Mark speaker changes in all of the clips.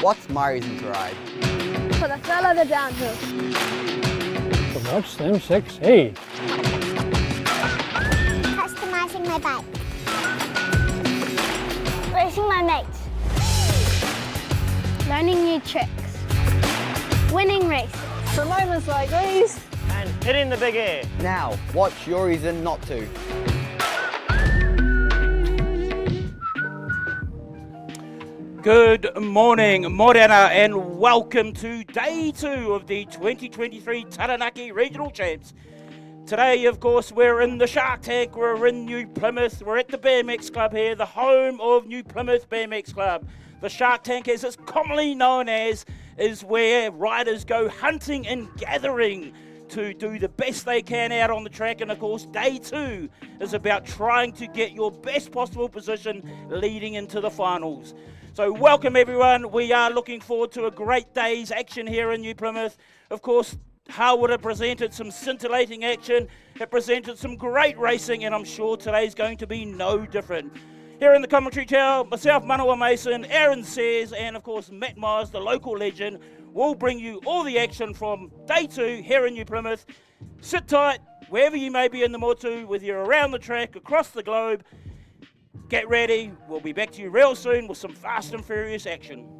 Speaker 1: What's my reason to ride?
Speaker 2: For the thrill of the downhill.
Speaker 3: To watch them succeed.
Speaker 4: Customizing my bike.
Speaker 2: Racing my mates. Learning new tricks. Winning races.
Speaker 5: For moments like these.
Speaker 6: And hitting the big air.
Speaker 1: Now, what's your reason not to?
Speaker 7: Good morning, Morena, and welcome to day 2 of the 2023 Taranaki Regional Champs. Today, of course, we're in the Shark Tank, we're in New Plymouth, we're at the BMX Club here, the home of New Plymouth BMX Club. The Shark Tank, as it's commonly known as, is where riders go hunting and gathering to do the best they can out on the track. And of course, day 2 is about trying to get your best possible position leading into the finals. So welcome everyone. We are looking forward to a great day's action here in New Plymouth. Of course, Harwood have presented some scintillating action, have presented some great racing, and I'm sure today's going to be no different. Here in the commentary tower, myself, Manawa Mason, Aaron Sayers, and of course Matt Myers, the local legend, will bring you all the action from day 2 here in New Plymouth. Sit tight, wherever you may be in the motu, whether you're around the track, across the globe. Get ready, we'll be back to you real soon with some fast and furious action.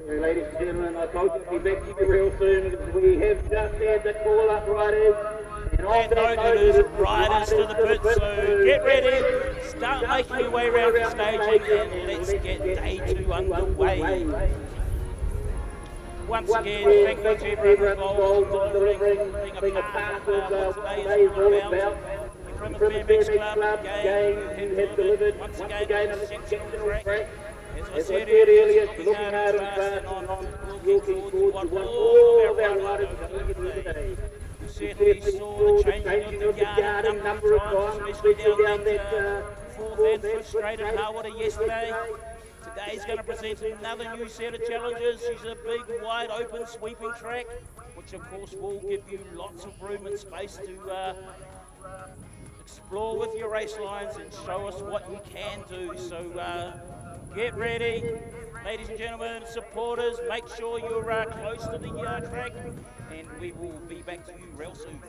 Speaker 8: Ladies and gentlemen, I told you to be back to you real soon. We have just had the call-up riders. And
Speaker 7: that note is riders to the pit, so get ready, start making your way around the staging, and let's get day 2 underway. Once again, thank you to everyone involved in delivering, being a part of what today is all about. From the BMX Club game, you have delivered once again an exceptional track. As I said earlier, looking hard and fast on looking forward to what all of our riders are going to do today. We certainly saw the changing of the guard a number of times, especially down that 4th and 5th straight at Harwood yesterday. Today's going to present another new set of challenges. She's a big, wide open, sweeping track, which of course will give you lots of room and space to explore with your race lines and show us what you can do. So get ready, ladies and gentlemen, supporters, make sure you're close to the track, and we will be back to you real soon.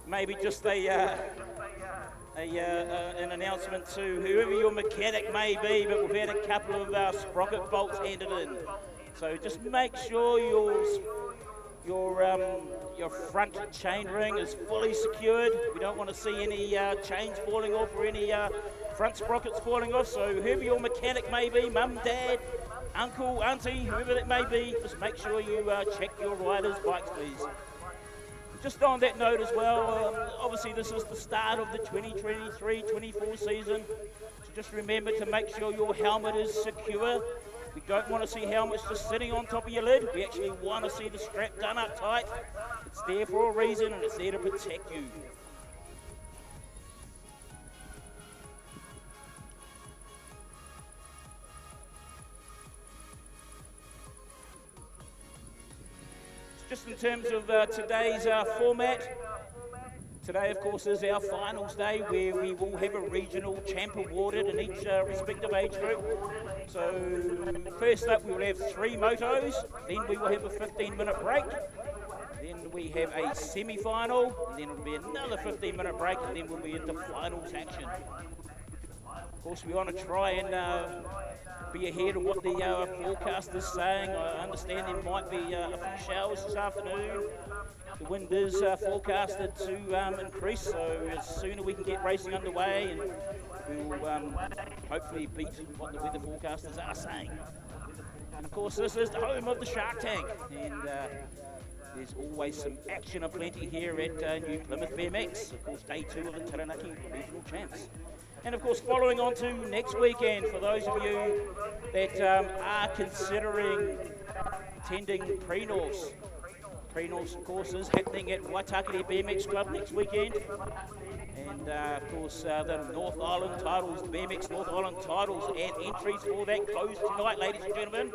Speaker 7: Maybe just an announcement to whoever your mechanic may be, but we've had a couple of sprocket bolts handed in. So just make sure your front chain ring is fully secured. We don't want to see any chains falling off or any front sprockets falling off. So whoever your mechanic may be, mum, dad, uncle, auntie, whoever that may be, just make sure you check your riders' bikes, please. Just on that note as well, obviously this is the start of the 2023-24 season. So just remember to make sure your helmet is secure. We don't want to see helmets just sitting on top of your lid. We actually want to see the strap done up tight. It's there for a reason, and it's there to protect you. Just in terms of today's format, Today, of course, is our finals day where we will have a regional champ awarded in each respective age group. So first up we will have 3 motos, then we will have a 15-minute break, then we have a semi-final, and then it will be another 15-minute break, and then we'll be into finals action. Of course, we want to try and be ahead of what the forecast is saying. I understand there might be a few showers this afternoon. The wind is forecasted to increase, so as sooner we can get racing underway, and we will hopefully beat what the weather forecasters are saying. And of course, this is the home of the Shark Tank, and there's always some action aplenty here at New Plymouth BMX. Of course, day 2 of the Taranaki Regional Champs. And of course, following on to next weekend, for those of you that are considering attending Pre-North. Pre-North, of course, is happening at Waitakere BMX Club next weekend. And of course, the North Island titles, BMX North Island titles and entries for that close tonight, ladies and gentlemen.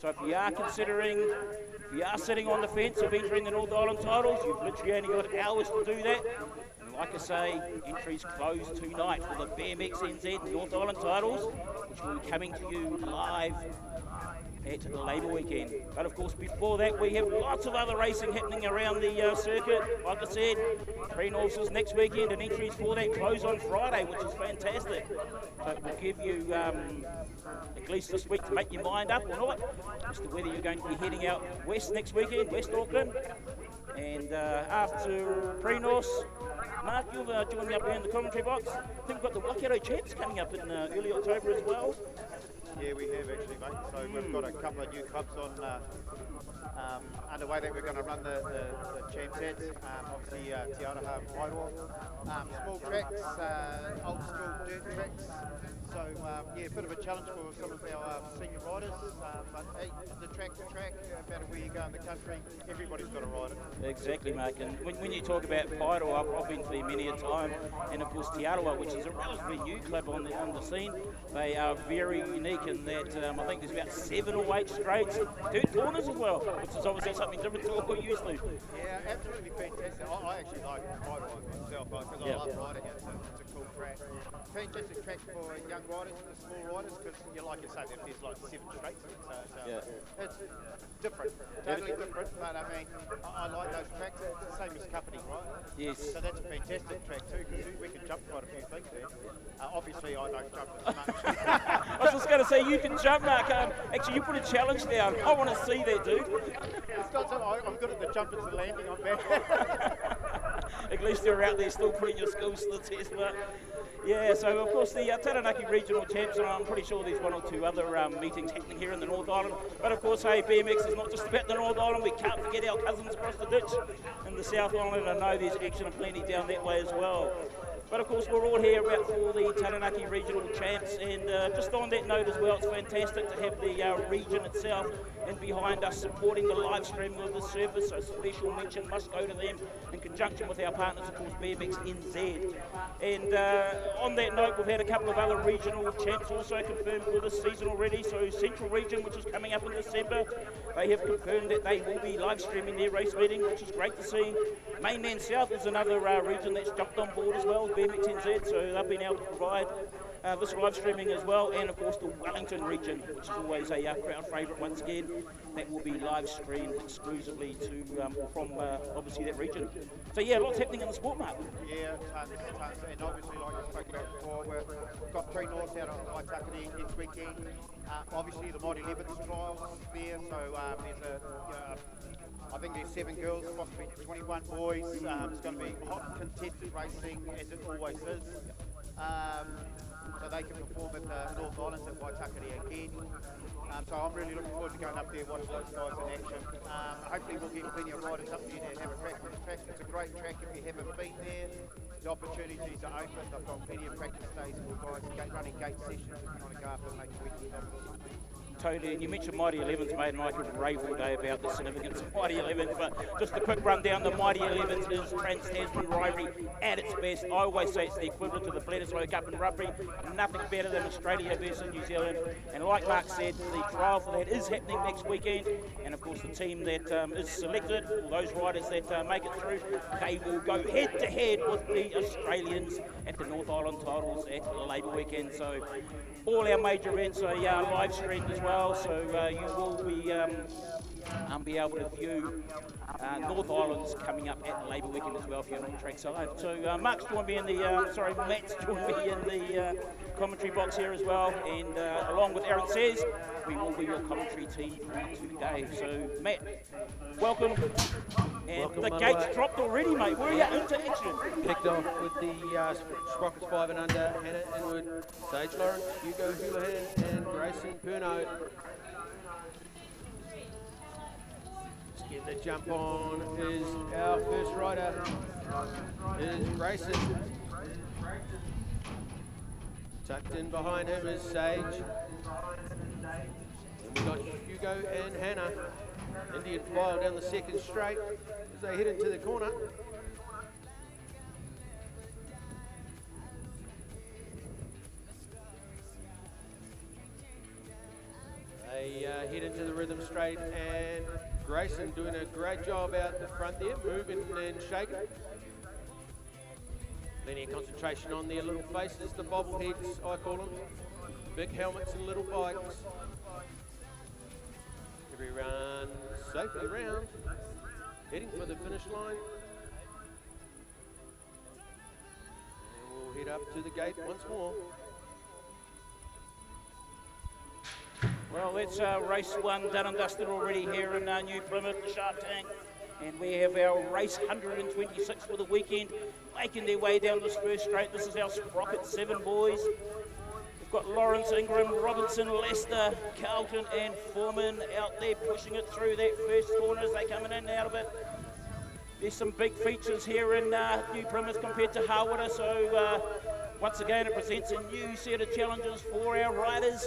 Speaker 7: So if you are considering, if you are sitting on the fence of entering the North Island titles, you've literally only got hours to do that. Like I say, entries close tonight for the BMX NZ North Island titles, which will be coming to you live at the Labour weekend. But of course, before that, we have lots of other racing happening around the circuit. Like I said, Pre-North is next weekend, and entries for that close on Friday, which is fantastic. So it will give you at least this week to make your mind up or not as to whether you're going to be heading out west next weekend, West Auckland. And after Pre-North, Mark, you'll join me up here in the commentary box. I think we've got the Waikato Champs coming up in early October as well.
Speaker 6: Yeah, we have actually, mate. So we've got a couple of new clubs on underway that we're going to run the champs at. Obviously, Te Araha, Wairoa. Small tracks, old school dirt tracks. So, yeah, a bit of a challenge for some of our senior riders. But hey, the track's a track, no matter where you go in the country, everybody's got to ride it.
Speaker 7: Exactly, Mark. And when you talk about Wairoa, I've been to there many a time. And of course, Te Araha, which is a relatively new club on the scene, they are very unique in that I think there's about 7 or 8 straights, dirt corners as well, which is obviously something different to what we're used to.
Speaker 6: Yeah, absolutely fantastic. I actually like Wairoa myself because I love riding it. It's a cool track. Fantastic track for young riders, the small riders, because like you say, there's like 7 straights. So
Speaker 7: Yeah.
Speaker 6: it's different, totally different. But I mean, I like those tracks. It's the same as Kapiti, right?
Speaker 7: Yes.
Speaker 6: So that's a fantastic track too, because we can jump quite a few things there. Obviously, I don't jump as much.
Speaker 7: I was just going to say, you can jump, Mark. Actually, you put a challenge down. I want to see that, dude.
Speaker 6: It's not so, I'm good at the jumping and landing, I'm bad.
Speaker 7: At least you're out there still putting your skills to the test, but yeah, so of course the Taranaki Regional Champs, and I'm pretty sure there's 1 or 2 other meetings happening here in the North Island. But of course, hey, BMX is not just about the North Island. We can't forget our cousins across the ditch in the South Island. I know there's action and plenty down that way as well. But of course, we're all here about for the Taranaki Regional Champs, and just on that note as well, it's fantastic to have the region itself and behind us supporting the live stream of the service. So special mention must go to them in conjunction with our partners, of course, BMX NZ. And on that note, we've had a couple of other regional champs also confirmed for this season already. So Central Region, which is coming up in December, they have confirmed that they will be live streaming their race meeting, which is great to see. Mainland South is another region that's jumped on board as well, BMX NZ, so they've been able to provide this live streaming as well, and of course the Wellington region, which is always a crowd favourite once again, that will be live streamed exclusively to from obviously that region. So yeah, lots happening in the sport, Mark.
Speaker 6: Yeah, tons, and obviously like I spoke about before, we've got Pre-North out on Waitakere next weekend. Obviously the Mighty Levitt's trials there, so there's I think there's 7 girls, possibly 21 boys. It's going to be hot contested racing, as it always is. So they can perform at the North Islands at Waitakere again. So I'm really looking forward to going up there and watch those guys in action. Hopefully we'll get plenty of riders up there to have a crack on the track. It's a great track if you haven't been there. The opportunities are open. I've got plenty of practice days for guys running gate sessions if you want to go up and make a weekend of it.
Speaker 7: Totally, and you mentioned Mighty 11s, mate, and I could rave all day about the significance of Mighty 11s, but just a quick rundown, the Mighty 11s is Trans-Tasman rivalry at its best. I always say it's the equivalent to the Bledisloe Cup in rugby, nothing better than Australia versus New Zealand, and like Mark said, the trial for that is happening next weekend, and of course the team that is selected, those riders that make it through, they will go head-to-head with the Australians at the North Island titles at Labour Weekend, so all our major events are live streamed as well, so you will be able to view North Island's coming up at the Labour Weekend as well if you're not trackside. So Mark's joined me in the, Matt's joined me in the commentary box here as well, and along with Aaron Says, we will be your commentary team for today. So Matt, welcome. And
Speaker 9: welcome,
Speaker 7: the gates dropped already, mate. Where are you into action?
Speaker 9: Kicked off with the Sprockets 5 and under, Hannah Inwood, Sage Lawrence, Hugo Houlihan and Grayson Perno. Let's get the jump on is our first rider, is Grayson. Tucked in behind him is Sage. And we've got Hugo and Hannah. Indian file down the second straight as they head into the corner. They head into the rhythm straight, and Grayson doing a great job out the front there, moving and shaking. Plenty of concentration on their little faces, the bobbleheads I call them. Big helmets and little bikes. Every run safely round, heading for the finish line. And we'll head up to the gate once more.
Speaker 7: Well, that's race one done and dusted already here in New Plymouth, the Shark Tank. And we have our race 126 for the weekend, making their way down this first straight. This is our Sprocket 7 boys. We've got Lawrence, Ingram, Robinson, Lester, Carlton and Foreman out there pushing it through that first corner as they come in and out of it. There's some big features here in New Plymouth compared to Harwater, so once again it presents a new set of challenges for our riders.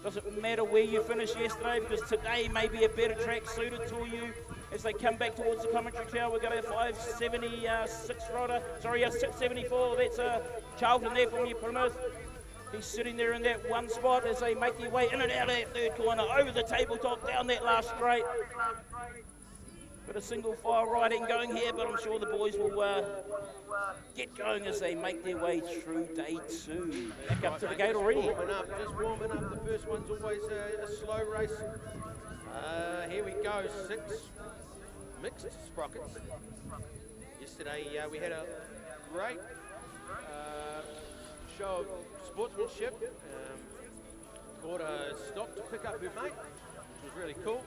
Speaker 7: Doesn't matter where you finished yesterday, because today may be a better track suited to you. As they come back towards the commentary tower, we've got a 576 rider, 674, that's Charlton there from New Plymouth. He's sitting there in that one spot as they make their way in and out of that third corner, over the tabletop, down that last straight. Bit of single file riding going here, but I'm sure the boys will get going as they make their way through day two. Back up to the gate already.
Speaker 9: Just warming up. The first one's always a slow race. Here we go, 6 mixed sprockets. Yesterday we had a great show of sportsmanship. Caught a stop to pick up her mate, which was really cool.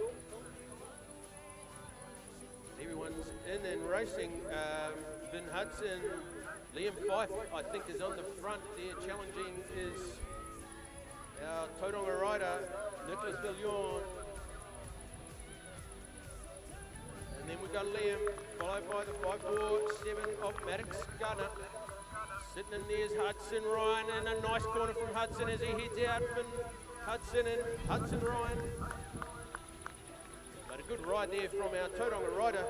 Speaker 9: Everyone's in and racing. Vin Hudson, Liam Fife, I think, is on the front there. Challenging is our Tauranga rider, Nicholas Villion. And then we've got Liam, followed by the 5-4-7 of Maddox Gunner. Sitting in there's Hudson Ryan, and a nice corner from Hudson as he heads out. Vin Hudson and Hudson Ryan. But a good ride there from our Tauranga rider.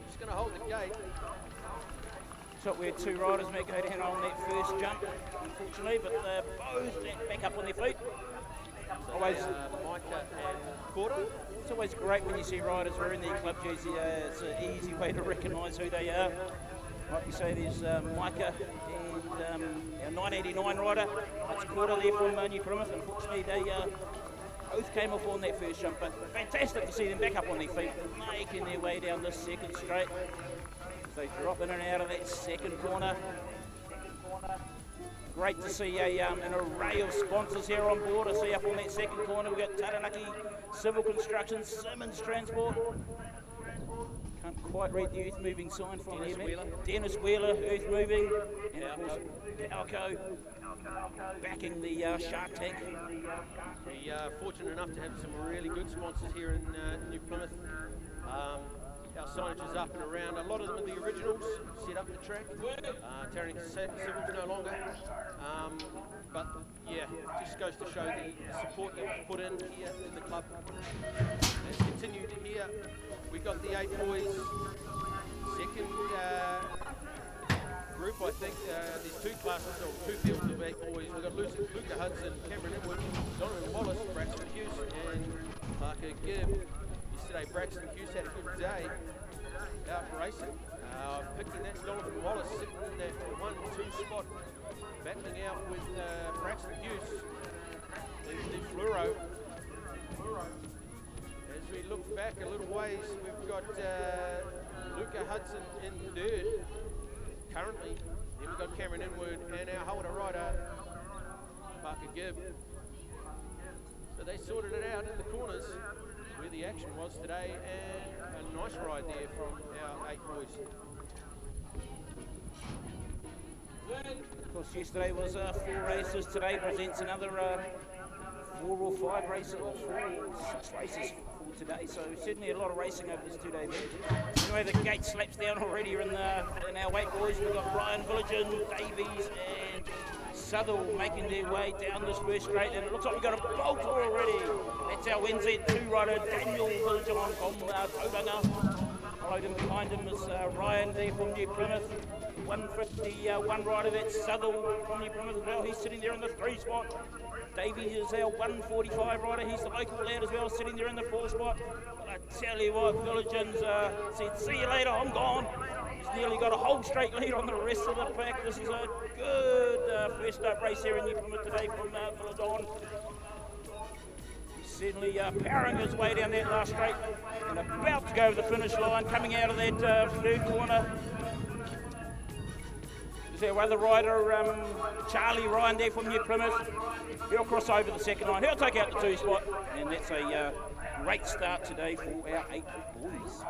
Speaker 9: Just going to hold the gate.
Speaker 7: So we had 2 riders make go down on that first jump, unfortunately, but they're both back up on their feet. Always,
Speaker 9: Micah and Corder.
Speaker 7: It's always great when you see riders wearing their club jersey. It's an easy way to recognise who they are. Like you say, there's Micah and our 989 rider. That's Corder there from New Plymouth. Unfortunately, they both came off on that first jump, but fantastic to see them back up on their feet, making their way down this second straight. They drop in and out of that second corner. Great to see an array of sponsors here on board. I see up on that second corner we've got Taranaki Civil Construction, Simmons Transport. Can't quite read the Earth Moving sign from here, Wheeler. Dennis Wheeler, Earth Moving, and of course Palco backing the Shark Tank.
Speaker 9: We're fortunate enough to have some really good sponsors here in New Plymouth. Our signage is up and around. A lot of them are the originals set up the track. Taranaki Civil's no longer. But yeah, just goes to show the support that was put in here in the club. It's continued here. We got the 8 boys. Second group, I think. There's 2 classes or 2 fields of 8 boys. We've got Luca Hudson, Cameron Edward, Donovan Wallace, Braxton Hughes, and Parker Gibb. Yesterday, Braxton Hughes had a good day out racing. Picking that Donovan Wallace sitting in that 1-2 spot, battling out with Braxton Hughes, the fluoro. As we look back a little ways, we've got Luca Hudson in 3rd currently. Then we've got Cameron Inwood and our Haora rider, Parker Gibb. So they sorted it out in the corners where the action was today, and a nice ride there from our 8 boys.
Speaker 7: Of course, yesterday was 4 races. Today presents another 4 or 5 races, or 4 or 6 races for today. So certainly a lot of racing over this 2-day event. Anyway, the gate slaps down already in our 8 boys. We've got Ryan Villigen, Davies, and Southall making their way down this first straight, and it looks like we've got a bolter already. That's our NZ2 rider, Daniel Villigen from Tauranga. Followed him behind him is Ryan there from New Plymouth. 151 rider, that's Southall from New Plymouth as well. He's sitting there in the 3 spot. Davies is our 145 rider. He's the local lad as well, sitting there in the 4 spot. But I tell you what, Villigen's said, see you later, I'm gone. He's nearly got a whole straight lead on the rest of the pack. This is a good first up race here in New Plymouth today from Villigen. He's certainly powering his way down that last straight and about to go over the finish line, coming out of that 3rd corner. There's our other rider, Charlie Ryan there from New Plymouth. He'll cross over the 2nd line. He'll take out the 2 spot, and that's a great start today for our 8 boys.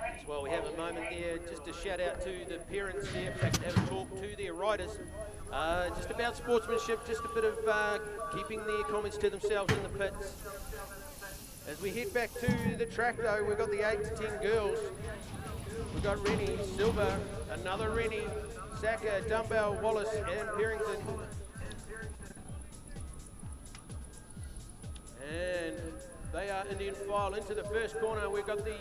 Speaker 9: As well, we have a moment there just to shout out to the parents there, in fact, have a talk to their riders. Just about sportsmanship, just a bit of keeping their comments to themselves in the pits. As we head back to the track though, we've got the 8 to 10 girls. We've got Rennie, Silver, another Rennie, Saka, Dumbbell, Wallace and Perrington. And they are Indian file into the first corner. We've got the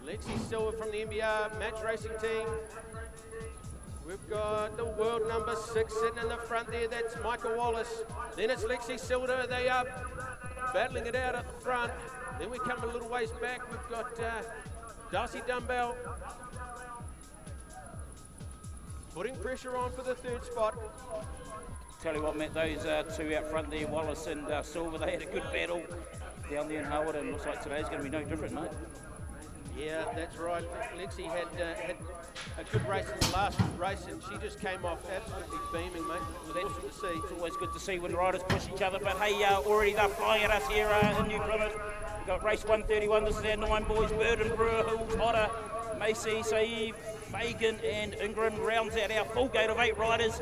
Speaker 9: Lexi Silver from the NBR match racing team. We've got the world number 6 sitting in the front there. That's Michael Wallace. Then it's Lexi Silver. They are battling it out at the front. Then we come a little ways back. We've got Darcy Dumbbell putting pressure on for the 3rd spot.
Speaker 7: Tell you what, Matt, those 2 out front there, Wallace and Silver, they had a good battle down there in Howard, and looks like today's going to be no different, mate.
Speaker 9: Yeah, that's right. Lexi had a good race in the last race, and she just came off absolutely beaming, mate. It was awesome to see.
Speaker 7: It's always good to see when riders push each other, but hey, already they're flying at us here in New Plymouth. We've got race 131. This is our 9 boys, Burden, Brewer, Hills, Otter, Macy, Saeed, Fagan and Ingram rounds out our full gate of 8 riders.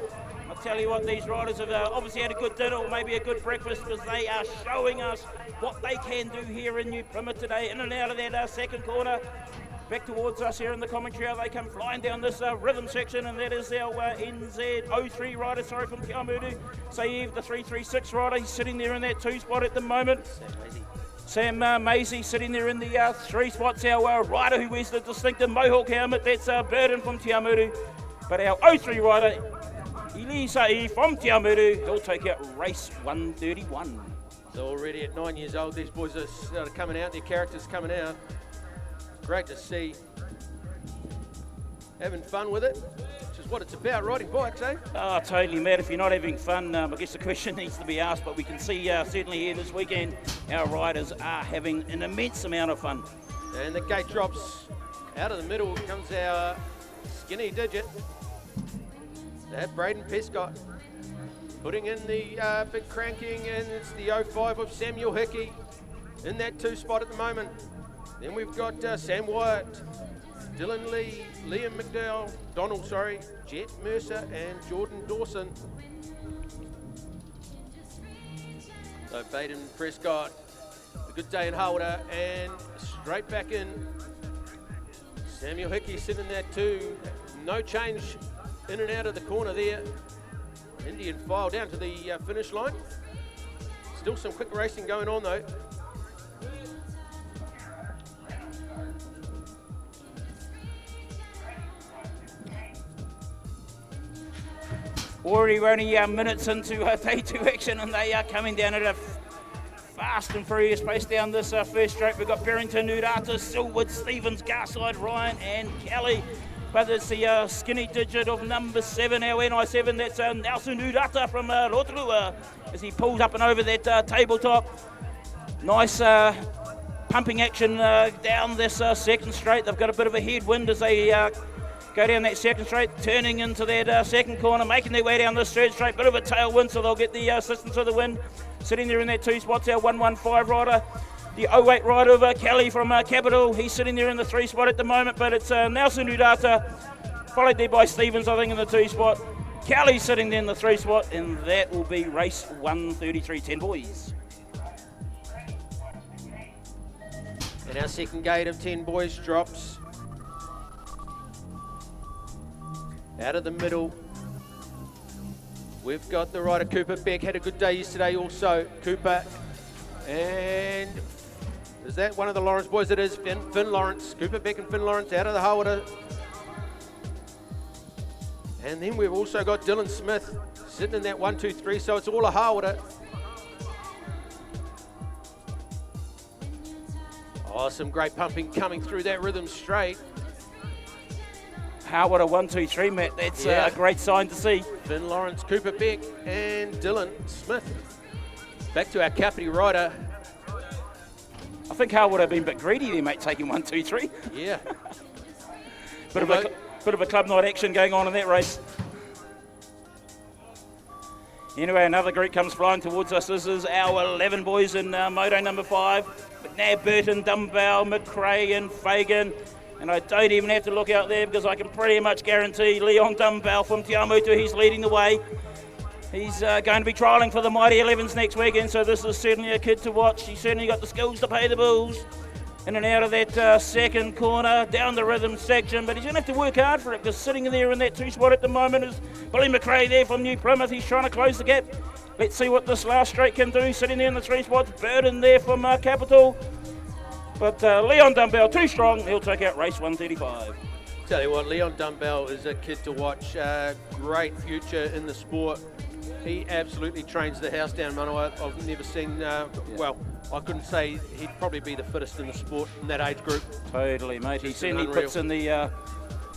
Speaker 7: I'll tell you what, these riders have obviously had a good dinner or maybe a good breakfast, because they are showing us what they can do here in New Plymouth today, in and out of that 2nd corner. Back towards us here in the commentary, they come flying down this rhythm section, and that is our NZ03 rider, from Tiamuru. Saeed, the 336 rider, he's sitting there in that 2 spot at the moment. Sam Maisie sitting there in the 3 spots. Our rider who wears the distinctive Mohawk helmet, that's Burden from Tiamuru. But our 03 rider, Elisa from Tiamuru, he'll take out race 131.
Speaker 9: So already at 9 years old, these boys are coming out, their characters coming out. Great to see. Having fun with it, which is what it's about, riding bikes, eh?
Speaker 7: Oh, totally, Matt. If you're not having fun, I guess the question needs to be asked, but we can see certainly here this weekend, our riders are having an immense amount of fun.
Speaker 9: And the gate drops out of the middle, comes our skinny digit. That Braden Pescott putting in the big cranking, and it's the 05 of Samuel Hickey in that 2 spot at the moment. Then we've got Sam Wyatt, Dylan Lee, Liam McDowell, Jet Mercer and Jordan Dawson. So Braden Prescott, a good day in Hawera, and straight back in. Samuel Hickey sitting there too. No change in and out of the corner there. Indian file down to the finish line. Still some quick racing going on though.
Speaker 7: Already only minutes into day 2 action, and they are coming down at a fast and furious pace down this first straight. We've got Barrington, Nudata, Silwood, Stevens, Garside, Ryan and Kelly. But it's the skinny digit of number 7, our NI7. That's Nelson Nudata from Rotorua as he pulls up and over that tabletop. Nice pumping action down this second straight. They've got a bit of a headwind as they go down that second straight, turning into that second corner, making their way down this third straight. Bit of a tailwind, so they'll get the assistance of the wind. Sitting there in that 2 spots, our 115 rider. The 08 rider of Kelly from Capital. He's sitting there in the 3 spot at the moment, but it's Nelson Udata, followed there by Stevens, I think, in the 2 spot. Kelly sitting there in the 3 spot, and that will be race 133.10, boys.
Speaker 9: And our second gate of 10 boys drops out of the middle. We've got the rider Cooper Beck, had a good day yesterday also. Cooper, and is that one of the Lawrence boys? It is Finn Lawrence. Cooper Beck and Finn Lawrence out of the Hawera. And then we've also got Dylan Smith sitting in that 1, 2, 3, so it's all a Hawera. Oh, some great pumping coming through that rhythm straight.
Speaker 7: Hawera 1, 2, 3, Matt. That's a great sign to see.
Speaker 9: Finn Lawrence, Cooper Beck and Dylan Smith. Back to our Kapiti rider.
Speaker 7: I think Hawera have been a bit greedy there, mate, taking 1, 2, 3.
Speaker 9: Yeah.
Speaker 7: Bit of a club night action going on in that race. Anyway, another group comes flying towards us. This is our 11 boys in Moto number 5. McNabb, Burton, Dumbbell, McRae and Fagan. And I don't even have to look out there because I can pretty much guarantee Leon Dumbbell from Te Amutu, he's leading the way. He's going to be trialling for the Mighty 11s next weekend, so this is certainly a kid to watch. He's certainly got the skills to pay the bills. In and out of that second corner, down the rhythm section, but he's going to have to work hard for it because sitting there in that 2 spot at the moment is Billy McRae there from New Plymouth. He's trying to close the gap. Let's see what this last straight can do. Sitting there in the 3 spots, Burden there from Capital. But Leon Dumbbell, too strong. He'll take out race 135.
Speaker 9: Tell you what, Leon Dumbbell is a kid to watch. Great future in the sport. He absolutely trains the house down, Manawa. I've never seen, well, I couldn't say he'd probably be the fittest in the sport in that age group.
Speaker 7: Totally, mate. He certainly puts in the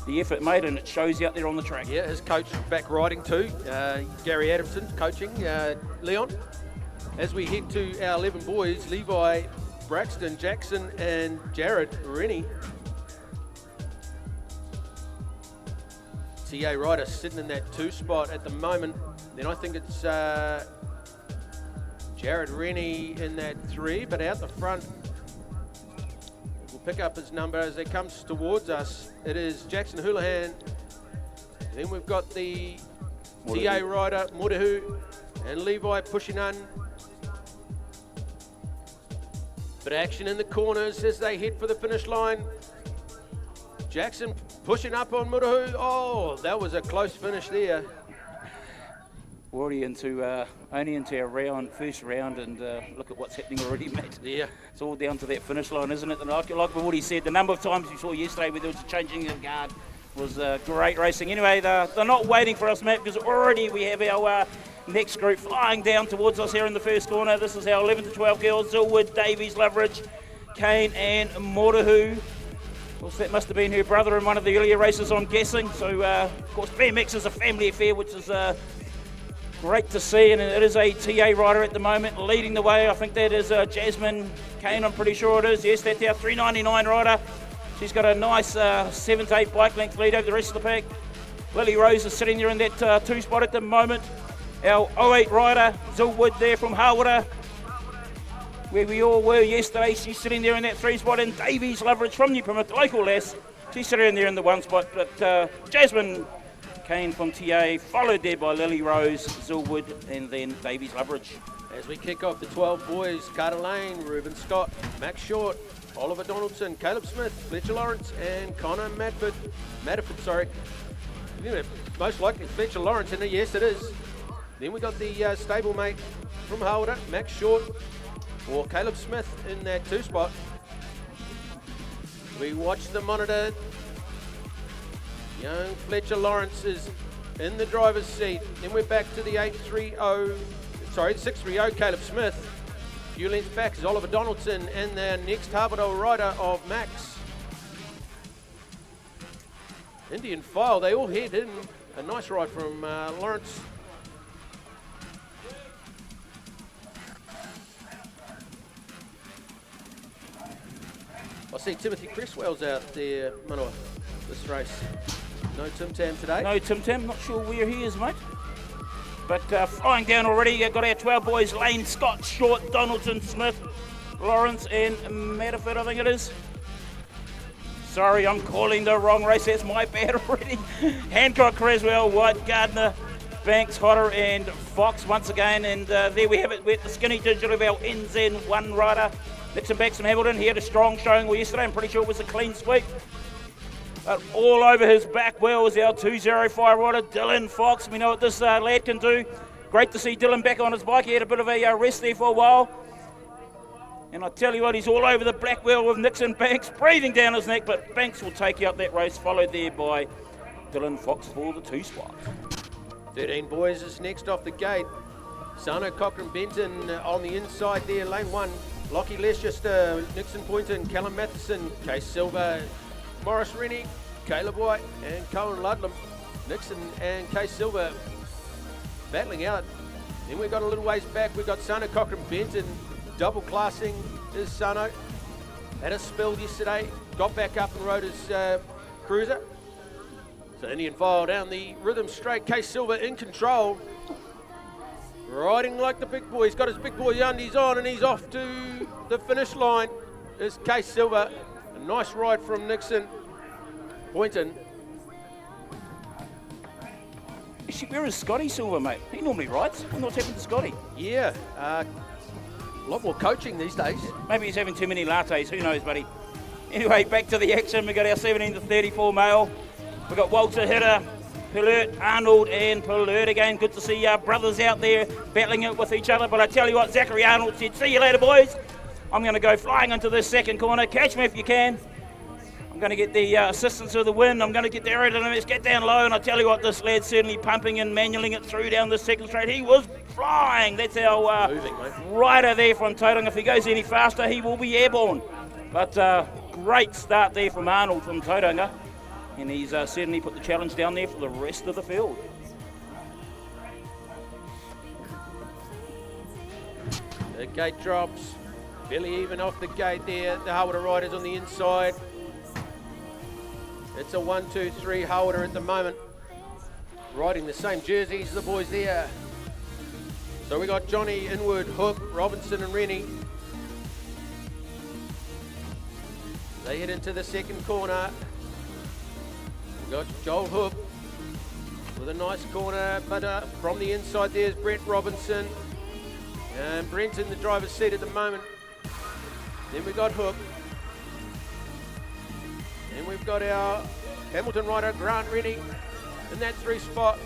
Speaker 7: effort, mate, and it shows you out there on the track.
Speaker 9: Yeah, his coach back riding too, Gary Adamson, coaching Leon. As we head to our 11 boys, Levi, Braxton, Jackson and Jared Rennie. TA rider sitting in that 2 spot at the moment. Then I think it's Jared Rennie in that 3, but out the front, we'll pick up his number as it comes towards us. It is Jackson Houlihan. Then we've got the TA rider, Murihu, and Levi pushing on. Bit of action in the corners as they head for the finish line. Jackson pushing up on Murihu. Oh, that was a close finish there.
Speaker 7: We're already only into our first round, and look at what's happening already, mate.
Speaker 9: Yeah.
Speaker 7: It's all down to that finish line, isn't it? And like we've already said, the number of times we saw yesterday where there was a changing of guard was great racing. Anyway, they're not waiting for us, Matt, because already we have our next group flying down towards us here in the first corner. This is our 11 to 12 girls, Zilwood, Davies, Loveridge, Kane and Morihu. Of course, that must have been her brother in one of the earlier races, I'm guessing. So, of course, BMX is a family affair, which is great to see. And it is a TA rider at the moment leading the way. I think that is Jasmine Kane, I'm pretty sure it is. Yes, that's our 399 rider. She's got a nice 7 to 8 bike length lead over the rest of the pack. Lily Rose is sitting there in that 2 spot at the moment. Our 08 rider, Zilwood there from Hawera, where we all were yesterday. She's sitting there in that 3 spot. And Davies Loveridge from New Plymouth, local lass. She's sitting there in the 1 spot. But Jasmine Kane from TA, followed there by Lily Rose, Zilwood, and then Davies Loveridge.
Speaker 9: As we kick off the 12 boys, Carter Lane, Reuben Scott, Max Short, Oliver Donaldson, Caleb Smith, Fletcher Lawrence, and Connor Madford. Yeah, most likely Fletcher Lawrence, and yes, it is. Then we got the stablemate from Harwood, Max Short, or Caleb Smith in that 2 spot. We watch the monitor. Young Fletcher Lawrence is in the driver's seat. Then we're back to the 630 Caleb Smith. A few lengths back is Oliver Donaldson and the next Harwood rider of Max. Indian File, they all head in. A nice ride from Lawrence. I see Timothy Cresswell's out there, Manoa, this race. No Tim Tam today.
Speaker 7: No Tim Tam, not sure where he is, mate. But flying down already, got our 12 boys, Lane, Scott, Short, Donaldson, Smith, Lawrence and Matterford, I think it is. Sorry, I'm calling the wrong race. That's my bad already. Hancock, Creswell, White, Gardner, Banks, Hodder, and Fox once again. And there we have it with the skinny digital of our NZ1 rider, Nixon Baxton Hamilton. He had a strong showing yesterday. I'm pretty sure it was a clean sweep. But all over his back wheel is our 205 rider, Dylan Fox. We know what this lad can do. Great to see Dylan back on his bike. He had a bit of a rest there for a while. And I tell you what, he's all over the black wheel with Nixon Banks breathing down his neck, but Banks will take out that race, followed there by Dylan Fox for the 2 spot.
Speaker 9: 13 boys is next off the gate. Sano, Cochrane, Benton on the inside there, lane 1. Lockie Leicester, Nixon Poynton, Callum Matheson, Case Silver, Morris Rennie, Caleb White and Cohen Ludlam. Nixon and Case Silver battling out. Then we've got a little ways back, we've got Sano, Cochrane, Benton. Double classing is Sano. Had a spill yesterday, got back up and rode his cruiser. So Indian File down the rhythm straight. Case Silver in control. Riding like the big boy. He's got his big boy undies on and he's off to the finish line. Is Case Silver. A nice ride from Nixon Poynton.
Speaker 7: Actually, where is Scotty Silver, mate? He normally rides. I wonder what's happened to Scotty.
Speaker 9: Yeah. A lot more coaching these days.
Speaker 7: Maybe he's having too many lattes, who knows, buddy. Anyway, back to the action. We've got our 17 to 34 male. We've got Walter, Hitter, Pillert, Arnold and Pillert again. Good to see our brothers out there battling it with each other. But I tell you what, Zachary Arnold said, see you later, boys. I'm going to go flying into this second corner. Catch me if you can. I'm going to get the assistance of the wind. I'm going to get the aerodynamics, get down low. And I tell you what, this lad's certainly pumping and manualing it through down the second straight. He was flying. That's our rider there from Tauranga. If he goes any faster, he will be airborne. But great start there from Arnold from Tauranga. And he's certainly put the challenge down there for the rest of the field.
Speaker 9: The gate drops. Fairly even off the gate there. The Harwood riders on the inside. It's a 1-2-3 Harwood at the moment. Riding the same jerseys as the boys there. So we got Johnny, Inwood, Hook, Robinson and Rennie. They head into the second corner. We got Joel Hook with a nice corner, but from the inside there's Brent Robinson. And Brent's in the driver's seat at the moment. Then we got Hook. And we've got our Hamilton rider, Grant Rennie, in that 3 spot.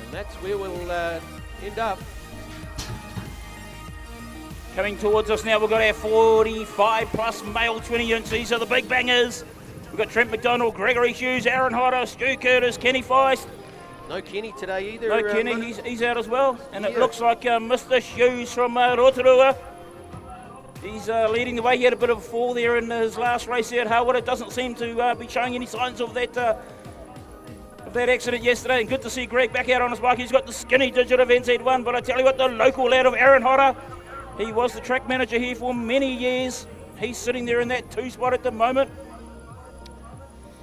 Speaker 9: And that's where we'll end up.
Speaker 7: Coming towards us now, we've got our 45 plus male 20 inch. These are the big bangers. We've got Trent McDonald, Gregory Hughes, Aaron Hodder, Stu Curtis, Kenny Feist.
Speaker 9: No Kenny today either.
Speaker 7: No Kenny, he's out as well. And it looks like Mr. Hughes from Rotorua. He's leading the way. He had a bit of a fall there in his last race there at Harwood. It doesn't seem to be showing any signs of that accident yesterday. And good to see Greg back out on his bike. He's got the skinny digit of NZ1. But I tell you what, the local lad of Aaron Hodder, he was the track manager here for many years. He's sitting there in that 2 spot at the moment.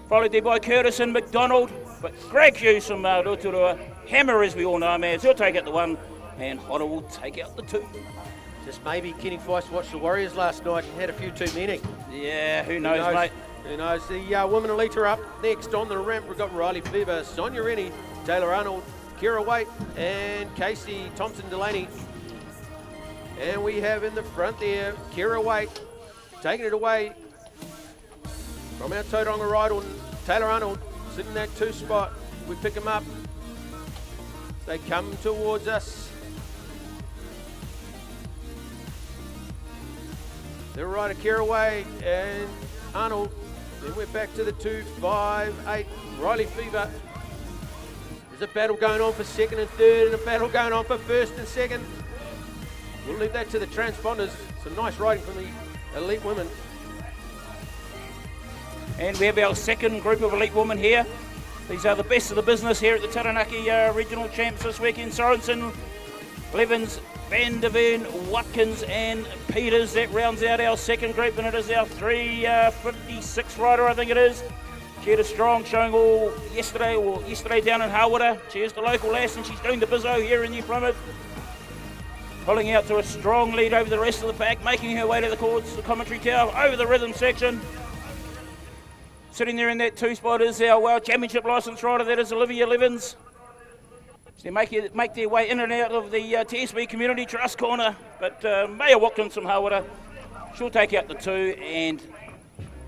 Speaker 7: Followed there by Curtis and McDonald. But Greg Hughes from Rotorua, hammer as we all know him as. He'll take out the 1 and Hodder will take out the 2.
Speaker 9: Just maybe Kenny Feist watched the Warriors last night and had a few too many.
Speaker 7: Yeah, who knows, mate?
Speaker 9: Who knows? The women elite are up next on the ramp. We've got Riley Fever, Sonia Rennie, Taylor Arnold, Kira Waite and Casey Thompson-Delaney. And we have in the front there, Kira Waite taking it away from our Tauranga rider, Taylor Arnold, sitting in that 2 spot. We pick him up. They come towards us. The rider Kira Waite and Arnold. Then we're back to the 2, 5, 8, Riley Fever. There's a battle going on for 2nd and 3rd, and a battle going on for 1st and 2nd. We'll leave that to the transponders. Some nice riding from the elite women.
Speaker 7: And we have our second group of elite women here. These are the best of the business here at the Taranaki Regional Champs this weekend. Sorensen, Levens, Van der Ven, Watkins and Peters. That rounds out our second group, and it is our 356 rider, I think it is. She had a strong showing all yesterday down in Hawara. She is the local lass and she's doing the bizzo here in New Plymouth. Pulling out to a strong lead over the rest of the pack, making her way to the courts, the commentary tower, over the rhythm section. Sitting there in that 2 spot is our World Championship licence rider, that is Olivia Levens. They make their way in and out of the TSB Community Trust corner, but Maya Watkins from Hawara, she'll take out the 2, and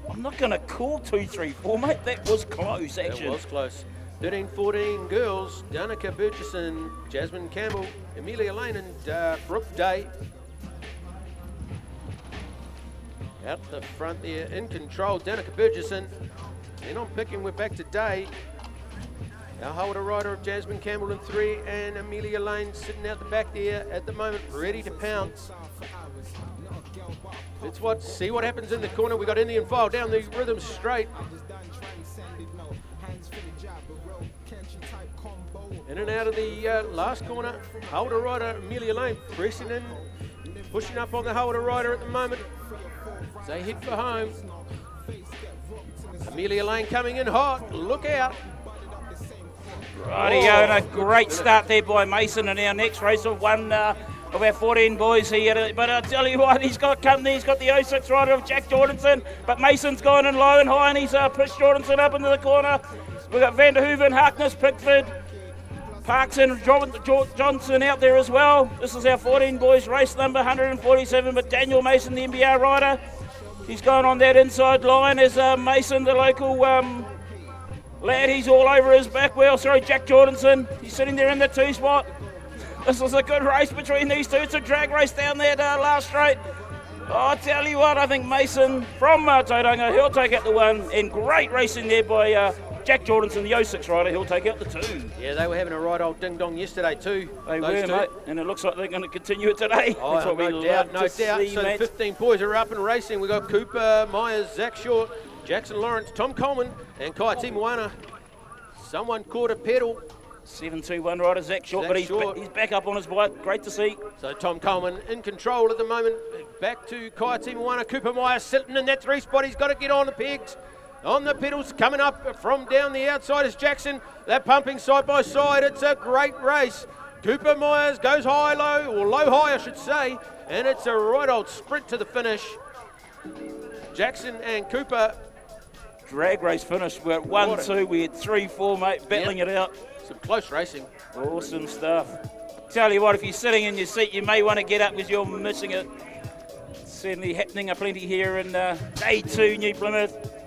Speaker 7: I'm not going to call 2, 3, 4, mate. That was close, actually.
Speaker 9: That was close. 13-14 girls, Danica Burgesson, Jasmine Campbell, Amelia Lane and Brooke Day. Out the front there, in control, Danica Burgesson. Then on picking, we're back to Day. Our Hawara rider of Jasmine Campbell in 3 and Amelia Lane sitting out the back there at the moment, ready to pounce. Let's see what happens in the corner. We got Indian File down the rhythm straight. In and out of the last corner, Hawara rider Amelia Lane pressing in, pushing up on the Hawara rider at the moment. They head for home. Amelia Lane coming in hot. Look out.
Speaker 7: Rightio, and a great start there by Mason in our next race of one of our 14 boys here. But I tell you what, he's got company. He's got the 06 rider of Jack Jordanson, but Mason's gone in low and high, and he's pushed Jordanson up into the corner. We've got Van der Hooven, Harkness, Pickford, Parks and Johnson out there as well. This is our 14 boys race number 147, but Daniel Mason, the NBR rider, he's going on that inside line as Mason, the local lad, he's all over his back wheel. Sorry, Jack Jordanson, he's sitting there in the 2 spot. This is a good race between these two. It's a drag race down that last straight. Oh, I tell you what, I think Mason from Tauranga, he'll take out the 1, and great racing there by Jack Jordanson, the 06 rider, he'll take out the 2.
Speaker 9: Yeah, they were having a right old ding-dong yesterday too.
Speaker 7: They were, mate, and it looks like they're going to continue it today.
Speaker 9: Oh,
Speaker 7: that's what
Speaker 9: no doubt, no doubt. So the 15 boys are up and racing. We've got Cooper, Myers, Zach Short, Jackson Lawrence, Tom Coleman, and Kai Timuana. Someone caught a pedal.
Speaker 7: 7-2-1 rider, Zach Short, but he's back up on his bike. Great to see.
Speaker 9: So Tom Coleman in control at the moment. Back to Kai Timuana. Cooper Myers sitting in that 3 spot. He's got to get on the pegs. On the pedals, coming up from down the outside is Jackson. They're pumping side by side. It's a great race. Cooper Myers goes high-low, or low-high I should say, and it's a right old sprint to the finish. Jackson and Cooper.
Speaker 7: Drag race finish. We're at 1-2. We had 3-4, mate, battling it out.
Speaker 9: Some close racing.
Speaker 7: Awesome stuff. Tell you what, if you're sitting in your seat, you may want to get up because you're missing it. It's certainly happening plenty here in day 2, New Plymouth.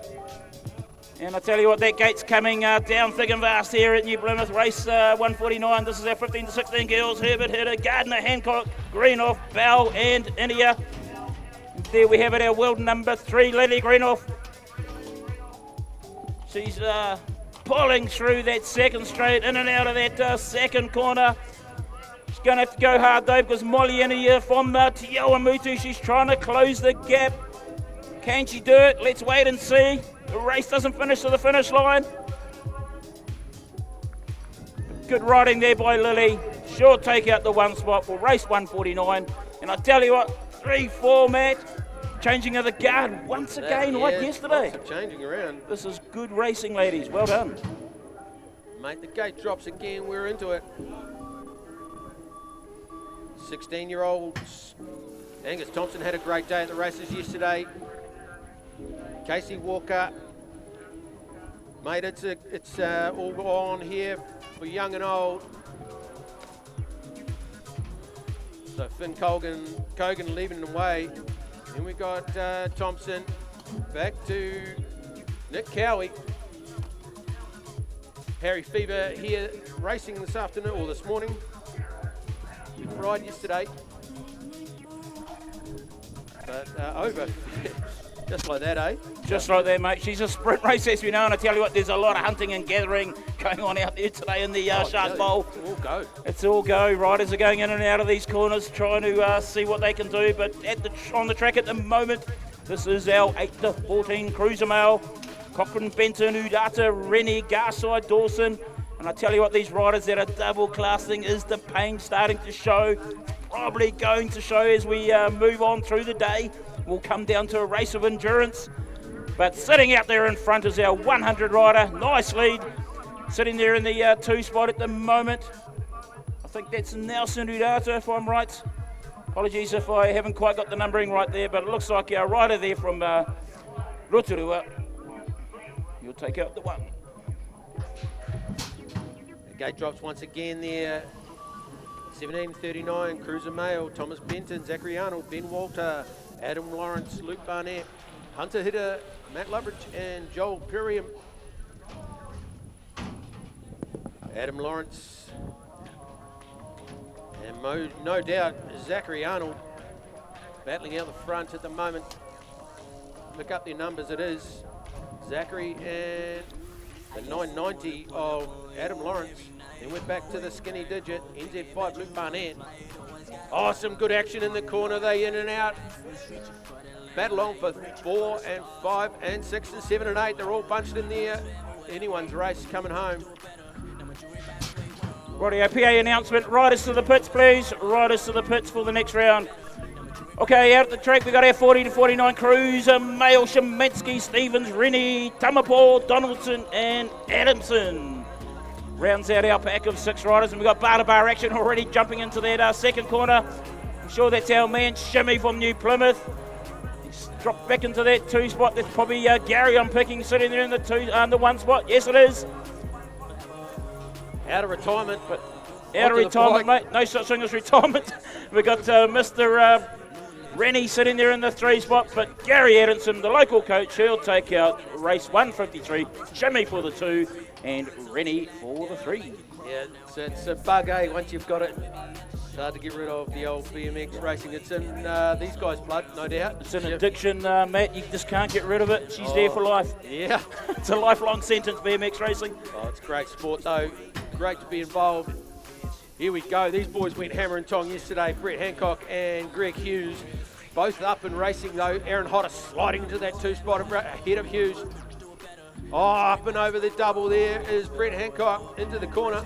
Speaker 7: And I tell you what, that gate's coming down thick and fast here at New Plymouth, race 149. This is our 15 to 16 girls. Herbert, Hitter, Gardner, Hancock, Greenoff, Bell and India. And there we have it, our world number 3, Lily Greenoff. She's pulling through that second straight, in and out of that second corner. She's going to have to go hard though, because Molly India from Tiawamutu, she's trying to close the gap. Can she do it? Let's wait and see. The race doesn't finish to the finish line. Good riding there by Lily. She'll take out the 1 spot for race 149. And I tell you what, 3-4, Matt. Changing of the guard once again, like yesterday.
Speaker 9: Lots of changing around.
Speaker 7: This is good racing, ladies. Well done.
Speaker 9: Mate, the gate drops again. We're into it. 16-year-olds. Angus Thompson had a great day at the races yesterday. Casey Walker, mate, it's all on here for young and old. So Finn Cogan leaving the way. Then we got Thompson back to Nick Cowie. Harry Fever here racing this afternoon or this morning. Didn't ride yesterday. But over. Just like that, eh?
Speaker 7: Just like that, mate. She's a sprint race, as we know, and I tell you what, there's a lot of hunting and gathering going on out there today in the Shark Bowl.
Speaker 9: It's all go.
Speaker 7: It's all go. Riders are going in and out of these corners, trying to see what they can do. But on the track at the moment, this is our 8 to 14 Cruiser Mail. Cochrane, Benton, Udata, Rennie, Garside, Dawson. And I tell you what, these riders that are double classing, is the pain starting to show. Probably going to show as we move on through the day. Will come down to a race of endurance. But sitting out there in front is our 100 rider. Nice lead. Sitting there in the 2 spot at the moment. I think that's Nelson Udata, if I'm right. Apologies if I haven't quite got the numbering right there, but it looks like our rider there from Rotorua. You'll take out the 1.
Speaker 9: The gate drops once again there. 17:39, Cruiser Mail, Thomas Benton, Zachary Arnold, Ben Walter, Adam Lawrence, Luke Barnett, Hunter Hitter, Matt Loveridge and Joel Purium. Adam Lawrence and no doubt Zachary Arnold battling out the front at the moment. Look up their numbers, it is Zachary and the 990 of Adam Lawrence. Then we're back to the skinny digit, NZ5 Luke Barnett. Oh, some good action in the corner. They in and out. Battle on for 4 and 5 and 6 and 7 and 8. They're all bunched in there. Anyone's race coming home.
Speaker 7: Rightio, PA announcement. Riders to the pits, please. Riders to the pits for the next round. Okay, out at the track, we got our 40 to 49 Cruiser Mail, Shemansky, Stevens, Rennie, Tamapo, Donaldson and Adamson. Rounds out our pack of 6 riders, and we've got bar to bar action already jumping into that second corner. I'm sure that's our man Shimmy from New Plymouth. He's dropped back into that 2 spot. That's probably Gary I'm picking, sitting there in the 1 spot. Yes, it is.
Speaker 9: Out of retirement, but
Speaker 7: out of retirement, mate. No such thing as retirement. We've got Mr. Rennie sitting there in the 3 spot, but Gary Adamson, the local coach, he'll take out race 153. Shimmy for the 2. And Rennie for the 3.
Speaker 9: Yeah, it's a bug, eh? Once you've got it, it's hard to get rid of the old BMX racing. It's in these guys' blood, no doubt.
Speaker 7: It's an addiction, Matt. You just can't get rid of it. She's there for life.
Speaker 9: Yeah.
Speaker 7: It's a lifelong sentence, BMX racing.
Speaker 9: Oh, it's great sport, though. Great to be involved. Here we go. These boys went hammer and tong yesterday. Brett Hancock and Greg Hughes. Both up and racing, though. Aaron Hodder sliding into that 2 spot ahead of Hughes. Oh, up and over the double there is Brett Hancock into the corner.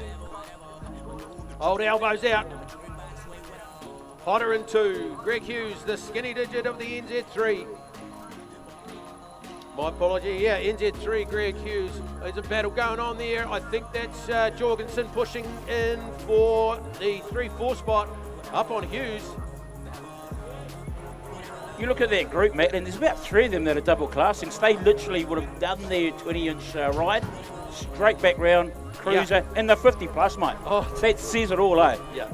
Speaker 9: Old elbows out. Hodder in 2. Greg Hughes, the skinny digit of the NZ3. My apology, yeah, NZ3, Greg Hughes. There's a battle going on there. I think that's Jorgensen pushing in for the 3-4 spot up on Hughes.
Speaker 7: You look at that group, Matt, and there's about 3 of them that are double classing. So they literally would have done their 20-inch ride, straight back round, cruiser, and the 50 plus, mate.
Speaker 9: Oh,
Speaker 7: that says it all, eh?
Speaker 9: Yeah,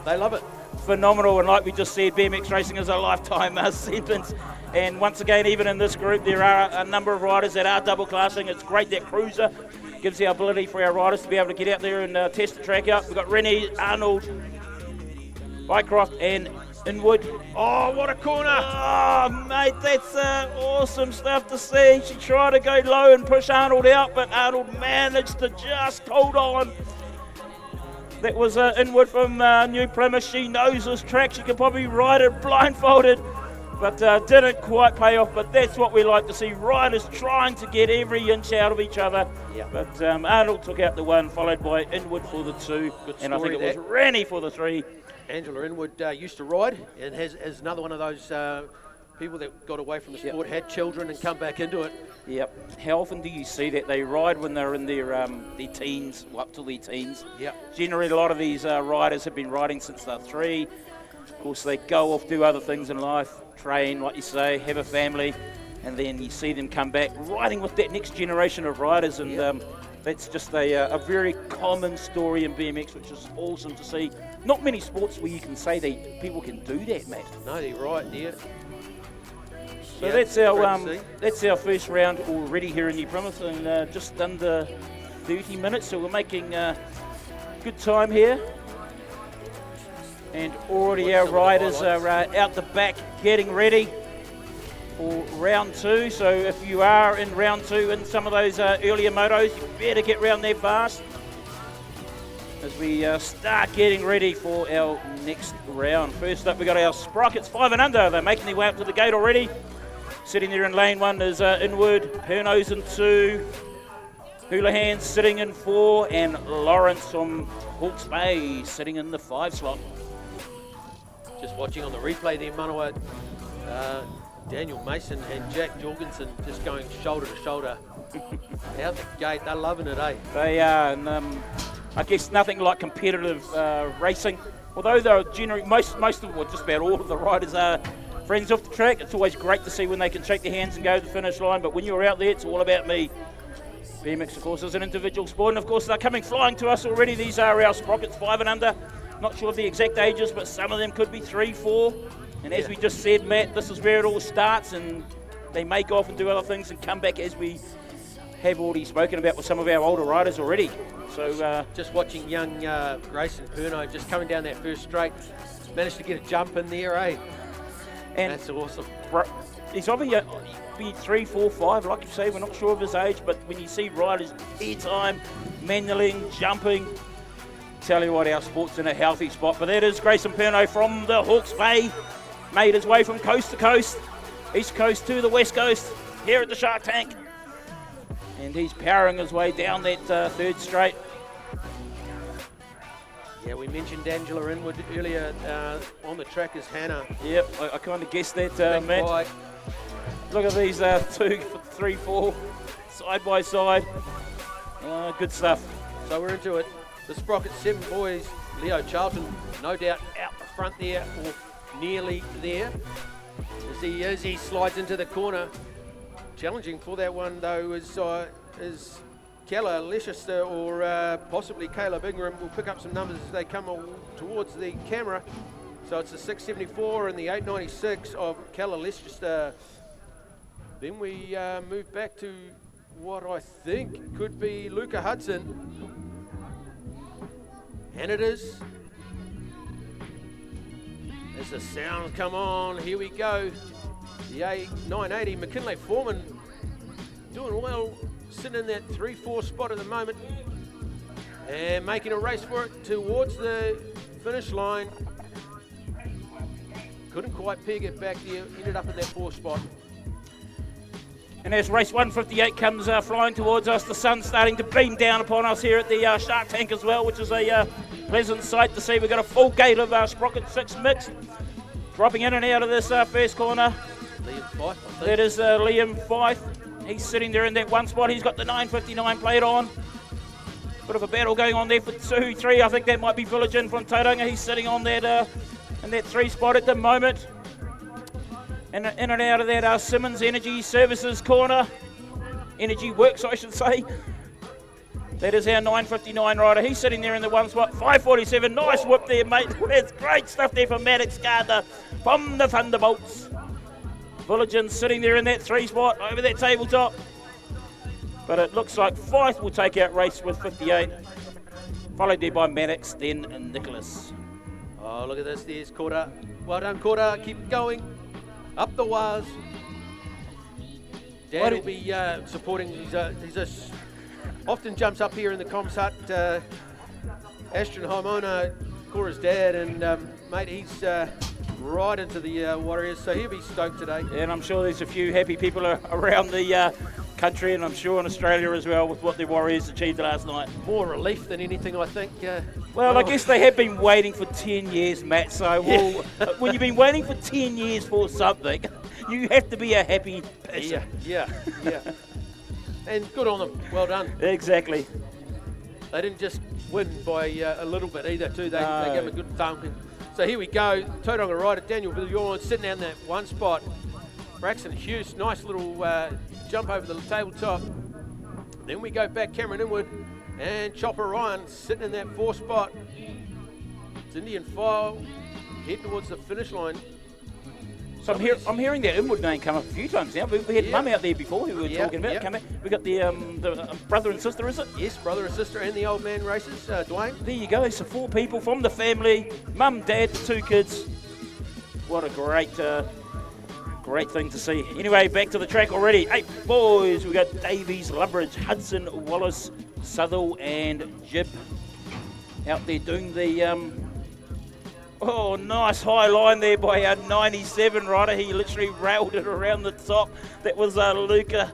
Speaker 9: they love it.
Speaker 7: Phenomenal, and like we just said, BMX racing is a lifetime sentence. And once again, even in this group, there are a number of riders that are double classing. It's great that cruiser gives the ability for our riders to be able to get out there and test the track out. We've got Rennie, Arnold, Bycroft, and Inwood.
Speaker 9: Oh, what a corner!
Speaker 7: Oh, mate, that's awesome stuff to see. She tried to go low and push Arnold out, but Arnold managed to just hold on. That was Inwood from New Plymouth. She knows this track. She could probably ride it blindfolded, but didn't quite pay off. But that's what we like to see, riders trying to get every inch out of each other.
Speaker 9: Yeah.
Speaker 7: But Arnold took out the 1, followed by Inwood for the 2.
Speaker 9: Good
Speaker 7: and I think
Speaker 9: story
Speaker 7: it was Rennie for the 3.
Speaker 9: Angela Inwood used to ride and has another one of those people that got away from the sport, had children and come back into it.
Speaker 7: Yep. How often do you see that they ride when they're in their teens, up to their teens?
Speaker 9: Yep.
Speaker 7: Generally, a lot of these riders have been riding since they're 3. Of course, they go off, do other things in life, train, like you say, have a family, and then you see them come back riding with that next generation of riders. And that's just a very common story in BMX, which is awesome to see. not many sports where you can say that people can do that, Matt.
Speaker 9: No, they're right there.
Speaker 7: So
Speaker 9: Yeah,
Speaker 7: that's our first round already here in New Plymouth, and just under 30 minutes. So we're making good time here, and already our riders are out the back getting ready for round 2. So if you are in round 2 in some of those earlier motos, you better get round there fast as we start getting ready for our next round. First up, we got our Sprockets 5 and under. They're making their way up to the gate already. Sitting there in lane 1 is Inward, Pernos in 2, Houlihan sitting in 4, and Lawrence from Hawke's Bay sitting in the 5 slot.
Speaker 9: Just watching on the replay there, Manawa, Daniel Mason and Jack Jorgensen just going shoulder to shoulder out the gate. They're loving it, eh?
Speaker 7: They are, and I guess nothing like competitive racing. Although they're generally, most of them, or just about all of the riders are friends off the track. It's always great to see when they can shake their hands and go to the finish line, but when you're out there, it's all about me. BMX, of course, is an individual sport, and of course, they're coming flying to us already. These are our Sprockets 5 and under. Not sure of the exact ages, but some of them could be 3, 4. And as we just said, Matt, this is where it all starts, and they may go off and do other things and come back, as we have already spoken about with some of our older riders already. So
Speaker 9: just watching young Grayson Perno just coming down that first straight, managed to get a jump in there, eh?
Speaker 7: And
Speaker 9: that's awesome.
Speaker 7: He's obviously be 3, 4, 5, like you say. We're not sure of his age, but when you see riders airtime, manualing, jumping, tell you what, our sport's in a healthy spot. But that is Grayson Perno from the Hawke's Bay, made his way from coast to coast, east coast to the west coast, here at the Shark Tank. And he's powering his way down that third straight.
Speaker 9: Yeah, we mentioned Angela Inwood earlier on the track as Hannah.
Speaker 7: Yep, I kind of guessed that, Matt. Look at these 2, 3, 4, side by side. Good stuff.
Speaker 9: So we're into it. The Sprocket 7 boys, Leo Charlton, no doubt out the front there, or nearly there. As he slides into the corner. Challenging for that one, though, is Keller Leicester or possibly Caleb Ingram. Will pick up some numbers as they come towards the camera. So it's the 674 and the 896 of Keller Leicester. Then we move back to what I think could be Luca Hudson. And it is. As the sounds come on, here we go. The A980, McKinley Foreman doing well, sitting in that 3-4 spot at the moment and making a race for it towards the finish line. Couldn't quite peg it back there, ended up in that 4th spot.
Speaker 7: And as race 158 comes flying towards us, the sun's starting to beam down upon us here at the Shark Tank as well, which is a pleasant sight to see. We've got a full gate of Sprocket 6 mix dropping in and out of this first corner.
Speaker 9: Liam Fife, I think.
Speaker 7: That is Liam Fife. He's sitting there in that one spot. He's got the 959 plate on. Bit of a battle going on there for 2, 3. I think that might be Villagin from Tauranga. He's sitting on that in that 3 spot at the moment. And in and out of that Simmons Energy Services corner. Energy Works, I should say. That is our 959 rider. He's sitting there in the 1 spot. 547. Nice whip there, mate. That's great stuff there from Maddox Gardner from the Thunderbolts. Villagin sitting there in that 3 spot over that tabletop. But it looks like Fife will take out race with 58. Followed there by Maddox, then Nicholas.
Speaker 9: Oh, look at this. There's Korda. Well done, Korda. Keep going. Up the wires. Dan will be supporting. He's often jumps up here in the comms hut. Ashton Homona, Cora's dad, and mate, he's right into the Warriors, so he'll be stoked today.
Speaker 7: Yeah, and I'm sure there's a few happy people around the country, and I'm sure in Australia as well, with what the Warriors achieved last night.
Speaker 9: More relief than anything, I think.
Speaker 7: Well, I guess they have been waiting for 10 years, Matt, so when you've been waiting for 10 years for something, you have to be a happy person.
Speaker 9: Yeah. And good on them. Well done.
Speaker 7: Exactly.
Speaker 9: They didn't just win by a little bit either, too. They gave them a good thumping. So here we go. Tauranga rider Daniel Villion sitting down that 1 spot. Braxton Hughes, nice little jump over the tabletop. Then we go back, Cameron Inwood and Chopper Ryan sitting in that 4 spot. It's Indian File. Head towards the finish line.
Speaker 7: So I'm hearing that Inwood name come up a few times now. We had Mum out there before who we were talking about. Come out. We got the brother and sister, is it?
Speaker 9: Yes, brother and sister, and the old man races, Dwayne.
Speaker 7: There you go. So 4 people from the family. Mum, dad, 2 kids. What a great thing to see. Anyway, back to the track already. 8 boys. We got Davies, Lumbridge, Hudson, Wallace, Southall, and Jib out there doing the. Oh, nice high line there by a 97 rider. He literally railed it around the top. That was Luca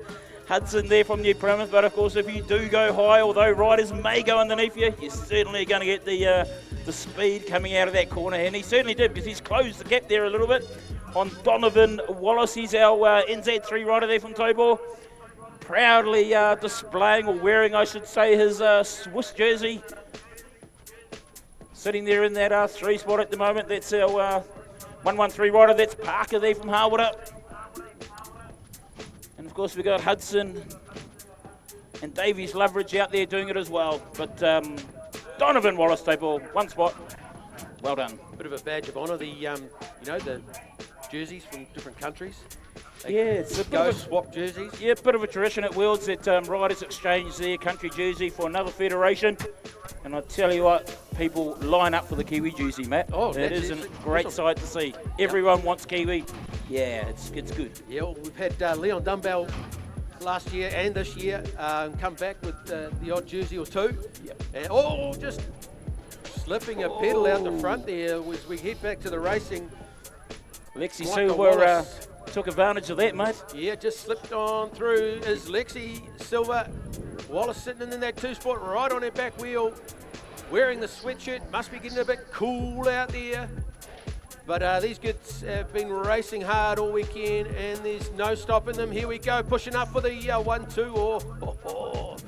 Speaker 7: Hudson there from New Plymouth. But of course, if you do go high, although riders may go underneath you, you're certainly going to get the speed coming out of that corner. And he certainly did, because he's closed the gap there a little bit on Donovan Wallace. He's our NZ3 rider there from Tobor. Proudly displaying, or wearing, I should say, his Swiss jersey. Sitting there in that 3 spot at the moment. That's our 113 rider. That's Parker there from Harwood. And of course, we've got Hudson and Davies Loveridge out there doing it as well. But Donovan Wallace, Table, 1 spot. Well done.
Speaker 9: Bit of a badge of honour. The the jerseys from different countries.
Speaker 7: It's a
Speaker 9: go swap jerseys.
Speaker 7: Yeah, bit of a tradition at Worlds that riders exchange their country jersey for another federation. And I tell you what, people line up for the Kiwi jersey, Matt.
Speaker 9: Oh,
Speaker 7: it is a great sight to see. Everyone wants Kiwi. Yeah, it's good.
Speaker 9: Yeah, well, we've had Leon Dunbell last year and this year come back with the odd jersey or 2.
Speaker 7: Yep.
Speaker 9: And just slipping a pedal out the front there as we head back to the racing.
Speaker 7: Lexi Silver took advantage of that, mate.
Speaker 9: Yeah, just slipped on through is Lexi Silver. Wallace sitting in that 2 spot right on her back wheel, wearing the sweatshirt. Must be getting a bit cool out there. But these kids have been racing hard all weekend, and there's no stopping them. Here we go, pushing up for the 1-2.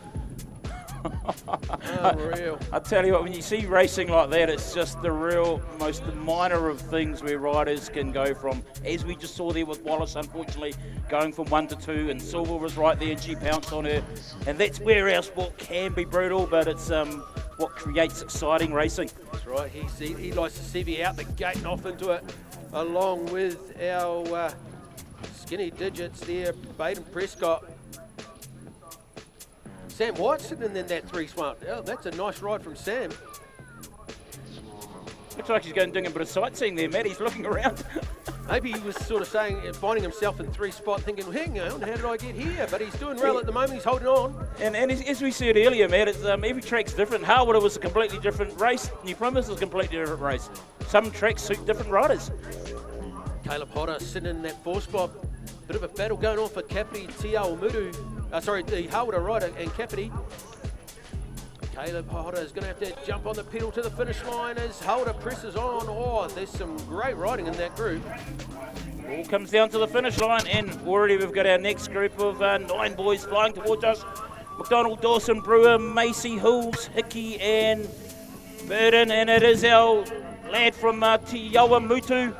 Speaker 9: Unreal.
Speaker 7: I tell you what, when you see racing like that, it's just the real most minor of things where riders can go from, as we just saw there with Wallace, unfortunately, going from 1 to 2, and Silver was right there and she pounced on her. And that's where our sport can be brutal, but it's what creates exciting racing.
Speaker 9: That's right, he likes to see me out the gate and off into it, along with our skinny digits there, Baden Prescott. Sam White sitting in that 3 spot. Oh, that's a nice ride from Sam.
Speaker 7: Looks like he's going doing a bit of sightseeing there, Matt. He's looking around.
Speaker 9: Maybe he was sort of saying, finding himself in 3 spot, thinking, hang on, how did I get here? But he's doing well at the moment. He's holding on.
Speaker 7: And as we said earlier, Matt, it's, every track's different. Harwood was a completely different race. New Plymouth is a completely different race. Some tracks suit different riders.
Speaker 9: Caleb Hodder sitting in that 4 spot. Bit of a battle going on for Kapiti Tia Umudu. The Harwood rider and Kapiti. Caleb Hodder is going to have to jump on the pedal to the finish line as Hodder presses on. Oh, there's some great riding in that group.
Speaker 7: All comes down to the finish line, and already we've got our next group of 9 boys flying towards us. McDonald, Dawson, Brewer, Macy, Hills, Hickey and Burden, and it is our lad from Tioa Mutu.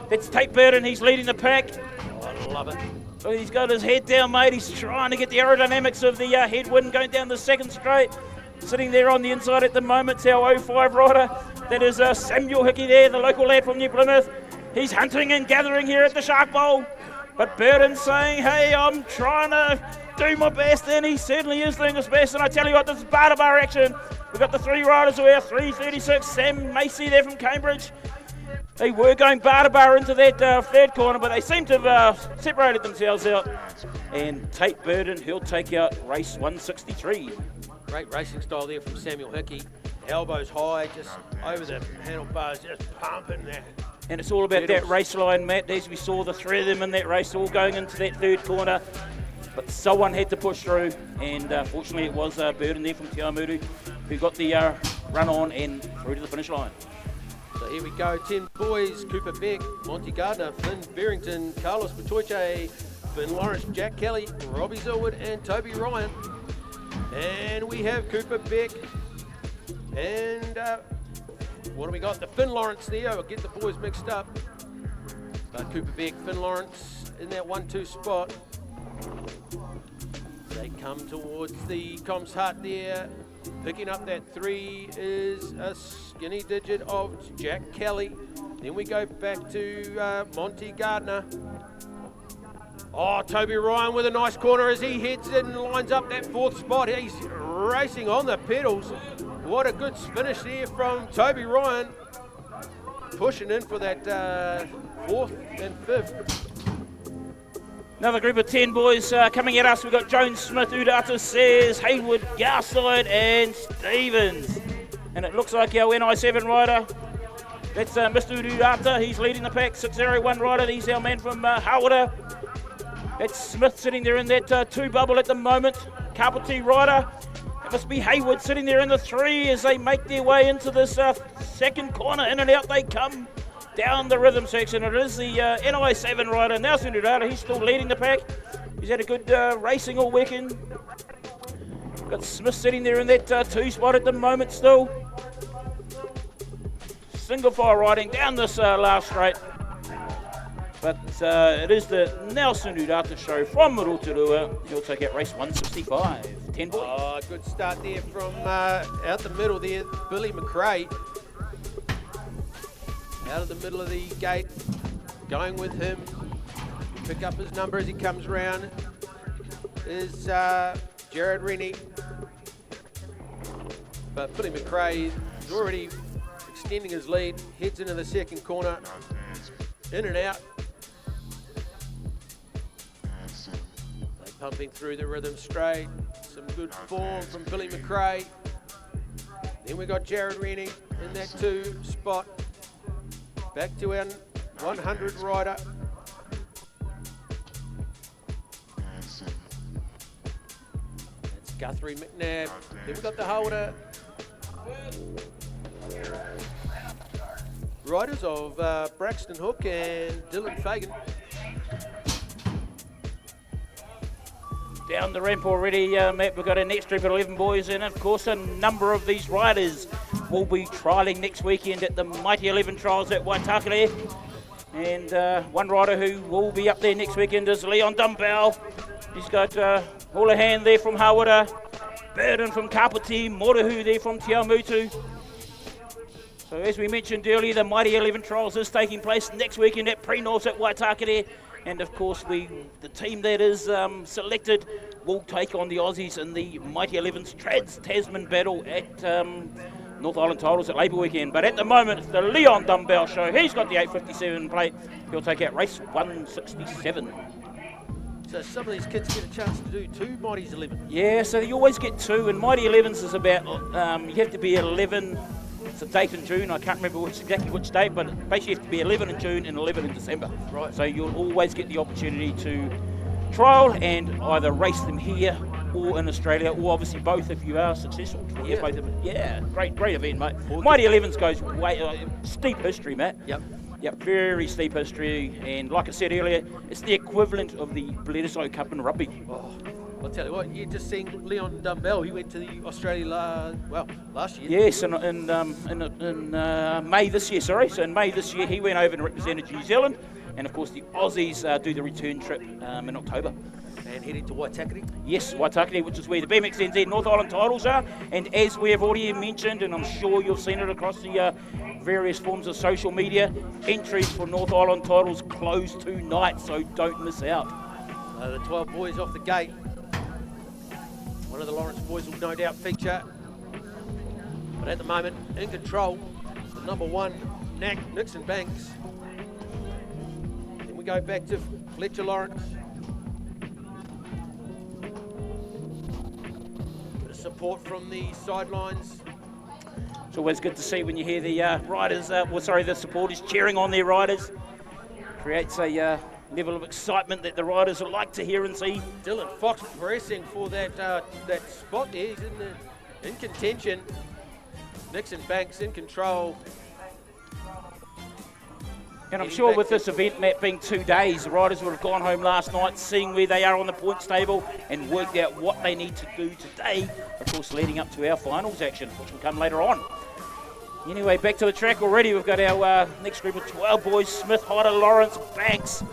Speaker 7: That's Tate Burden, he's leading the pack.
Speaker 9: I love it.
Speaker 7: So he's got his head down, mate. He's trying to get the aerodynamics of the headwind going down the second straight. Sitting there on the inside at the moment, it's our 05 rider. That is Samuel Hickey there, the local lad from New Plymouth. He's hunting and gathering here at the Shark Bowl. But Burden's saying, hey, I'm trying to do my best, and he certainly is doing his best. And I tell you what, this is bar to bar action. We've got the 3 riders who are 3:36. Sam Macy there from Cambridge. They were going bar to bar into that 3rd corner, but they seem to have separated themselves out. And Tate Burden, he'll take out race 163.
Speaker 9: Great racing style there from Samuel Hickey. Elbows high, just over the handlebars, just pumping that.
Speaker 7: And it's all about that race line, Matt. As we saw the 3 of them in that race, all going into that 3rd corner. But someone had to push through, and fortunately it was Burden there from Tiamutu who got the run on and through to the finish line.
Speaker 9: So here we go, 10 boys, Cooper Beck, Monty Gardner, Flynn Barrington, Carlos Patoiche, Finn Lawrence, Jack Kelly, Robbie Zillwood and Toby Ryan. And we have Cooper Beck and what do we got? The Finn Lawrence there. I'll get the boys mixed up. Cooper Beck, Finn Lawrence in that 1-2 spot. They come towards the comms hut there. Picking up that 3 is a skinny digit of Jack Kelly. Then we go back to Monty Gardner. Oh, Toby Ryan with a nice corner as he heads in and lines up that 4th spot. He's racing on the pedals. What a good finish there from Toby Ryan. Pushing in for that 4th and 5th.
Speaker 7: Another group of 10 boys coming at us. We've got Jones, Smith, Udata, Sayers, Haywood, Garside and Stevens. And it looks like our NI7 rider, that's Mr. Udata. He's leading the pack. 601 rider, he's our man from Hawara. That's Smith sitting there in that 2 bubble at the moment. Kapiti rider. It must be Haywood sitting there in the 3 as they make their way into this second corner. In and out they come. Down the rhythm section, it is the NI7 rider, Nelson Urata. He's still leading the pack. He's had a good racing all weekend. Got Smith sitting there in that 2 spot at the moment still. Single file riding down this last straight. But it is the Nelson Urata show from Rotorua. He'll take out race 165. 10 boys.
Speaker 9: Oh, good start there from out the middle there, Billy McRae. Out of the middle of the gate, going with him. Pick up his number as he comes round. Is Jared Rennie. But Billy McRae is already extending his lead, heads into the second corner. In and out. They're pumping through the rhythm straight. Some good form from Billy McRae. Then we got Jared Rennie in that 2 spot. Back to our 100 rider. That's Guthrie McNabb. Then we've got the holder. Riders of Braxton Hook and Dylan Fagan.
Speaker 7: Down the ramp already, Matt. We've got our next group of 11 boys, and of course a number of these riders will be trialling next weekend at the Mighty 11 trials at Waitakere. And one rider who will be up there next weekend is Leon Dumbbell. He's got Houlihan there from Hawara, Burden from Kapiti, Moruhu there from Te Aumutu. So as we mentioned earlier, the Mighty 11 trials is taking place next weekend at Plymouth at Waitakere. And of course, the team that is selected will take on the Aussies in the Mighty 11's Trans-Tasman battle at North Island titles at Labour Weekend. But at the moment, it's the Leon Dumbbell show. He's got the 857 plate. He'll take out race 167.
Speaker 9: So some of these kids get a chance to do 2 Mighty's 11.
Speaker 7: Yeah, so you always get 2. And Mighty 11s is about, you have to be 11. It's a date in June. I can't remember exactly which date, but basically you have to be 11 in June and 11 in December.
Speaker 9: Right.
Speaker 7: So you'll always get the opportunity to trial and either race them here or in Australia, or obviously both if you are successful. Yeah, both of it. Yeah, great event, mate. Mighty 11s goes way steep history, Matt. Yep, very steep history, and like I said earlier, it's the equivalent of the Bledisloe Cup in rugby.
Speaker 9: Oh, I'll tell you what, you just seen Leon Dumbbell. He went to the Australia last year.
Speaker 7: Yes, in May this year. Sorry, so in May this year he went over and represented New Zealand, and of course the Aussies do the return trip in October.
Speaker 9: And heading to Waitakere?
Speaker 7: Yes, Waitakere, which is where the BMX NZ North Island titles are. And as we have already mentioned, and I'm sure you've seen it across the various forms of social media, entries for North Island titles close tonight, so don't miss out.
Speaker 9: The 12 boys off the gate. One of the Lawrence boys will no doubt feature. But at the moment, in control, the number 1, Nixon Banks. Then we go back to Fletcher Lawrence. Support from the sidelines.
Speaker 7: It's always good to see when you hear the riders, the supporters cheering on their riders. Creates a level of excitement that the riders would like to hear and see.
Speaker 9: Dylan Fox pressing for that spot there. He's in contention. Nixon Banks in control.
Speaker 7: And I'm sure with this event, Matt, being 2 days, the riders would have gone home last night, seeing where they are on the points table and worked out what they need to do today, of course leading up to our finals action, which will come later on. Anyway, back to the track already. We've got our next group of 12 boys: Smith, Hyder, Lawrence, Banks,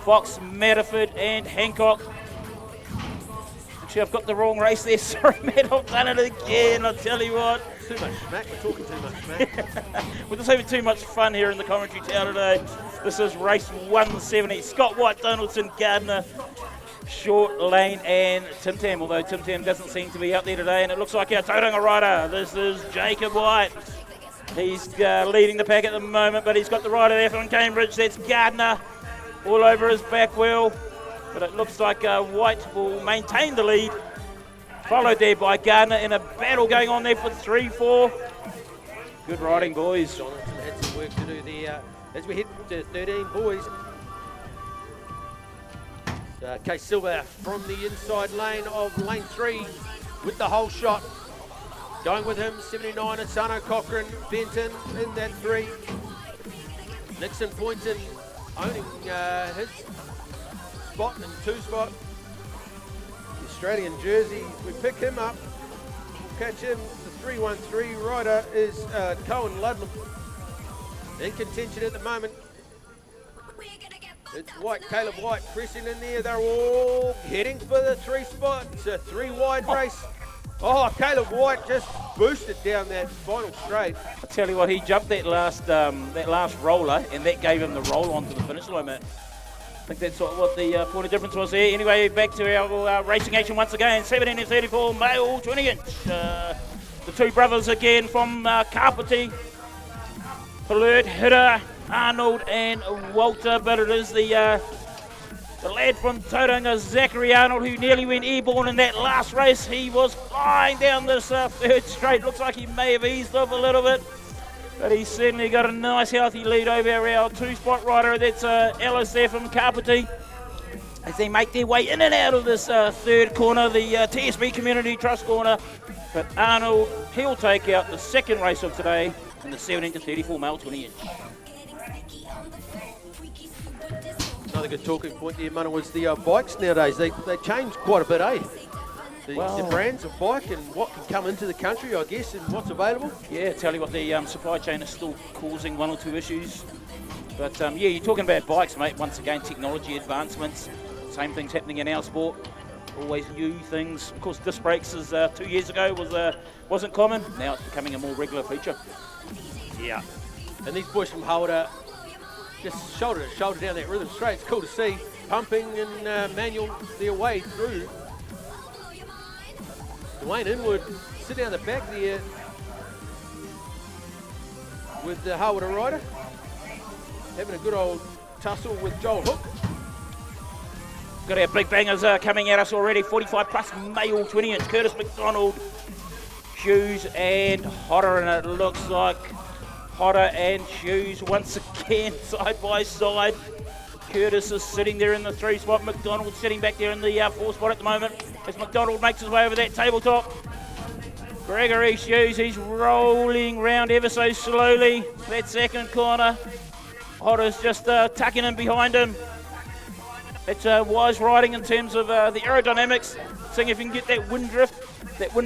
Speaker 7: Fox, Matterford and Hancock. Actually, I've got the wrong race there. Sorry, Matt, I've done it again. I'll tell you what.
Speaker 9: Too much smack. We're talking too much smack.
Speaker 7: We're just having too much fun here in the commentary tower today. This is race 170. Scott White, Donaldson, Gardner, Short Lane and Tim Tam, although Tim Tam doesn't seem to be out there today, and it looks like our Tauranga rider. This is Jacob White. He's leading the pack at the moment, but he's got the rider there from Cambridge. That's Gardner all over his back wheel, but it looks like White will maintain the lead, followed there by Gardner in a battle going on there for 3-4. Good riding, boys.
Speaker 9: Jonathan had some work to do there as we hit to 13, boys. Case Silver from the inside lane of lane 3 with the whole shot. Going with him, 79 Asano Cochrane, Benton in that 3. Nixon Poynton owning his spot and 2 spot. The Australian jersey, we pick him up. We'll catch him. The 313 rider is Cohen Ludlam. In contention at the moment. It's White, Caleb White pressing in there. They're all heading for the 3 spot. It's a 3 wide race. Oh, Caleb White just boosted down that final straight.
Speaker 7: I tell you what, he jumped that last roller, and that gave him the roll onto the finish line, Matt. I think that's what the point of difference was there. Anyway, back to our racing action once again. 17 and 34 male 20-inch. The 2 brothers again from Kapiti. Alert, Hitter, Arnold and Walter, but it is the lad from Tauranga, Zachary Arnold, who nearly went airborne in that last race. He was flying down this 3rd straight. Looks like he may have eased off a little bit, but he's certainly got a nice healthy lead over our 2-spot rider. That's Ellis there from Kapiti, as they make their way in and out of this 3rd corner, the TSB Community Trust corner. But Arnold, he'll take out the 2nd race of today in the 17 to 34 male 20-inch.
Speaker 9: Another good talking point there, Mana, was the bikes nowadays. They changed quite a bit, eh? The brands of bike and what can come into the country, I guess, and what's available.
Speaker 7: Yeah, tell you what, the supply chain is still causing 1 or 2 issues. But yeah, you're talking about bikes, mate. Once again, technology advancements. Same things happening in our sport. Always new things. Of course, disc brakes is 2 years ago wasn't common. Now it's becoming a more regular feature.
Speaker 9: Yeah. And these boys from Howard just shoulder to shoulder down that rhythm straight. It's cool to see. Pumping and manual their way through. Dwayne Inwood sitting down the back there with the Howard rider. Having a good old tussle with Joel Hook.
Speaker 7: Got our big bangers coming at us already. 45 plus male 20-inch. Curtis McDonald, Hughes and Hodder, and it looks like Hodder and Hughes once again side by side. Curtis is sitting there in the 3 spot. McDonald sitting back there in the 4 spot at the moment as McDonald makes his way over that tabletop. Gregory Hughes, he's rolling round ever so slowly. That 2nd corner. Hodder's just tucking in behind him. That's wise riding in terms of the aerodynamics, seeing if you can get that wind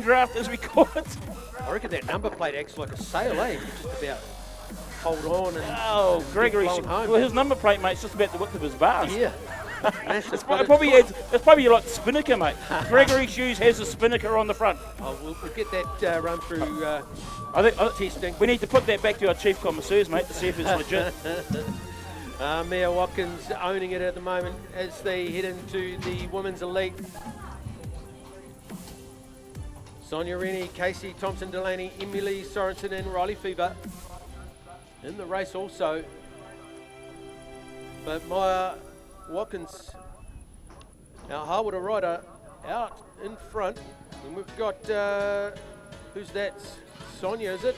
Speaker 7: draft as we call it.
Speaker 9: I reckon that number plate acts like a sail, eh? Just about hold on and
Speaker 7: Gregory,
Speaker 9: home.
Speaker 7: well, his number plate, mate, it's just about the width of his bars.
Speaker 9: Yeah.
Speaker 7: It's probably like the spinnaker, mate. Gregory Hughes has a spinnaker on the front.
Speaker 9: Oh, we'll get that run through
Speaker 7: I think
Speaker 9: testing.
Speaker 7: We need to put that back to our chief connoisseurs, mate, to see if it's legit.
Speaker 9: Mia Watkins owning it at the moment as they head into the women's elite. Sonia Rennie, Casey Thompson Delaney, Emily Sorensen and Riley Fever in the race also. But Maya Watkins, our Harwood rider, out in front. And we've got, who's that? Sonia, is it?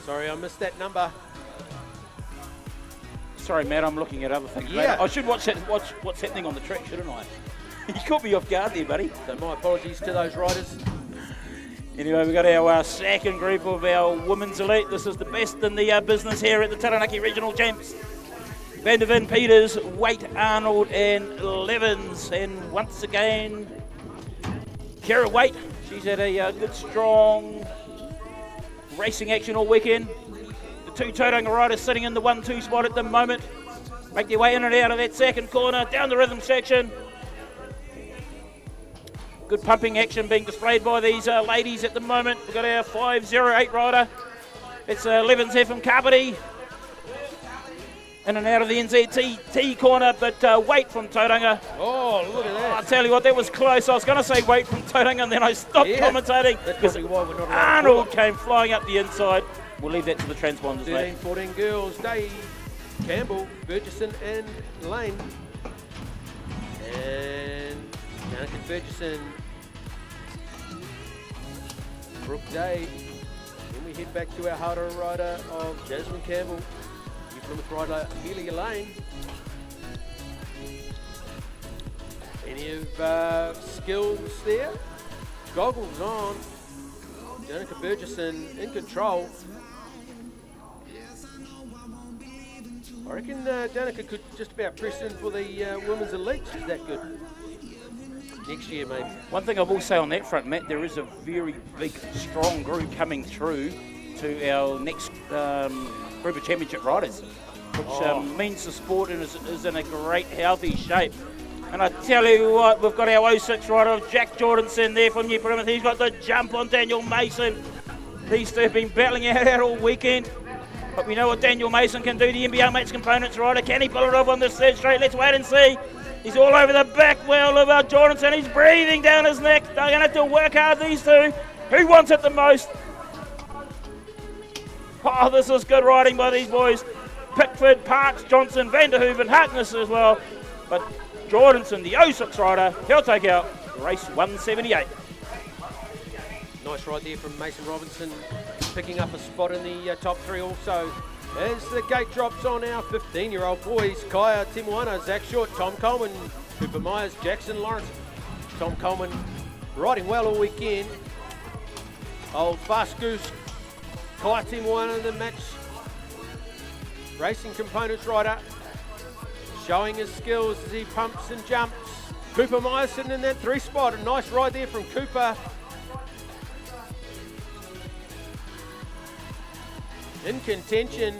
Speaker 9: Sorry, I missed that number.
Speaker 7: Sorry, Matt, I'm looking at other things.
Speaker 9: Yeah.
Speaker 7: Mate. I should watch what's happening on the track, shouldn't I? You caught me off guard there, buddy.
Speaker 9: So my apologies to those riders.
Speaker 7: Anyway, we've got our 2nd group of our women's elite. This is the best in the business here at the Taranaki Regional Champs. Vandervin, Peters, Waite, Arnold and Levins. And once again, Kara Waite. She's had a good, strong racing action all weekend. The 2 Tauranga riders sitting in the 1-2 spot at the moment. Make their way in and out of that 2nd corner, down the rhythm section. Good pumping action being displayed by these ladies at the moment. We've got our 508 rider. It's Levins here from Kapiti. In and out of the NZT corner, but Wait from Tauranga.
Speaker 9: Oh, look at that.
Speaker 7: I'll tell you what, that was close. I was going to say Wait from Tauranga, and then I stopped commentating.
Speaker 9: That's
Speaker 7: Because
Speaker 9: probably why we're not allowed to
Speaker 7: Arnold
Speaker 9: call
Speaker 7: came flying up the inside. We'll leave that to the transponders, mate.
Speaker 9: 13-14 girls, Day, Campbell, Burgesson and Lane. And Taranaki Burgesson, Brooke Day. Then we head back to our harder rider of Jasmine Campbell. Plymouth rider Amelia Lane. Any of skills there? Goggles on. Danica Burgesson in control. I reckon Danica could just about press in for the women's elite. She's that good. Next year, maybe.
Speaker 7: One thing I will say on that front, Matt, there is a very big, strong group coming through to our next group of championship riders, which means the sport is in a great, healthy shape. And I tell you what, we've got our 06 rider, Jack Jordanson there from New Plymouth. He's got the jump on Daniel Mason. These two have been battling out all weekend. But we know what Daniel Mason can do, the NBL Mates Components rider. Can he pull it off on this third straight? Let's wait and see. He's all over the back wheel of Jordanson. He's breathing down his neck. They're going to have to work hard, these two. Who wants it the most? Oh, this is good riding by these boys. Pickford, Parks, Johnson, Vanderhooven, Harkness as well. But Jordanson, the 06 rider, he'll take out race 178.
Speaker 9: Nice ride there from Mason Robinson, picking up a spot in the top three also. As the gate drops on our 15-year-old boys, Kaya Timuana, Zach Short, Tom Coleman, Cooper Myers, Jackson Lawrence. Tom Coleman riding well all weekend. Old Fast Goose, Kaya Timuana, the match racing components rider, showing his skills as he pumps and jumps. Cooper Myers sitting in that 3 spot. A nice ride there from Cooper. In contention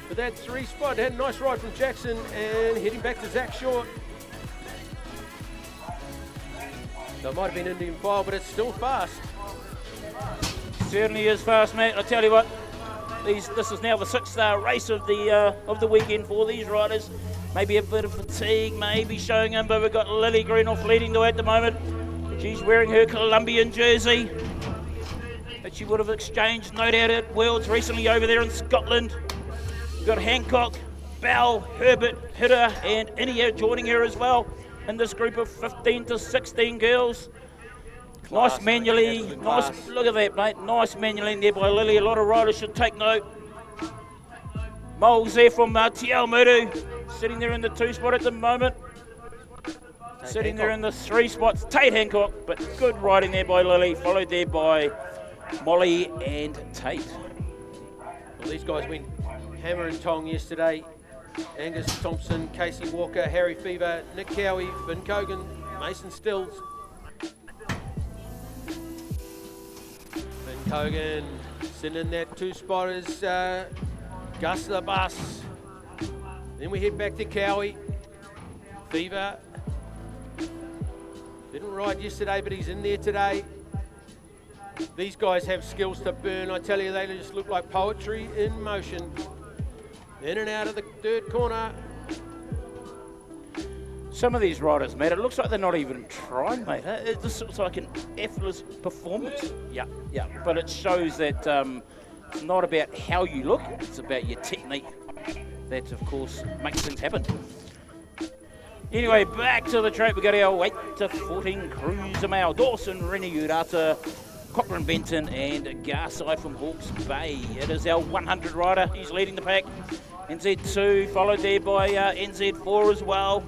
Speaker 9: for that 3 spot. Had a nice ride from Jackson and heading back to Zach Short. That might have been Indian File, but it's still fast.
Speaker 7: Certainly is fast, mate. I tell you what, this is now the 6th race of the weekend for these riders. Maybe a bit of fatigue, maybe showing them, but we've got Lily Greenoff leading the way at the moment. She's wearing her Colombian jersey that she would have exchanged, no doubt, at Worlds recently over there in Scotland. We've got Hancock, Bell, Herbert, Hitter, and Inia joining her as well in this group of 15 to 16 girls.
Speaker 9: Class,
Speaker 7: nice manually, nice, look at that, mate. Nice manually there by Lily. A lot of riders should take note. Moles there from Te Awamutu, sitting there in the 2 spot at the moment. Sitting there in the 3 spots, Tate Hancock, but good riding there by Lily, followed there by Molly and Tate.
Speaker 9: Well, these guys went hammer and tong yesterday. Angus Thompson, Casey Walker, Harry Fever, Nick Cowie, Finn Cogan, Mason Stills. Finn Cogan sitting in that 2 spot is Gus the Bus. Then we head back to Cowie. Fever didn't ride yesterday, but he's in there today. These guys have skills to burn. I tell you, they just look like poetry in motion. In and out of the 3rd corner.
Speaker 7: Some of these riders, mate, it looks like they're not even trying, mate. It just looks like an effortless performance. Yeah. But it shows that it's not about how you look, it's about your technique. That, of course, makes things happen. Anyway, back to the track. We got our 8 to 14 Cruiser Mail. Dawson, Rennie Urata, Cochrane Benton and Garside from Hawke's Bay. It is our 100 rider. He's leading the pack. NZ2 followed there by NZ4 as well.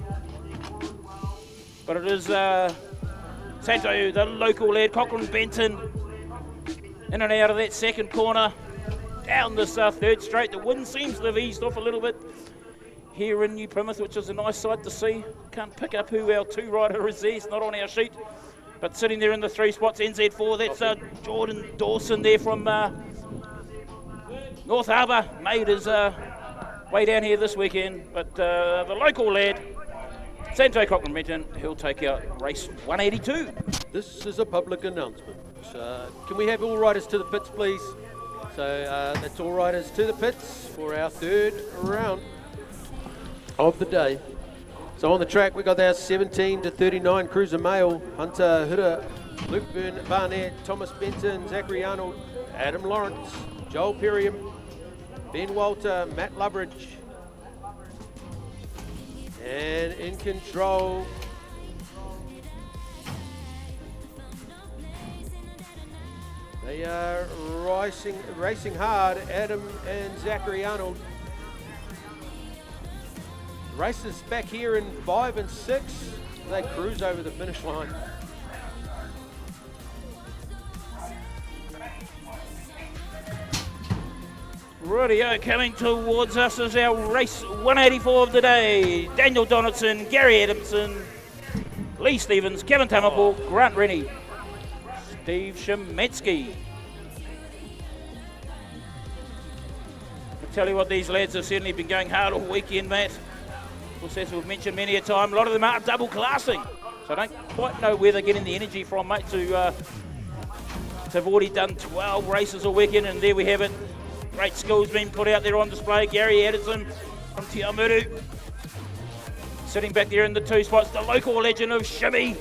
Speaker 7: But it is Santo, the local lad, Cochrane Benton, in and out of that 2nd corner. Down this 3rd straight. The wind seems to have eased off a little bit here in New Plymouth, which is a nice sight to see. Can't pick up who our 2 rider is there. It's not on our sheet. But sitting there in the 3 spots, NZ4, that's Jordan Dawson there from North Harbour. Made his way down here this weekend. But the local lad, Sanjay Cochran mentioned he'll take out race 182.
Speaker 9: This is a public announcement. Can we have all riders to the pits, please? So that's all riders to the pits for our third round of the day. So on the track, we got our 17 to 39 Cruiser Male, Hunter Huda, Luke Barnett, Thomas Benton, Zachary Arnold, Adam Lawrence, Joel Perriam, Ben Walter, Matt Loveridge. And in control, they are racing hard, Adam and Zachary Arnold. Races back here in 5 and 6, they cruise over the finish line.
Speaker 7: Rightio, coming towards us is our race 184 of the day. Daniel Donaldson, Gary Adamson, Lee Stevens, Kevin Tamapul, Grant Rennie, Steve Shemetsky. I tell you what, these lads have certainly been going hard all weekend, Matt. Of course, as we've mentioned many a time, a lot of them are double classing. So I don't quite know where they're getting the energy from, mate, to have already done 12 races all weekend, and there we have it. Great skills being put out there on display. Gary Addison from Te Aomuru. Sitting back there in the 2 spots, the local legend of Shimmy.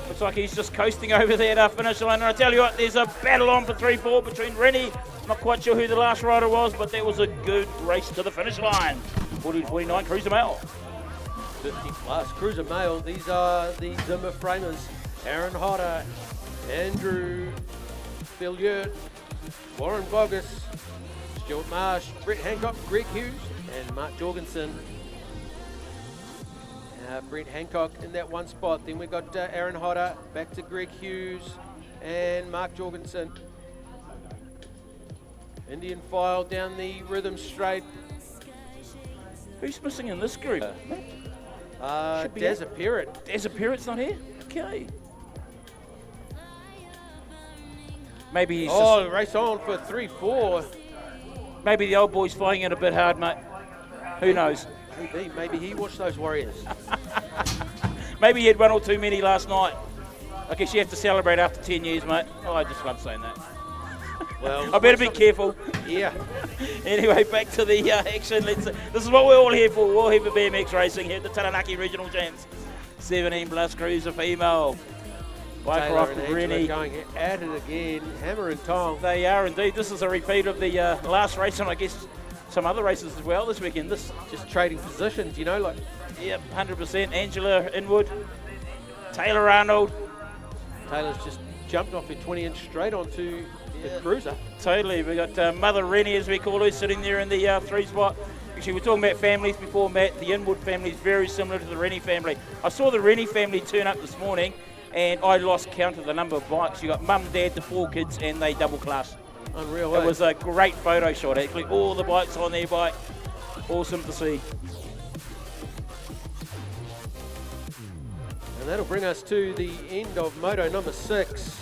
Speaker 7: Looks like he's just coasting over that finish line. And I tell you what, there's a battle on for 3-4 between Rennie. Not quite sure who the last rider was, but that was a good race to the finish line. 40-49 Cruiser Male.
Speaker 9: 50 plus Cruiser Male. These are the Zimmer framers. Aaron Hodder, Andrew Filliert, Warren Bogus, Stuart Marsh, Brett Hancock, Greg Hughes, and Mark Jorgensen. Brett Hancock in that 1 spot. Then we got Aaron Hodder, back to Greg Hughes and Mark Jorgensen. Indian file down the rhythm straight.
Speaker 7: Who's missing in this group?
Speaker 9: Dazza Perrott.
Speaker 7: Dazza Perrott's not here? Okay. Maybe he's just,
Speaker 9: race on for 3-4.
Speaker 7: maybe the old boy's flying it a bit hard, mate. Who knows?
Speaker 9: Maybe he watched those Warriors.
Speaker 7: Maybe he had 1 or 2 many last night. I guess you have to celebrate after 10 years, mate. Oh, I just love saying that.
Speaker 9: Well,
Speaker 7: I better be careful.
Speaker 9: Yeah.
Speaker 7: Anyway, back to the action. This is what we're all here for. We're all here for BMX racing here at the Taranaki Regional Champs. 17 plus cruiser female.
Speaker 9: Taylor and Angela going at it again, hammer and tong.
Speaker 7: They are indeed. This is a repeat of the last race, and I guess some other races as well this weekend. This
Speaker 9: just trading positions, you know, like.
Speaker 7: Yep, 100%. Angela Inwood, Taylor Arnold.
Speaker 9: Taylor's just jumped off a 20-inch straight onto the cruiser.
Speaker 7: Totally. We got Mother Rennie, as we call her, sitting there in the 3 spot. Actually, we're talking about families before, Matt. The Inwood family is very similar to the Rennie family. I saw the Rennie family turn up this morning, and I lost count of the number of bikes. You got mum, dad, the 4 kids, and they double class.
Speaker 9: Unreal.
Speaker 7: It was a great photo shot, actually. All the bikes on their bike. Awesome to see.
Speaker 9: And that'll bring us to the end of moto number 6.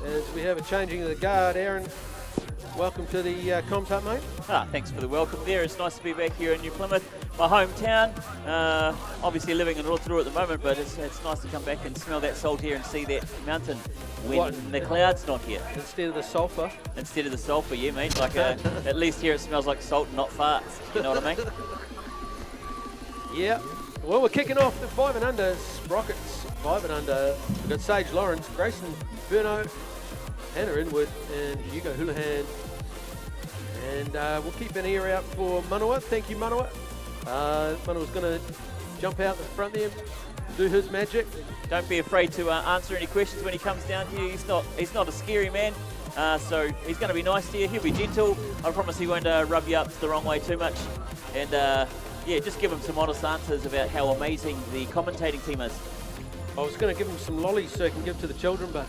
Speaker 9: As we have a changing of the guard. Aaron, welcome to the comms hut, mate.
Speaker 10: Thanks for the welcome there. It's nice to be back here in New Plymouth, my hometown. Obviously living in Rotorua at the moment, but it's nice to come back and smell that salt here and see that mountain when the cloud's not here.
Speaker 9: Instead of the sulphur.
Speaker 10: Instead of the sulphur, yeah, mate. Like at least here it smells like salt, not farts. You know what I mean?
Speaker 9: Yeah. Well, we're kicking off the 5 and under Sprockets. 5 and under. We've got Sage Lawrence, Grayson Burno, Hannah Inwood, and Hugo Houlihan. And we'll keep an ear out for Manawa. Thank you, Manawa. Manawa's going to jump out the front there, do his magic.
Speaker 10: Don't be afraid to answer any questions when he comes down to you. He's not a scary man, so he's going to be nice to you. He'll be gentle. I promise he won't rub you up the wrong way too much. And yeah, just give him some honest answers about how amazing the commentating team is.
Speaker 9: I was going to give him some lollies so he can give to the children, but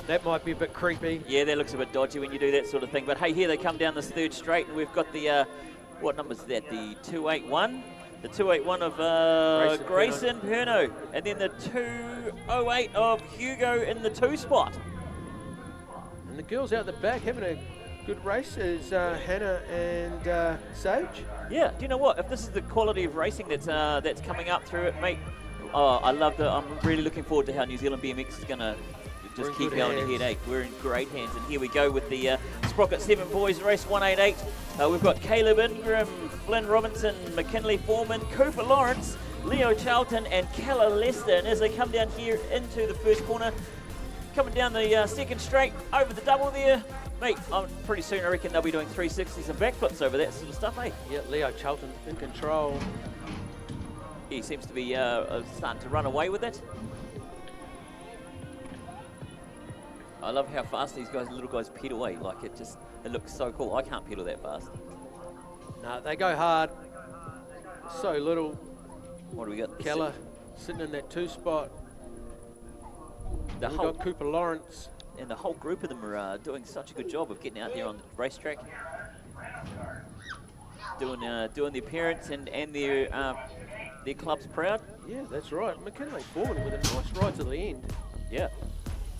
Speaker 9: that might be a bit creepy.
Speaker 10: Yeah, that looks a bit dodgy when you do that sort of thing. But hey, here they come down this 3rd straight, and we've got the, what number is that? The 281? The 281 of Grayson Perno. And then the 208 of Hugo in the 2 spot.
Speaker 9: And the girls out the back having a good race is Hannah and Sage.
Speaker 10: Yeah, do you know what? If this is the quality of racing that's coming up through it, mate, I'm really looking forward to how New Zealand BMX is going to just keep going ahead. Eh? We're in great hands. And here we go with the Sprocket 7 boys race 188. We've got Caleb Ingram, Flynn Robinson, McKinley Foreman, Cooper Lawrence, Leo Charlton and Calla Lester. And as they come down here into the first corner, coming down the second straight over the double there, mate, pretty soon I reckon they'll be doing 360s and backflips over that sort of stuff, eh?
Speaker 9: Yeah, Leo Charlton in control.
Speaker 10: He seems to be starting to run away with it. I love how fast these little guys pedal away. Like it looks so cool. I can't pedal that fast.
Speaker 9: No, they go hard. So little.
Speaker 10: What do we got?
Speaker 9: Calla sitting in that 2 spot. We've got Cooper Lawrence.
Speaker 10: And the whole group of them are doing such a good job of getting out there on the racetrack. Doing the appearance and their clubs proud.
Speaker 9: Yeah, that's right. McKinley Foreman with a nice ride to the end.
Speaker 10: Yeah.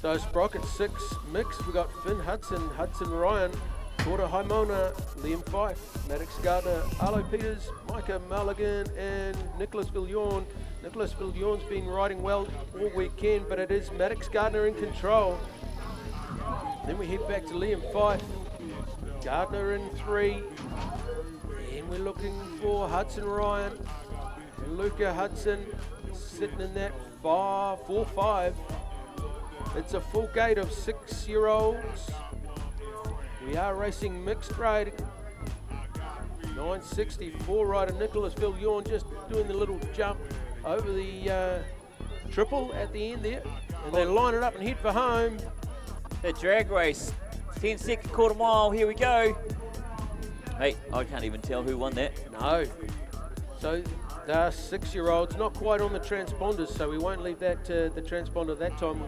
Speaker 9: So Sprocket 6 mixed. We got Finn Hudson, Hudson Ryan, Porter Haimona, Liam Fife, Maddox Gardner, Arlo Peters, Micah Mulligan, and Nicholas Villion. Nicholas Villion's been riding well all weekend, but it is Maddox Gardner in control. Then we head back to Liam Fife, Gardner in 3, and we're looking for Hudson Ryan, and Luca Hudson sitting in that 4-5. It's a full gate of 6-year-olds. We are racing mixed grade. 964 rider Nicholas Villion just doing the little jump over the triple at the end there. And they line it up and head for home.
Speaker 10: The drag race, 10-second quarter mile, here we go. Hey, I can't even tell who won that.
Speaker 9: No. So they're 6-year-olds, not quite on the transponders, so we won't leave that to the transponder that time.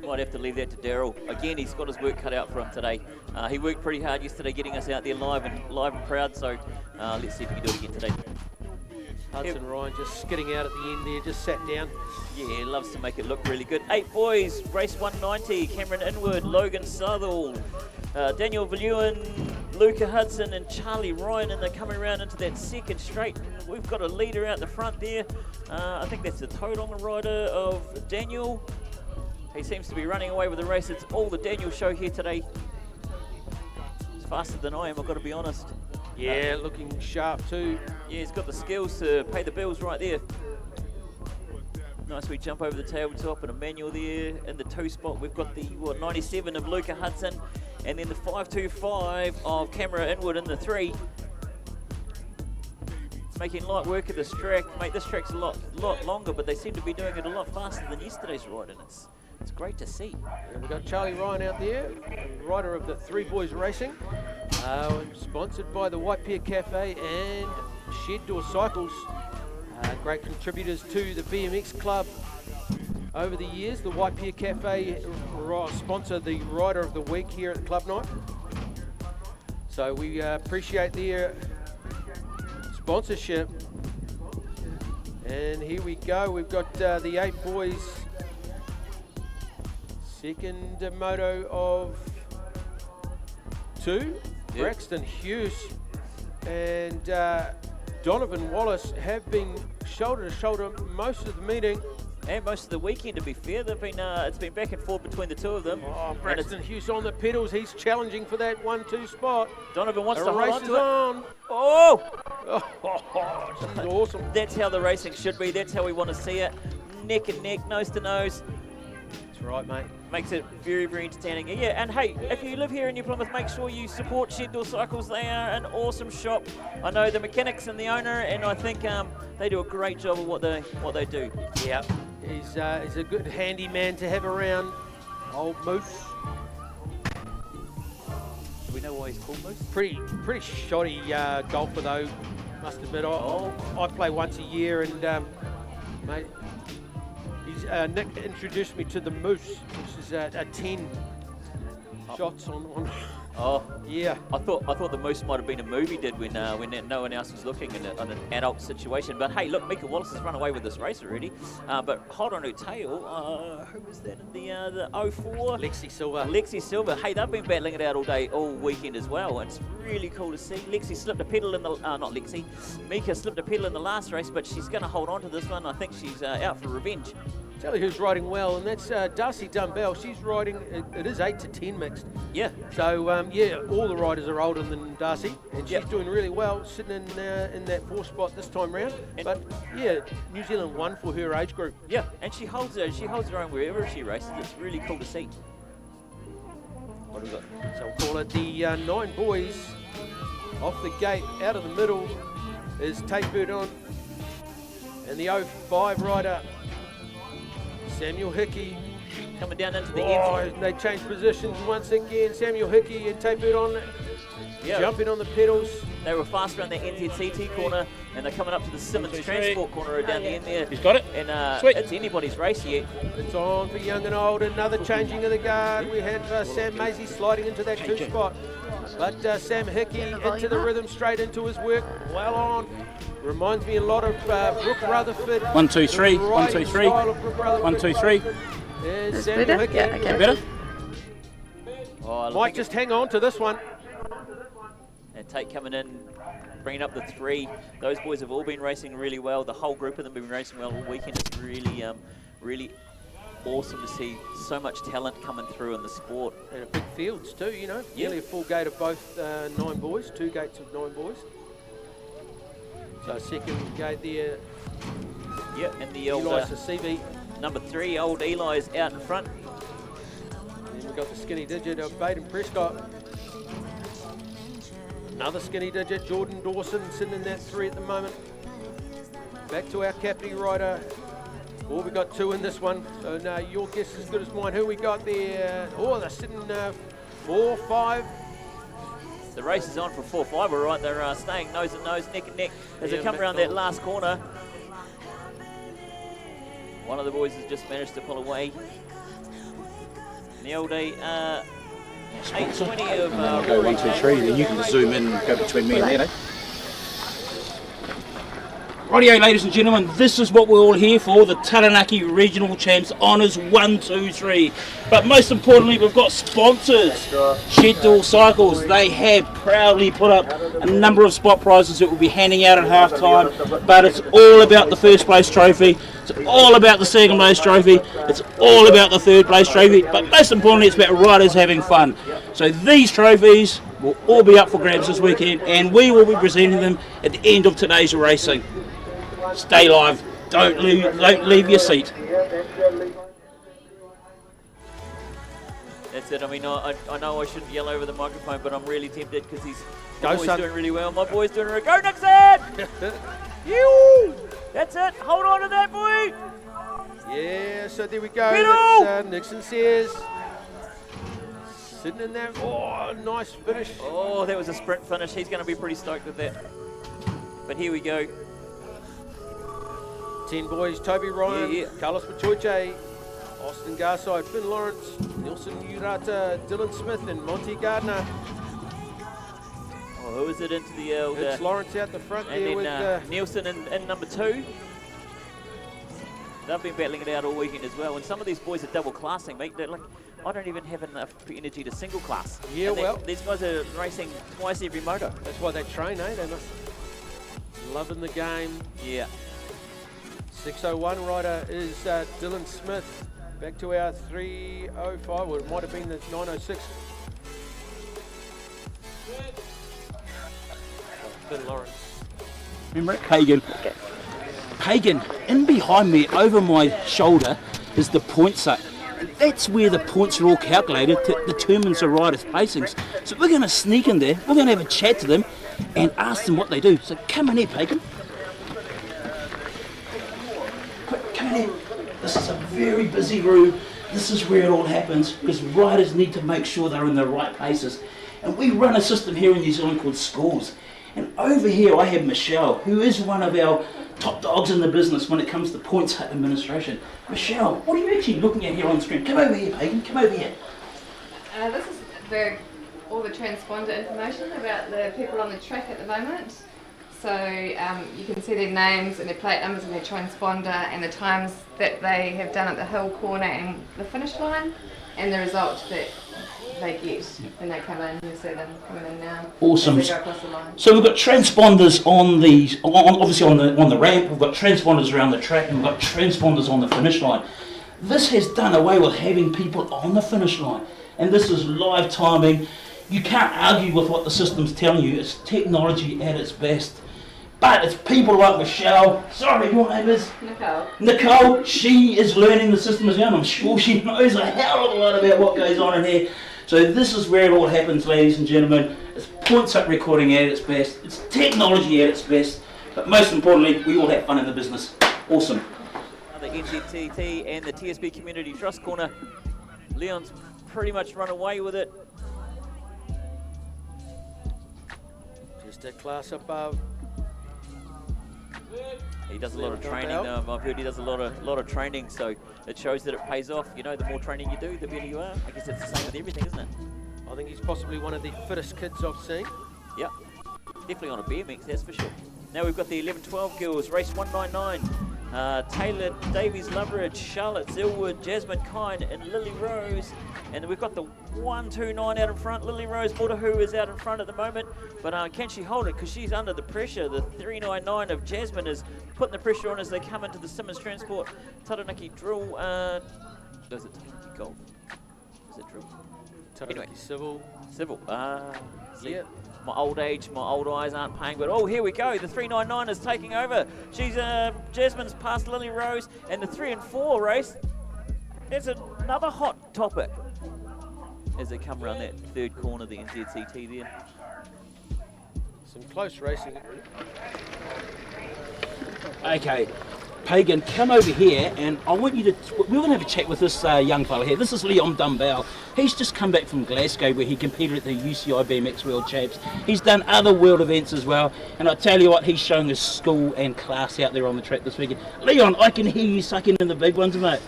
Speaker 10: Might have to leave that to Daryl. Again, he's got his work cut out for him today. He worked pretty hard yesterday getting us out there live and proud, so let's see if he can do it again today.
Speaker 9: Hudson Ryan just skidding out at the end there, just sat down.
Speaker 10: Yeah, he loves to make it look really good. 8 boys, race 190, Cameron Inwood, Logan Southall, Daniel Villuin, Luca Hudson and Charlie Ryan, and they're coming around into that second straight. We've got a leader out the front there. I think that's the Tauranga rider of Daniel. He seems to be running away with the race. It's all the Daniel show here today. He's faster than I am, I've got to be honest.
Speaker 9: Yeah, looking sharp too.
Speaker 10: Yeah, he's got the skills to pay the bills right there. Nice wee jump over the tabletop and a manual there. In the 2 spot, we've got the 97 of Luca Hudson, and then the 525 of Cameron Inwood in the 3. It's making light work of this track. Mate, this track's a lot longer, but they seem to be doing it a lot faster than yesterday's ride, and it's great to see.
Speaker 9: And we've got Charlie Ryan out there, rider of the 3 Boys Racing, sponsored by the White Pear Cafe and Shed Door Cycles. Great contributors to the BMX club over the years. The White Pear Cafe sponsor the Rider of the Week here at the club night. So we appreciate their sponsorship. And here we go. We've got the 8 boys. Second moto of 2. Yep. Braxton Hughes and Donovan Wallace have been shoulder to shoulder most of the meeting.
Speaker 10: And most of the weekend, to be fair. They've been it's been back and forth between the 2 of them.
Speaker 9: Oh, Braxton Hughes on the pedals. He's challenging for that 1-2 spot.
Speaker 10: Donovan wants to hold on to it.
Speaker 9: On.
Speaker 10: Oh!
Speaker 9: This is awesome.
Speaker 10: That's how the racing should be. That's how we want to see it. Neck and neck, nose to nose.
Speaker 9: That's right, mate.
Speaker 10: Makes it very, very entertaining. Yeah, and hey, if you live here in New Plymouth, make sure you support Shed Door Cycles. They are an awesome shop. I know the mechanics and the owner, and I think they do a great job of what they do.
Speaker 9: Yeah, he's a good handy man to have around. Old Moose.
Speaker 10: Do we know why he's called Moose?
Speaker 9: Pretty shoddy golfer though. Must admit, I play once a year, and mate. Nick introduced me to the Moose, which is a 10 shots on
Speaker 10: Oh,
Speaker 9: Yeah.
Speaker 10: I thought the moose might have been a movie did when no one else was looking in on an adult situation. But hey, look, Mika Wallace has run away with this race already. But hold on her tail. Who was that in the 04?
Speaker 9: Lexi Silva.
Speaker 10: Lexi Silva. Hey, they've been battling it out all weekend as well. And it's really cool to see. Lexi slipped a pedal in the not Lexi. Mika slipped a pedal in the last race, but she's going to hold on to this one. I think she's out for revenge.
Speaker 9: Tell you who's riding well, and that's Darcy Dumbell. She's riding, it is 8 to 10 mixed.
Speaker 10: Yeah.
Speaker 9: So, yeah, all the riders are older than Darcy, and she's doing really well, sitting in that 4th spot this time round. But, yeah, New Zealand won for her age group.
Speaker 10: Yeah, and she holds her own wherever she races. It's really cool to see. What do we got?
Speaker 9: So we'll call it the 9 boys. Off the gate, out of the middle, is Tate Burdon, and the 05 rider, Samuel Hickey.
Speaker 10: Coming down into the
Speaker 9: end. They changed positions once again. Samuel Hickey and Tate Burdon jumping on the pedals.
Speaker 10: They were fast around the NZCT corner, and they're coming up to the Simmons Transport corner down the end there.
Speaker 7: He's got it.
Speaker 10: And
Speaker 7: Sweet.
Speaker 10: It's anybody's race yet.
Speaker 9: It's on for young and old. Another changing of the guard. We had Sam Maisie sliding into that 2 spot. But Sam Hickey into the rhythm, straight into his work. Well on. Reminds me a lot of Brooke Rutherford.
Speaker 7: 1, 2, 3. 1, 2, 3. 1, 2, 3.
Speaker 9: There's Samuel Hickey.
Speaker 5: Yeah, okay.
Speaker 7: Better?
Speaker 10: Oh,
Speaker 9: Might just hang on to this one.
Speaker 10: And Tate coming in, bringing up the 3. Those boys have all been racing really well. The whole group of them have been racing well all weekend. It's really, really awesome to see so much talent coming through in the sport.
Speaker 9: And big fields too, you know. Nearly a full gate of both 9 boys, 2 gates of 9 boys. So second gate there.
Speaker 10: Yeah, and the old
Speaker 9: Eli's the CV.
Speaker 10: number 3, old Eli's out in front.
Speaker 9: And then we've got the skinny digit of Baden Prescott. Another skinny digit, Jordan Dawson, sitting in that 3 at the moment. Back to our captain rider. Oh, we got 2 in this one. So now your guess is as good as mine. Who we got there? Oh, they're sitting 4, 5.
Speaker 10: The race is on for 4-5, all right. They're staying nose and nose, neck and neck as they come around that last corner. One of the boys has just managed to pull away. And the old 820 of
Speaker 7: Go 1, 2, 3, then you can zoom in and go between me and that, eh? Rightio, ladies and gentlemen, this is what we're all here for, the Taranaki Regional Champs Honours 1, 2, 3. But most importantly, we've got sponsors. Shed Door Cycles, they have proudly put up a number of spot prizes that we'll be handing out at half time. But it's all about the first place trophy, it's all about the second place trophy, it's all about the third place trophy, but most importantly, it's about riders having fun. So these trophies will all be up for grabs this weekend, and we will be presenting them at the end of today's racing. Stay live. Don't leave your seat.
Speaker 10: That's it. I mean, I know I shouldn't yell over the microphone, but I'm really tempted because
Speaker 9: Go,
Speaker 10: my boy's
Speaker 9: son.
Speaker 10: doing really well. My boy's doing really. Go, Nixon! You! That's it. Hold on to that, boy.
Speaker 9: Yeah, so there we go.
Speaker 10: Middle!
Speaker 9: That's, Nixon says. Sitting in there. Oh, nice finish.
Speaker 10: Oh, that was a sprint finish. He's going to be pretty stoked with that. But here we go.
Speaker 9: 10 boys, Toby Ryan,
Speaker 10: Yeah.
Speaker 9: Carlos Pachoche, Austin Garside, Finn Lawrence, Nelson Urata, Dylan Smith and Monty Gardner.
Speaker 10: Oh, who is it into the old...
Speaker 9: It's Lawrence out the front
Speaker 10: and
Speaker 9: there
Speaker 10: then
Speaker 9: with...
Speaker 10: Nielsen in number 2. They've been battling it out all weekend as well. And some of these boys are double classing, mate. They're like, I don't even have enough energy to single class.
Speaker 9: Yeah,
Speaker 10: and
Speaker 9: well...
Speaker 10: These guys are racing twice every motor.
Speaker 9: That's why they train, eh? They must... Loving the game.
Speaker 10: Yeah.
Speaker 9: 601 rider is Dylan Smith. Back to our 305, or it might have been the 906. Finn Lawrence.
Speaker 7: Remember it? Pagan. Pagan, in behind me, over my shoulder, is the point set. That's where the points are all calculated to determine the rider's placings. So we're going to sneak in there, we're going to have a chat to them and ask them what they do. So come in here, Pagan. Come in here. This is a very busy room. This is where it all happens because riders need to make sure they're in the right places. And we run a system here in New Zealand called schools. And over here I have Michelle, who is one of our top dogs in the business when it comes to points hut administration. Michelle, what are you actually looking at here on the screen? Come over here, Pagan, come over here.
Speaker 5: This is where
Speaker 11: all the transponder information about the people on the track at the moment. So you can see their names and their plate numbers and their transponder and the times that they have done at the hill corner and the finish line, and the result that they get when they come in. You'll see them coming in now.
Speaker 7: Awesome.
Speaker 11: As they go across the line.
Speaker 7: So we've got transponders on these, obviously on the ramp. We've got transponders around the track, and we've got transponders on the finish line. This has done away with having people on the finish line, and this is live timing. You can't argue with what the system's telling you. It's technology at its best. But it's people like Michelle, sorry, your name is? Nicole, she is learning the system as well, and I'm sure she knows a hell of a lot about what goes on in here. So this is where it all happens, ladies and gentlemen. It's points up recording at its best, it's technology at its best, but most importantly, we all have fun in the business. Awesome.
Speaker 10: The NZTT and the TSB Community Trust Corner. Leon's pretty much run away with it.
Speaker 9: Just a class above.
Speaker 10: He does a lot of training. I've heard he does a lot of training, so it shows that it pays off. You know, the more training you do, the better you are. I guess it's the same with everything, isn't it?
Speaker 9: I think he's possibly one of the fittest kids I've seen.
Speaker 10: Yep, definitely on a BMX, that's for sure. Now we've got the 11-12 girls, race 199. Taylor Davies Loveridge, Charlotte Zilwood, Jasmine Kine and Lily Rose. And we've got the 129 out in front. Lily Rose Motahu is out in front at the moment, but can she hold it? Because she's under the pressure. The 399 of Jasmine is putting the pressure on as they come into the Simmons Transport Taranaki drill. Is it Taranaki Gold? Is it drill?
Speaker 9: Taranaki
Speaker 10: anyway.
Speaker 9: Civil.
Speaker 10: Yeah. My old age, my old eyes aren't paying, but oh, here we go. The 399 is taking over. She's Jasmine's past Lily Rose, and the 3 and 4 race. There's another hot topic as they come around that third corner, the NZCT there.
Speaker 9: Some close racing.
Speaker 7: Okay, Pagan, come over here, and I want you to. We're going to have a chat with this young fella here. This is Leon Dumbbell. He's just come back from Glasgow, where he competed at the UCI BMX World Champs. He's done other world events as well, and I tell you what, he's showing his school and class out there on the track this weekend. Leon, I can hear you sucking in the big ones, mate.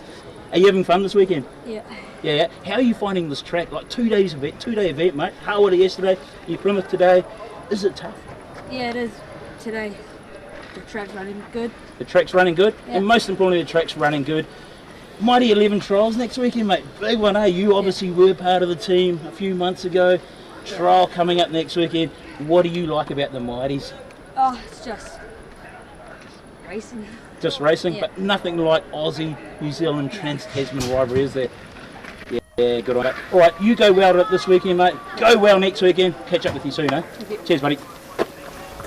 Speaker 7: Are you having fun this weekend?
Speaker 2: Yeah.
Speaker 7: Yeah. How are you finding this track? Like 2 days event, 2 day event, mate. Harwood yesterday, you Plymouth today. Is it tough?
Speaker 2: Yeah, it is today. The track's running good.
Speaker 7: The track's running good,
Speaker 2: yeah.
Speaker 7: And most importantly, the track's running good. Mighty 11 trials next weekend, mate. Big one, eh? You obviously were part of the team a few months ago. Trial coming up next weekend. What do you like about the Mighties?
Speaker 2: Oh, it's just racing.
Speaker 7: Just racing,
Speaker 2: yeah.
Speaker 7: But nothing like Aussie, New Zealand, Trans-Tasman rivalry, is there? Yeah, good on it. All right, you go well at this weekend, mate. Go well next weekend. Catch up with you soon, eh? Cheers, buddy.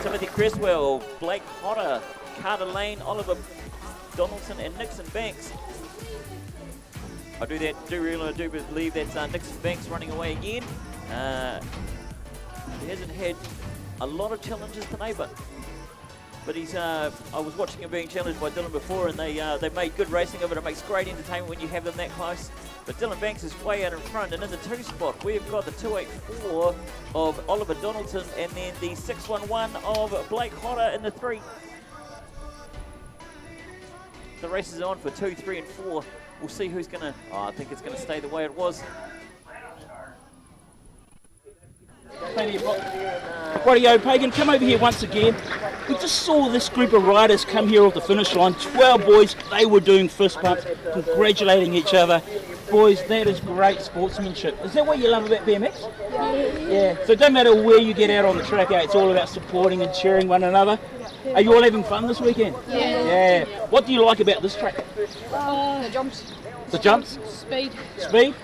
Speaker 10: Timothy Cresswell, Blake Hodder, Carter Lane, Oliver Donaldson and Nixon Banks. I do believe that's Nixon Banks running away again. He hasn't had a lot of challenges today, but he's. I was watching him being challenged by Dylan before, and they made good racing of it. It makes great entertainment when you have them that close. But Dylan Banks is way out in front, and in the 2 spot we've got the 284 of Oliver Donaldson, and then the 611 of Blake Hodder in the 3. The race is on for 2, 3, and 4. We'll see who's going to... I think it's going to stay the way it was.
Speaker 7: Rightio, Pagan, come over here once again. We just saw this group of riders come here off the finish line. 12 boys, they were doing fist bumps, congratulating each other. Boys, that is great sportsmanship. Is that what you love about BMX? Yeah. So it doesn't matter where you get out on the track, it's all about supporting and cheering one another. Are you all having fun this weekend? Yeah. What do you like about this track?
Speaker 2: The jumps.
Speaker 7: The jumps?
Speaker 2: Speed.
Speaker 7: Speed?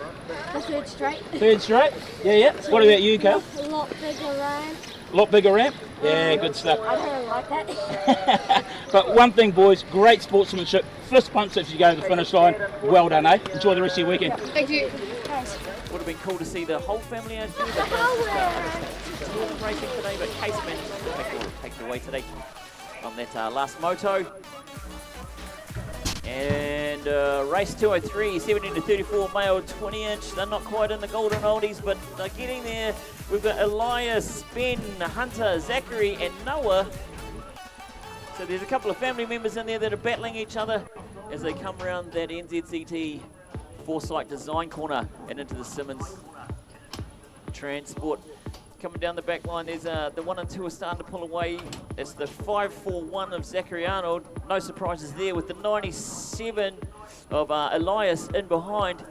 Speaker 2: The third straight.
Speaker 7: Third straight? Yeah. What about you, Carl?
Speaker 2: A lot bigger ramp.
Speaker 7: A lot bigger ramp? Yeah, good stuff.
Speaker 2: I don't really like that.
Speaker 7: But one thing, boys, great sportsmanship. Fist bumps if you go to the finish line. Well done, eh? Enjoy the rest of your weekend.
Speaker 2: Thank you. Thanks.
Speaker 10: Would have been cool to see the whole family out here. The whole racing today, but Case managed to take it away today on that last moto. And race 203, 17 to 34 male 20-inch. They're not quite in the golden oldies, but they're getting there. We've got Elias, Ben, Hunter, Zachary, and Noah. So there's a couple of family members in there that are battling each other as they come around that NZCT Foresight Design Corner and into the Simmons. Transport. Coming down the back line, there's the 1 and 2 are starting to pull away. It's the 541 of Zachary Arnold. No surprises there with the 97 of Elias in behind.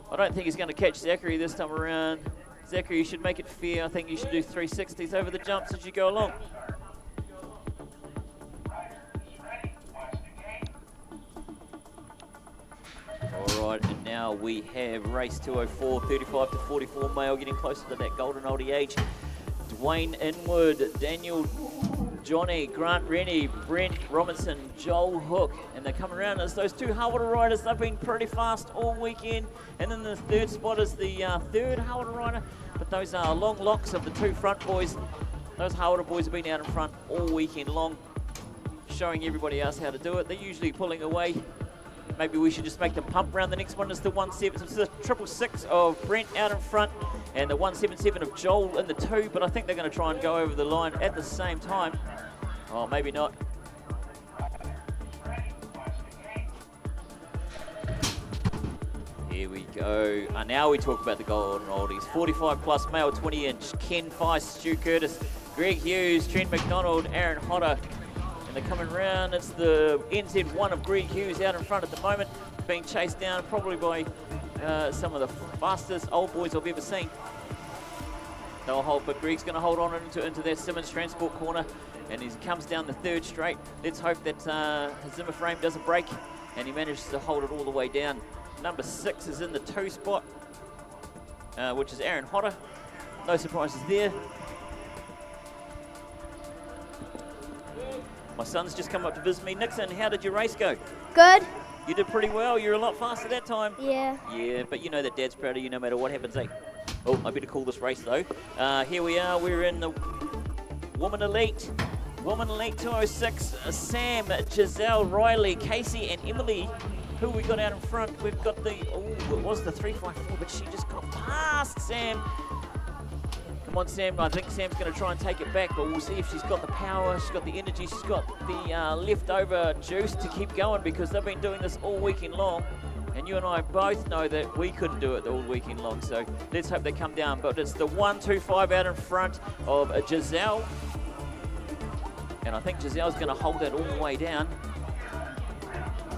Speaker 10: I don't think he's going to catch Zachary this time around. Zachary, you should make it fair. I think you should do 360s over the jumps as you go along. All right, and now we have race 204, 35 to 44 male, getting closer to that golden oldie age. Dwayne Inwood, Daniel, Johnny, Grant Rennie, Brent Robinson, Joel Hook, and they're coming around as those two Harwater riders. They've been pretty fast all weekend, and then the third spot is the third Harwater rider, but those are long locks of the two front boys. Those Harwater boys have been out in front all weekend long, showing everybody else how to do it. They're usually pulling away. Maybe we should just make them pump round. The next one is the 17, it's the 666 of Brent out in front, and the 177 of Joel in the 2, but I think they're going to try and go over the line at the same time. Oh, maybe not. Here we go. Now we talk about the golden oldies. 45 plus male 20-inch. Ken Feist, Stu Curtis, Greg Hughes, Trent McDonald, Aaron Hodder. And they're coming round. It's the NZ1 of Greg Hughes out in front at the moment, being chased down probably by some of the fastest old boys I've ever seen. They'll hold, but Greg's going to hold on into that Simmons Transport corner, and he comes down the third straight. Let's hope that his Zimmer frame doesn't break, and he manages to hold it all the way down. Number 6 is in the 2 spot, which is Aaron Hodder. No surprises there. My son's just come up to visit me. Nixon, how did your race go?
Speaker 4: Good.
Speaker 7: You did pretty well. You're a lot faster that time.
Speaker 4: Yeah.
Speaker 7: Yeah, but you know that Dad's proud of you no matter what happens, eh? Oh, I better call this race though. Here we are. We're in the Woman Elite. Woman Elite 206. Sam, Giselle, Riley, Casey, and Emily. Who we got out in front? We've got the, it was the 354, but she just got past Sam. Come on, Sam. I think Sam's going to try and take it back, but we'll see if she's got the power, she's got the energy, she's got the leftover juice to keep going, because they've been doing this all weekend long. And you and I both know that we couldn't do it all weekend long, so let's hope they come down. But it's the 125 out in front of Giselle. And I think Giselle's going to hold that all the way down.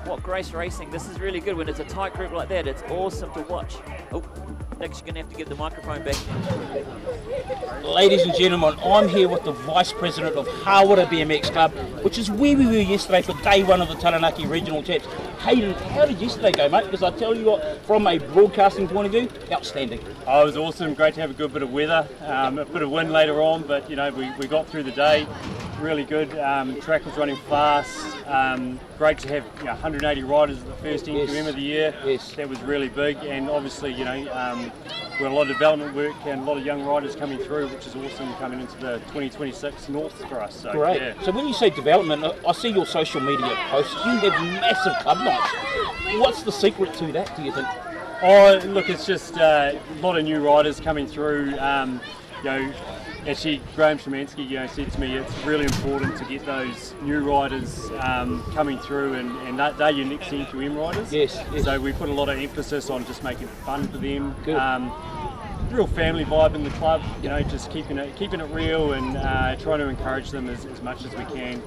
Speaker 7: What Grace Racing. This is really good when it's a tight group like that. It's awesome to watch. Oh, next you're going to have to give the microphone back.
Speaker 12: Ladies and gentlemen, I'm here with the Vice President of Harwater BMX Club, which is where we were yesterday for day 1 of the Taranaki Regional Champs. Hayden, how did yesterday go, mate? Because I tell you what, from a broadcasting point of view, outstanding.
Speaker 13: Oh, it was awesome. Great to have a good bit of weather, a bit of wind later on, but you know, we got through the day. Really good. Track was running fast. Great to have 180 riders at the first NQM of the year.
Speaker 12: Yes.
Speaker 13: That was really big, and obviously, we got a lot of development work and a lot of young riders coming through, which is awesome coming into the 2026 North for us. So,
Speaker 12: great.
Speaker 13: Yeah.
Speaker 12: So when you say development, I see your social media posts. You have massive club nights. What's the secret to that, do you think?
Speaker 13: Oh, look, it's just a lot of new riders coming through. Actually, Graham Szymanski, said to me it's really important to get those new riders coming through, and they're your next NQM riders.
Speaker 12: Yes.
Speaker 13: So we put a lot of emphasis on just making it fun for them.
Speaker 12: Good.
Speaker 13: Real family vibe in the club, just keeping it real and trying to encourage them as much as we can.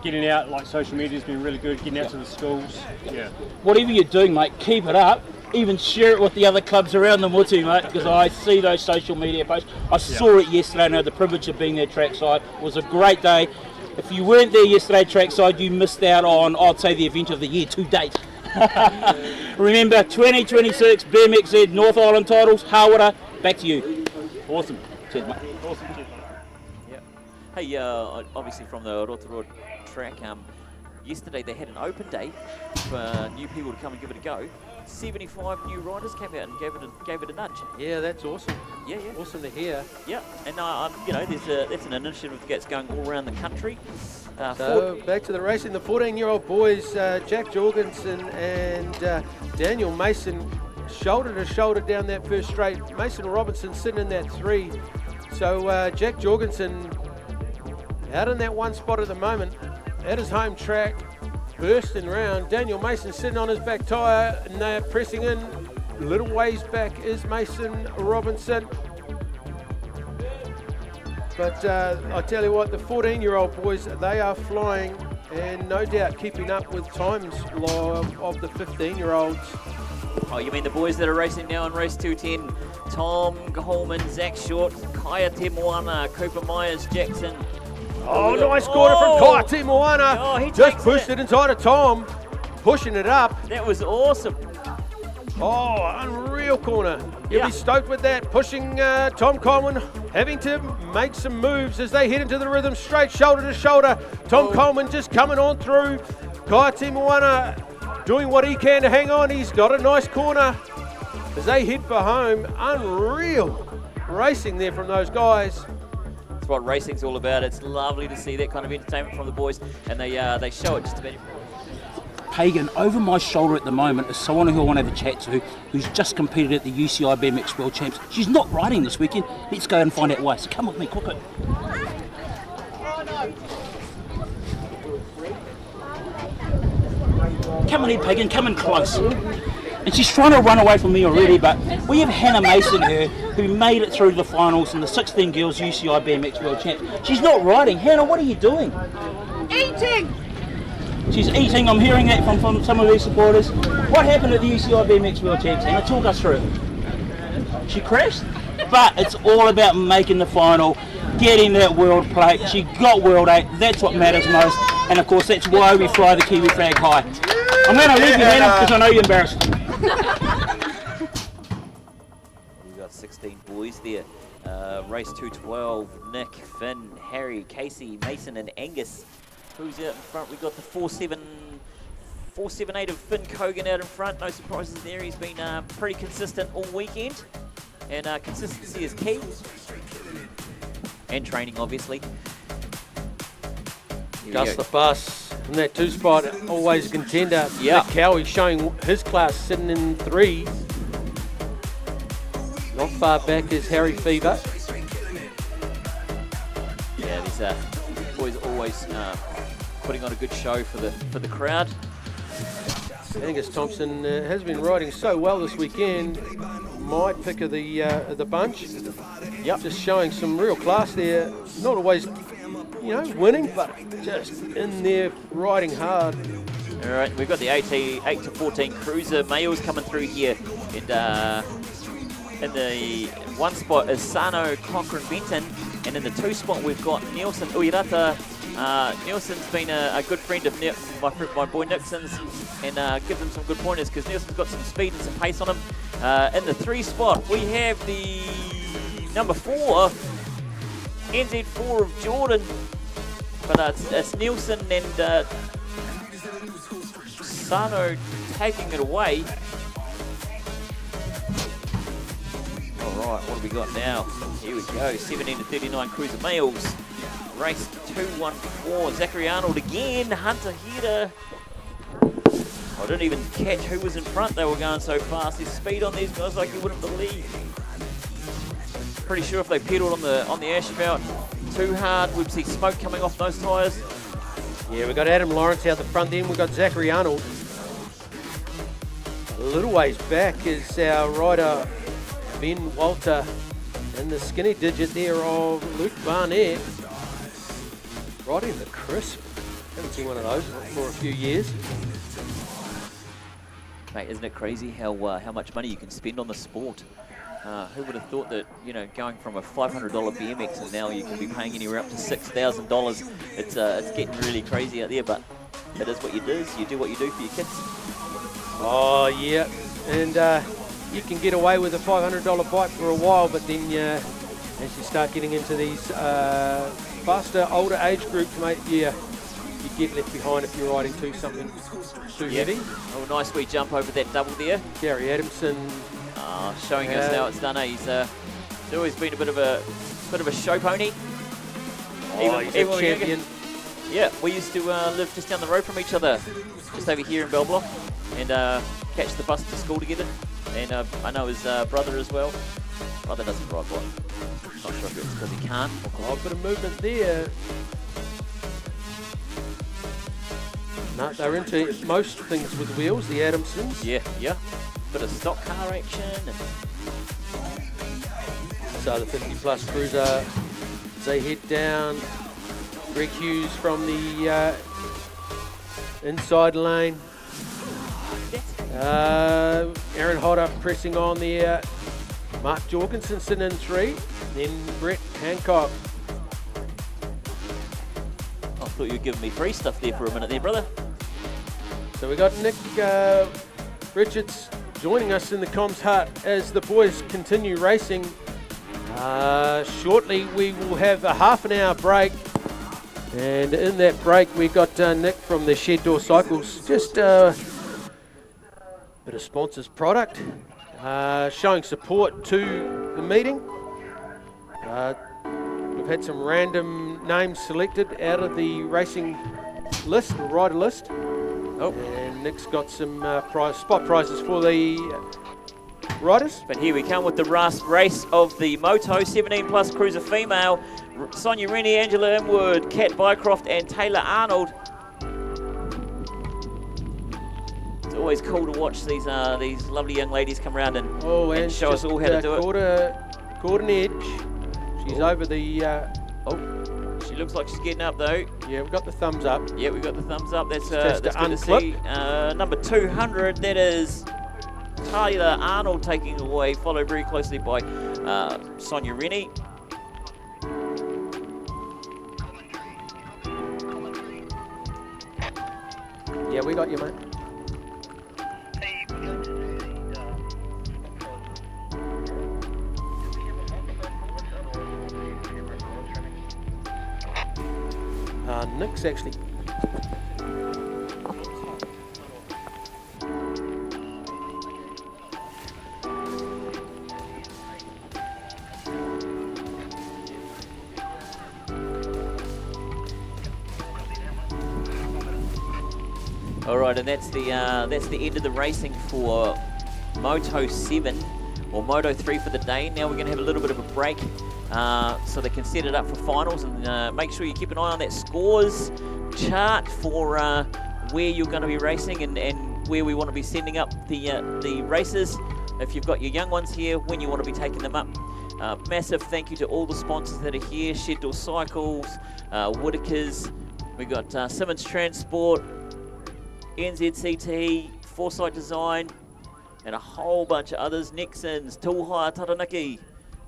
Speaker 13: Getting out, like social media has been really good, getting out to the schools. Yeah.
Speaker 12: Whatever you're doing, mate, keep it up. Even share it with the other clubs around the Mutu, mate, because I see those social media posts. I saw it yesterday, and I had the privilege of being there trackside. It was a great day. If you weren't there yesterday trackside, you missed out on, I'd say, the event of the year to date. Remember, 2026 BMXZ North Island titles, Harwater, back to you.
Speaker 13: Awesome.
Speaker 12: Cheers, mate.
Speaker 13: Awesome. Cheers.
Speaker 10: Yeah. Hey, obviously from the Rotorua track, yesterday they had an open day for new people to come and give it a go. 75 new riders came out and gave it a nudge.
Speaker 9: Yeah, that's awesome.
Speaker 10: Yeah.
Speaker 9: Awesome to hear.
Speaker 10: Yeah, and that's an initiative that's going all around the country.
Speaker 9: So back to the racing. The 14-year-old boys, Jack Jorgensen and Daniel Mason, shoulder to shoulder down that first straight. Mason Robinson sitting in that 3. So Jack Jorgensen out in that 1 spot at the moment at his home track. Bursting round, Daniel Mason sitting on his back tyre, and they're pressing in. A little ways back is Mason Robinson. But I tell you what, the 14-year-old boys, they are flying and no doubt keeping up with times of the 15-year-olds.
Speaker 10: Oh, you mean the boys that are racing now in race 210? Tom Holman, Zach Short, Kaya Te Moana, Cooper Myers, Jackson.
Speaker 9: Oh, nice corner from Kaya Te Moana.
Speaker 10: Oh, he
Speaker 9: just
Speaker 10: takes
Speaker 9: pushed it inside of Tom, pushing it up.
Speaker 10: That was awesome.
Speaker 9: Oh, unreal corner. You'll be stoked with that. Pushing Tom Coleman, having to make some moves as they head into the rhythm, straight shoulder to shoulder. Tom Coleman just coming on through. Kaya Te Moana doing what he can to hang on. He's got a nice corner as they head for home. Unreal racing there from those guys.
Speaker 10: That's what racing's all about. It's lovely to see that kind of entertainment from the boys, and they show it just about.
Speaker 12: Pagan, over my shoulder at the moment is someone who I want to have a chat to, who's just competed at the UCI BMX World Champs. She's not riding this weekend. Let's go and find out why. So come with me, quick. Come on in, Pagan, come in close. And she's trying to run away from me already, but we have Hannah Mason here, who made it through the finals in the 16 girls UCI BMX World Champs. She's not riding. Hannah, what are you doing?
Speaker 2: Eating!
Speaker 12: She's eating. I'm hearing that from some of these supporters. What happened at the UCI BMX World Champs, Hannah? Talk us through it. She crashed, but it's all about making the final, getting that world plate. She got World 8. That's what matters most. And of course, that's why we fly the Kiwi flag high. I'm going to leave you, Hannah, because I know you're embarrassed.
Speaker 10: We've got 16 boys there. Race 212, Nick, Finn, Harry, Casey, Mason and Angus. Who's out in front? We've got the 478 of Finn Cogan out in front. No surprises there. He's been pretty consistent all weekend. And consistency is key. And training, obviously.
Speaker 9: Gus the Bus in that 2 spot, always a contender.
Speaker 10: Yeah.
Speaker 9: Nick Cowie showing his class, sitting in 3. Not far back is Harry Fever.
Speaker 10: Yeah, these boys always putting on a good show for the crowd.
Speaker 9: Angus Thompson has been riding so well this weekend. My pick of the bunch. Yep. Just showing some real class there. Not always, winning, but just in there riding hard.
Speaker 10: All right, we've got the 8 to 14 cruiser males coming through here, and in the 1 spot is Sano Cochrane Benton, and in the 2 spot we've got Nelson Uirata. Nelson's been a good friend of my boy Nixon's, and gives him some good pointers because Nelson's got some speed and some pace on him. In the 3 spot we have the number 4, NZ4 of Jordan, but it's Nelson and Sano taking it away. Alright, what have we got now? Here we go, 17 to 39 cruiser males. Race 214, Zachary Arnold again, Hunter Heater. I didn't even catch who was in front, they were going so fast. There's speed on these guys like you wouldn't believe. Pretty sure if they pedalled on the asphalt too hard, we'd see smoke coming off those tyres.
Speaker 9: Yeah, we've got Adam Lawrence out the front end, we've got Zachary Arnold. A little ways back is our rider Ben Walter, and the skinny digit there of Luke Barnett. Riding the crisp. Haven't seen one of those for a few years.
Speaker 10: Mate, isn't it crazy how much money you can spend on the sport? Who would have thought that, going from a $500 BMX and now you can be paying anywhere up to $6,000. It's getting really crazy out there, but it is what you do. So you do what you do for your kids.
Speaker 9: Oh yeah, and you can get away with a $500 bike for a while, but then as you start getting into these faster, older age groups, mate, yeah, you get left behind if you're riding something too heavy.
Speaker 10: Oh, nice wee jump over that double there.
Speaker 9: Gary Adamson.
Speaker 10: Showing us how it's done. He's always been a bit of a show pony.
Speaker 9: He's a champion.
Speaker 10: Yeah, we used to live just down the road from each other, just over here in Bell Block, and catch the bus to school together. And I know his brother as well. Brother doesn't ride bike. Not sure if it's because he can't.
Speaker 9: Oh, a bit of movement there. No, they're into most things with wheels, the Adamsons.
Speaker 10: Yeah. Bit of stock car action. And
Speaker 9: so the 50 plus cruiser As they head down, Greg Hughes from the inside lane. Aaron Hodder pressing on there. Mark Jorgensen sitting in 3. Then Brett Hancock.
Speaker 10: I thought you were giving me free stuff there for a minute there, brother.
Speaker 9: So we got Nick Richards joining us in the comms hut as the boys continue racing. Shortly we will have a half an hour break, and in that break we got Nick from the Shed Door Cycles, just a bit of sponsors product, showing support to the meeting. We've had some random names selected out of the racing list, the rider list. Oh, and Nick's got some spot prizes for the riders.
Speaker 10: But here we come with the last race of the Moto 17 plus cruiser female. Sonia Rennie, Angela Inwood, Kat Bycroft and Taylor Arnold. It's always cool to watch these lovely young ladies come around and show us all how to do it.
Speaker 9: Caught an edge. She's over the...
Speaker 10: She looks like she's getting up though.
Speaker 9: Yeah, we've got the thumbs up.
Speaker 10: Yeah, we've got the thumbs up. That's
Speaker 9: Just
Speaker 10: good
Speaker 9: to
Speaker 10: to see. Number 200, that is Taylor Arnold taking away, followed very closely by Sonia Rennie.
Speaker 9: Yeah, we got you, mate. Nick's actually.
Speaker 10: All right, and that's the end of the racing for Moto 7 or Moto 3 for the day. Now we're going to have a little bit of a break so they can set it up for finals, and make sure you keep an eye on that scores chart for where you're going to be racing and where we want to be sending up the races. If you've got your young ones here, when you want to be taking them up. Massive thank you to all the sponsors that are here: Shed Door Cycles, Whitakers, we got Simmons Transport, NZCT, Foresight Design, and a whole bunch of others. Nixon's, Tool Hire, Taranaki.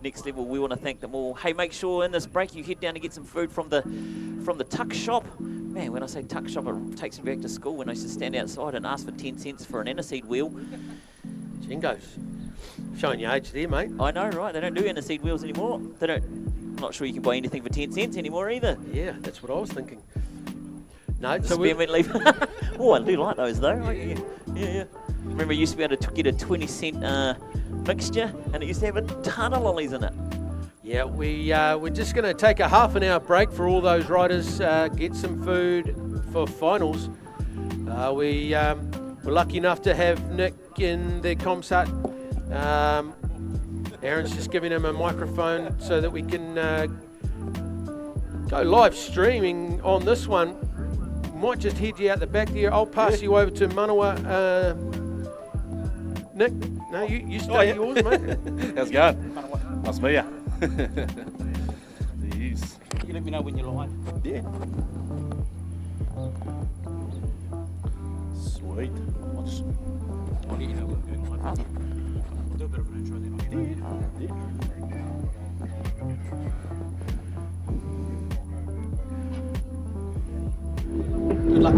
Speaker 10: Next level, we want to thank them all. Hey, make sure in this break you head down to get some food from the tuck shop. Man, when I say tuck shop, it takes me back to school when I used to stand outside and ask for 10 cents for an aniseed wheel.
Speaker 9: Jingoes. Showing your age there, mate.
Speaker 10: I know, right? They don't do aniseed wheels anymore. They don't. I'm not sure you can buy anything for 10 cents anymore either.
Speaker 9: Yeah, that's what I was thinking. No, so
Speaker 10: spearmint leaf. Oh, I do like those though. Yeah. Remember, you used to be able to get a 20-cent mixture, and it used to have a ton of lollies in it.
Speaker 9: Yeah, we're just going to take a half an hour break for all those riders, get some food for finals. We're lucky enough to have Nick in the comms hut. Aaron's just giving him a microphone so that we can go live streaming on this one. Might just head you out the back there. I'll pass you over to Manawa. Nick, no, you stay yours, mate.
Speaker 14: How's it going? Nice to meet you. Yes.
Speaker 12: You let me know when you're live.
Speaker 14: Yeah. Sweet.
Speaker 12: I'll let you know when we're going live. We'll do a bit of an intro then.
Speaker 9: Good luck.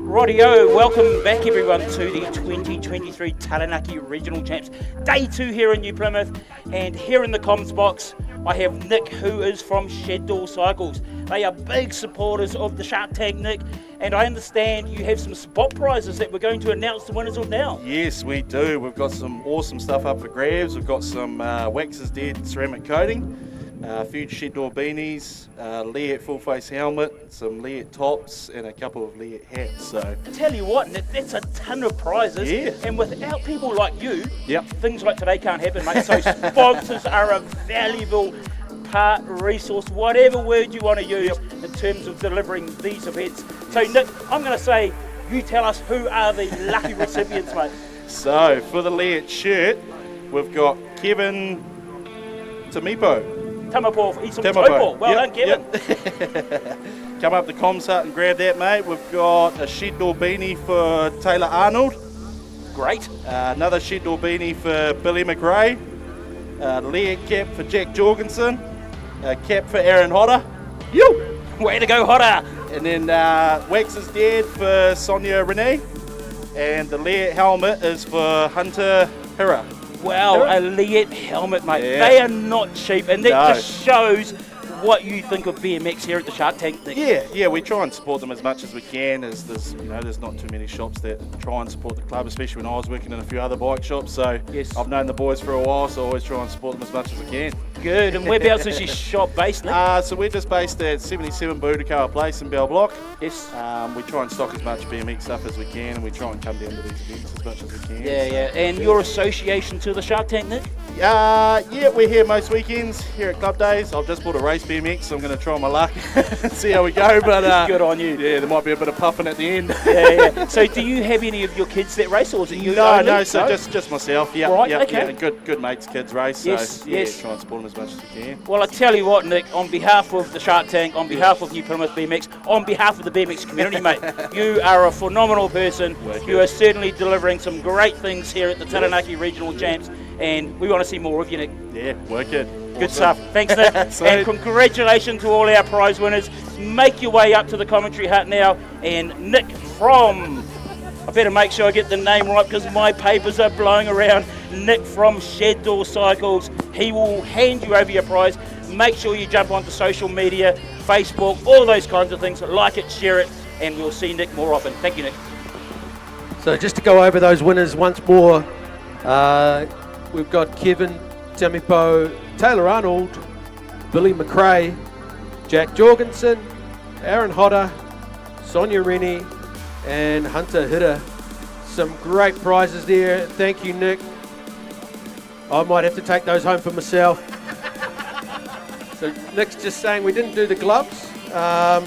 Speaker 7: Rightio, welcome back everyone to the 2023 Taranaki Regional Champs. Day 2 here in New Plymouth, and here in the comms box I have Nick, who is from Shed Door Cycles. They are big supporters of the Shark Tank, Nick, and I understand you have some spot prizes that we're going to announce the winners of now.
Speaker 14: Yes, we do. We've got some awesome stuff up for grabs. We've got some Wax's Dead ceramic coating, a few Shed Door beanies, Leat full face helmet, some Leat tops, and a couple of Leat hats. So
Speaker 7: Tell you what, Nick, that's a ton of prizes, and without people like you, things like today can't happen, mate. So sponsors are a valuable part, resource, whatever word you want to use in terms of delivering these events. So Nick, I'm going to say, you tell us who are the lucky recipients, mate.
Speaker 14: So for the Leet shirt, we've got Kevin Tamipo.
Speaker 7: Tamapo, he's from Taupo. Well done, Kevin.
Speaker 14: Come up to Comms Hut and grab that, mate. We've got a shed door beanie for Taylor Arnold.
Speaker 7: Great.
Speaker 14: Another shed door beanie for Billy McRae. Leet cap for Jack Jorgensen. A cap for Aaron Hodder.
Speaker 7: You! Way to go, Hodder!
Speaker 14: And then Wax is Dead for Sonia Renee. And the Leet helmet is for Hunter Hira.
Speaker 7: Wow, a Leet helmet, mate.
Speaker 14: Yeah.
Speaker 7: They are not cheap, and that just shows what you think of BMX here at the Shark Tank thing.
Speaker 14: Yeah, we try and support them as much as we can. As there's not too many shops that try and support the club, especially when I was working in a few other bike shops. So I've known the boys for a while, so I always try and support them as much as I can.
Speaker 7: Good. And whereabouts is your shop based, Nick?
Speaker 14: So we're just based at 77 Boudicara Place in Bell Block.
Speaker 7: Yes.
Speaker 14: We try and stock as much BMX stuff as we can, and we try and come down to these events as much as we can.
Speaker 7: Yeah. And your association to the Shark Tank, Nick?
Speaker 14: Yeah, we're here most weekends here at Club Days. I've just bought a race BMX, so I'm going to try my luck and see how we go. But
Speaker 7: good on you.
Speaker 14: Yeah, there might be a bit of puffing at the end.
Speaker 7: Yeah. So do you have any of your kids that race, or is it you?
Speaker 14: No. So just myself. Yeah.
Speaker 7: Right.
Speaker 14: Yeah,
Speaker 7: Okay.
Speaker 14: Yeah, good mates, kids race. So
Speaker 7: Yes.
Speaker 14: try and support them as much as we can.
Speaker 7: Well, I tell you what, Nick, on behalf of the Shark Tank, on behalf of New Plymouth BMX, on behalf of the BMX community, mate, you are a phenomenal person. You are certainly delivering some great things here at the Taranaki Regional Champs, and we want to see more of you, Nick.
Speaker 14: Yeah, work it.
Speaker 7: Good stuff. Thanks, Nick. And congratulations to all our prize winners. Make your way up to the commentary hut now. And Nick from, I better make sure I get the name right because my papers are blowing around. Nick from Shed Door Cycles. He will hand you over your prize. Make sure you jump onto social media, Facebook, all those kinds of things. Like it, share it, and we'll see Nick more often. Thank you, Nick.
Speaker 15: So just to go over those winners once more, we've got Kevin Tamipo, Taylor Arnold, Billy McRae, Jack Jorgensen, Aaron Hodder, Sonia Rennie, and Hunter Hira. Some great prizes there. Thank you, Nick. I might have to take those home for myself. So Nick's just saying we didn't do the gloves. I'll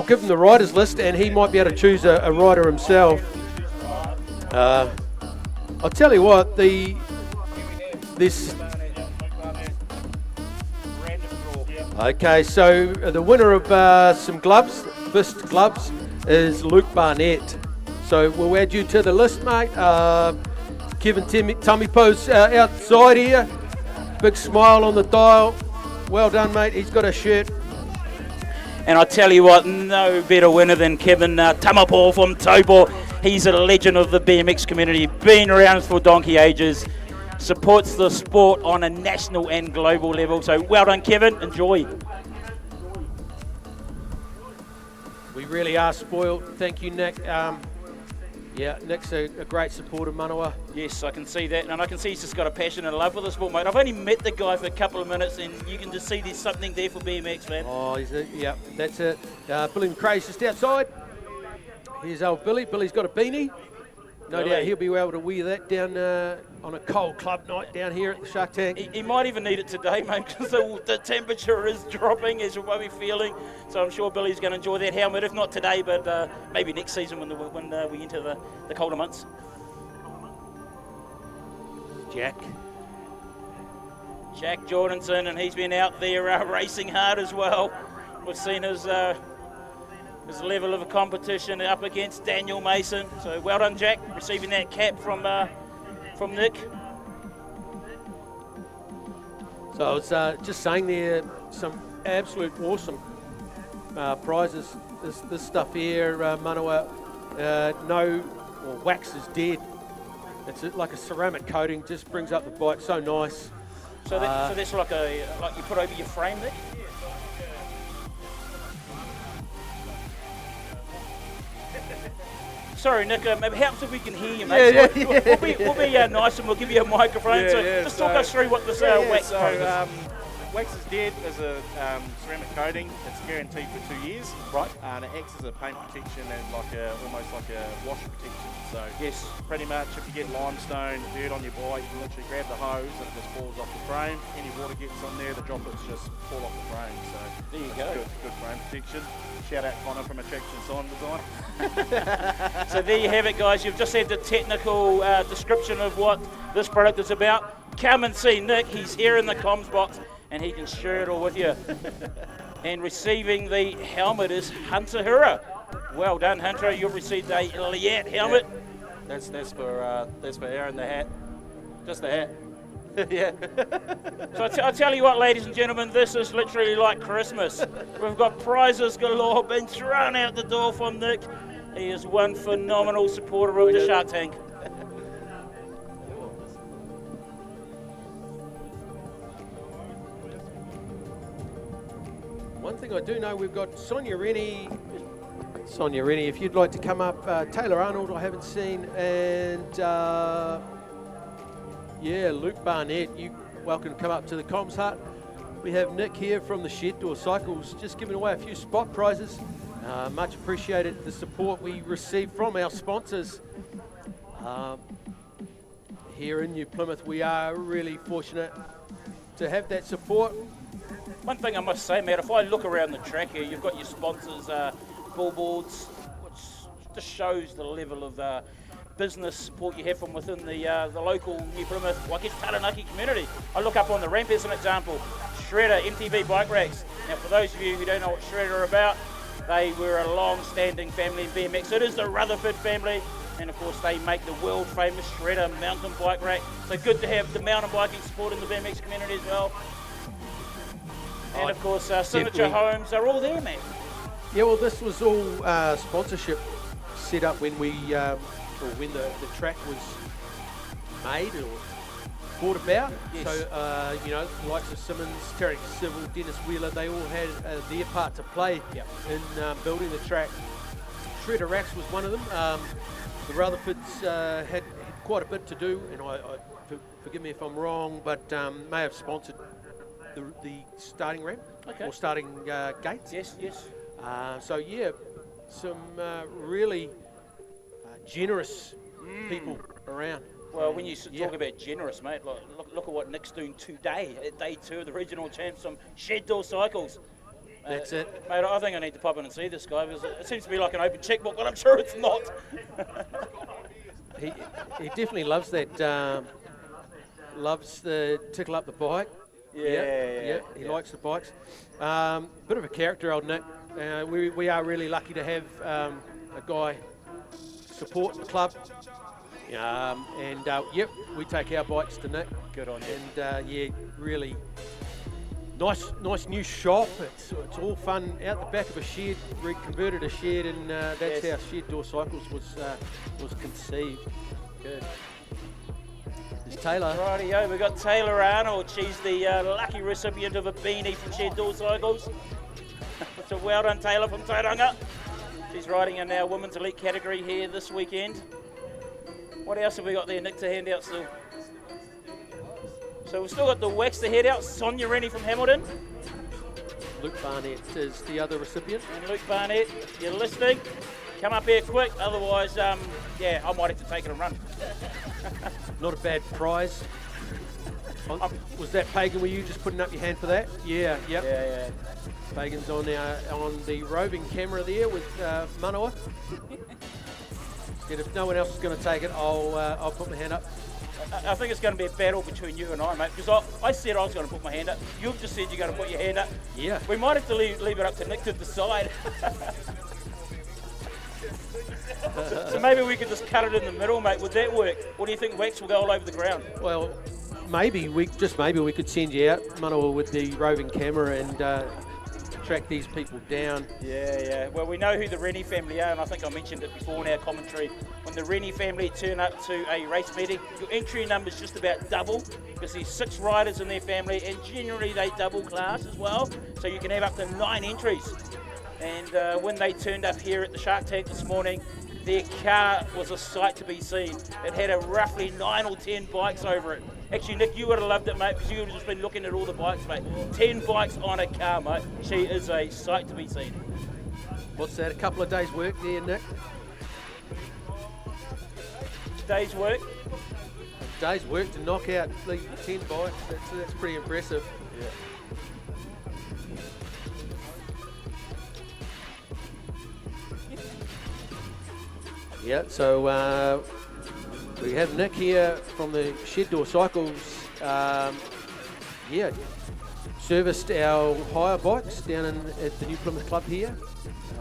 Speaker 15: give him the riders list and he might be able to choose a rider himself. I'll tell you what, Okay, so the winner of some gloves, fist gloves, is Luke Barnett. So we'll add you to the list, mate. Kevin Tamipo's outside here. Big smile on the dial. Well done, mate. He's got a shirt.
Speaker 7: And I tell you what, no better winner than Kevin Tamapo from Taupo. He's a legend of the BMX community, been around for donkey ages, supports the sport on a national and global level. So well done, Kevin. Enjoy.
Speaker 15: We really are spoiled. Thank you, Nick. Yeah, Nick's a great supporter of Manawa.
Speaker 7: Yes, I can see that, and I can see he's just got a passion and love for the sport, mate. I've only met the guy for a couple of minutes, and you can just see there's something there for BMX, man.
Speaker 15: Oh, yeah, that's it. Billy McRae's just outside. Here's old Billy. Billy's got a beanie. No doubt he'll be able to wear that down on a cold club night down here at the Shark Tank.
Speaker 7: He might even need it today, mate, because the temperature is dropping as you might be feeling. So I'm sure Billy's going to enjoy that helmet, if not today, but maybe next season when we enter the colder months. Jack Jorgensen, and he's been out there racing hard as well. We've seen his level of competition up against Daniel Mason. So well done, Jack, receiving that cap from Nick.
Speaker 15: So I was just saying there, some absolute awesome prizes. This stuff here, Manawa, wax is dead. It's like a ceramic coating, just brings up the bike so nice.
Speaker 7: So that's like you put over your frame there? Sorry, Nick, it helps if we can hear you, mate. We'll be nice and we'll give you a microphone. Talk us through what this wax is.
Speaker 14: Wax is Dead is a ceramic coating. It's guaranteed for 2 years.
Speaker 7: Right.
Speaker 14: And it acts as a paint protection and almost like a wash protection. So
Speaker 7: yes,
Speaker 14: pretty much if you get limestone, dirt on your bike, you can literally grab the hose and it just falls off the frame. Any water gets on there, the droplets just fall off the frame. So
Speaker 7: there you
Speaker 14: it's
Speaker 7: go.
Speaker 14: Good frame protection. Shout out Connor from Attraction Sign Design.
Speaker 7: So there you have it, guys. You've just had the technical description of what this product is about. Come and see Nick. He's here in the comms box and he can share it all with you. And receiving the helmet is Hunter Hura. Well done, Hunter. You've received a Liat helmet.
Speaker 14: Yeah. That's for Aaron the hat. Just the hat. Yeah.
Speaker 7: So I tell you what, ladies and gentlemen, this is literally like Christmas. We've got prizes galore being thrown out the door from Nick. He is one phenomenal supporter of the Shark Tank.
Speaker 15: One thing I do know, we've got Sonia Rennie, if you'd like to come up. Taylor Arnold, I haven't seen, and Luke Barnett, you welcome to come up to the comms hut. We have Nick here from the Shed Door Cycles, just giving away a few spot prizes. Much appreciated the support we received from our sponsors. Here in New Plymouth, we are really fortunate to have that support.
Speaker 7: One thing I must say, Matt, if I look around the track here, you've got your sponsors, billboards, which just shows the level of business support you have from within the local New Plymouth, well, I guess Taranaki community. I look up on the ramp as an example, Shredder, MTV bike racks. Now, for those of you who don't know what Shredder are about, they were a long-standing family in BMX. It is the Rutherford family, and of course they make the world-famous Shredder mountain bike rack. So good to have the mountain biking support in the BMX community as well. And of course, Signature Homes are all there, man.
Speaker 15: Yeah, well, this was all sponsorship set up when the track was made or thought about.
Speaker 7: Yes.
Speaker 15: So, the likes of Simmons, Taranaki Civil, Dennis Wheeler, they all had their part to play in building the track. Shredder Racks was one of them. The Rutherfords had quite a bit to do, and forgive me if I'm wrong, but may have sponsored the starting ramp or starting gates.
Speaker 7: Yes.
Speaker 15: Some really generous people around.
Speaker 7: Well, when you talk about generous, mate, look at what Nick's doing today at day 2 of the regional champs on Shed Door Cycles.
Speaker 15: That's it.
Speaker 7: Mate, I think I need to pop in and see this guy because it seems to be like an open checkbook, but I'm sure it's not.
Speaker 15: He definitely loves that, loves the tickle up the bike. Yeah. He likes the bikes. Bit of a character, old Nick. We are really lucky to have a guy support the club. We take our bikes to Nick.
Speaker 7: Good on you.
Speaker 15: And really nice new shop. It's all fun out the back of a shed. We converted a shed, and that's how Shed Door Cycles was conceived. Good. There's Taylor.
Speaker 7: Rightio, we've got Taylor Arnold. She's the lucky recipient of a beanie from Shed Door Cycles. So well done, Taylor from Tauranga. She's riding in our women's elite category here this weekend. What else have we got there, Nick, to hand out still? So we've still got the wax to head out. Sonia Rennie from Hamilton.
Speaker 15: Luke Barnett is the other recipient.
Speaker 7: And Luke Barnett, if you're listening, come up here quick. Otherwise, I might have to take it and run.
Speaker 15: Not a bad prize. Was that Pagan? Were you just putting up your hand for that? Yeah. Yep.
Speaker 7: Yeah.
Speaker 15: Pagan's on the roving camera there with Manawa. And if no one else is going to take it, I'll put my hand up.
Speaker 7: I think it's going to be a battle between you and I, mate, because I said I was going to put my hand up. You've just said you're going to put your hand up.
Speaker 15: Yeah.
Speaker 7: We might have to leave it up to Nick to decide. So maybe we could just cut it in the middle, mate. Would that work? Or do you think Wax will go all over the ground?
Speaker 15: Well, maybe we could send you out, Manawa, with the roving camera and track these people down.
Speaker 7: Yeah. Well, we know who the Rennie family are, and I think I mentioned it before in our commentary. When the Rennie family turn up to a race meeting, your entry number's just about double, because there's 6 riders in their family, and generally they double class as well, so you can have up to 9 entries. And when they turned up here at the Shark Tank this morning, Their car was a sight to be seen. It had a roughly 9 or 10 bikes over it. Actually, Nick, you would have loved it, mate, because you would have just been looking at all the bikes, mate. 10 bikes on a car, mate. She is a sight to be seen.
Speaker 15: What's that, a couple of days' work there, Nick?
Speaker 7: Day's work?
Speaker 15: A day's work to knock out 10 bikes. That's pretty impressive.
Speaker 7: Yeah.
Speaker 15: Yeah, so we have Nick here from the Shed Door Cycles. Serviced our hire bikes down at the New Plymouth Club here.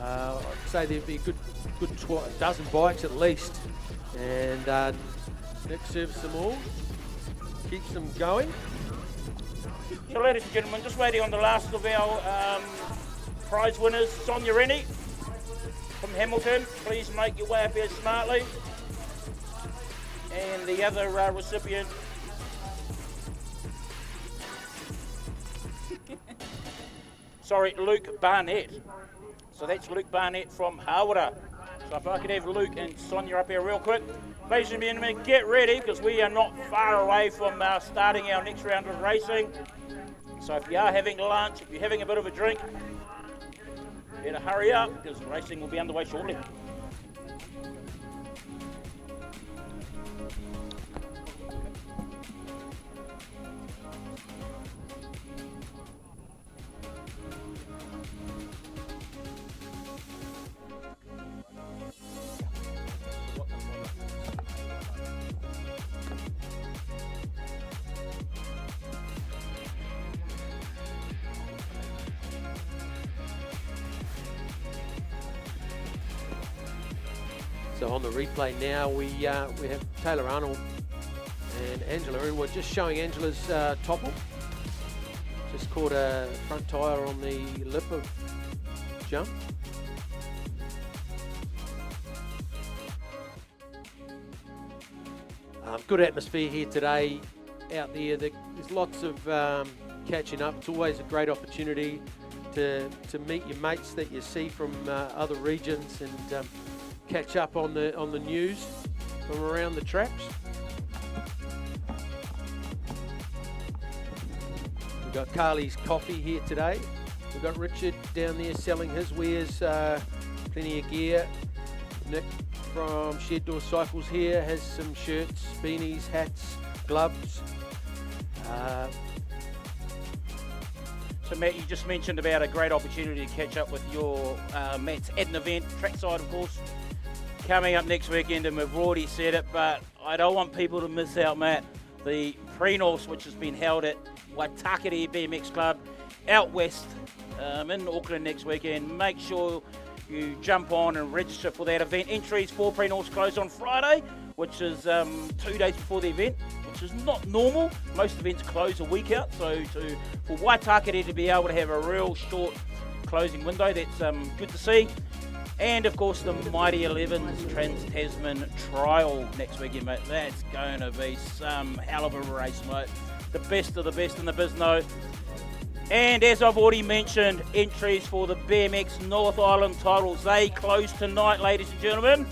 Speaker 15: I'd say there'd be a good dozen bikes at least. And Nick serviced them all, keeps them going.
Speaker 7: So ladies and gentlemen, just waiting on the last of our prize winners. Sonia Rennie from Hamilton, please make your way up here smartly. And the other recipient, sorry, Luke Barnett. So that's Luke Barnett from Hawera. So if I could have Luke and Sonia up here real quick. Ladies and gentlemen, get ready because we are not far away from starting our next round of racing. So if you are having lunch, if you're having a bit of a drink, better hurry up because racing will be underway shortly.
Speaker 15: So on the replay now, we have Taylor Arnold and Angela, and we're just showing Angela's topple. Just caught a front tyre on the lip of jump. Good atmosphere here today out there. There's lots of catching up. It's always a great opportunity to meet your mates that you see from other regions and catch up on the news from around the traps. We've got Carly's Coffee here today. We've got Richard down there selling his wares, plenty of gear. Nick from Shed Door Cycles here has some shirts, beanies, hats, gloves.
Speaker 7: So Matt, you just mentioned about a great opportunity to catch up with your mates at an event, trackside of course, coming up next weekend, and we've already said it, but I don't want people to miss out, Matt. The Pre-Norse, which has been held at Waitakere BMX Club out west in Auckland next weekend. Make sure you jump on and register for that event. Entries for Pre-Norse close on Friday, which is 2 days before the event, which is not normal. Most events close a week out, so for Waitakere to be able to have a real short closing window, that's good to see. And of course the Mighty 11s Trans-Tasman Trial next weekend, mate. That's going to be some hell of a race, mate. The best of the best in the bizno. And as I've already mentioned, entries for the BMX North Island titles, they close tonight, ladies and gentlemen.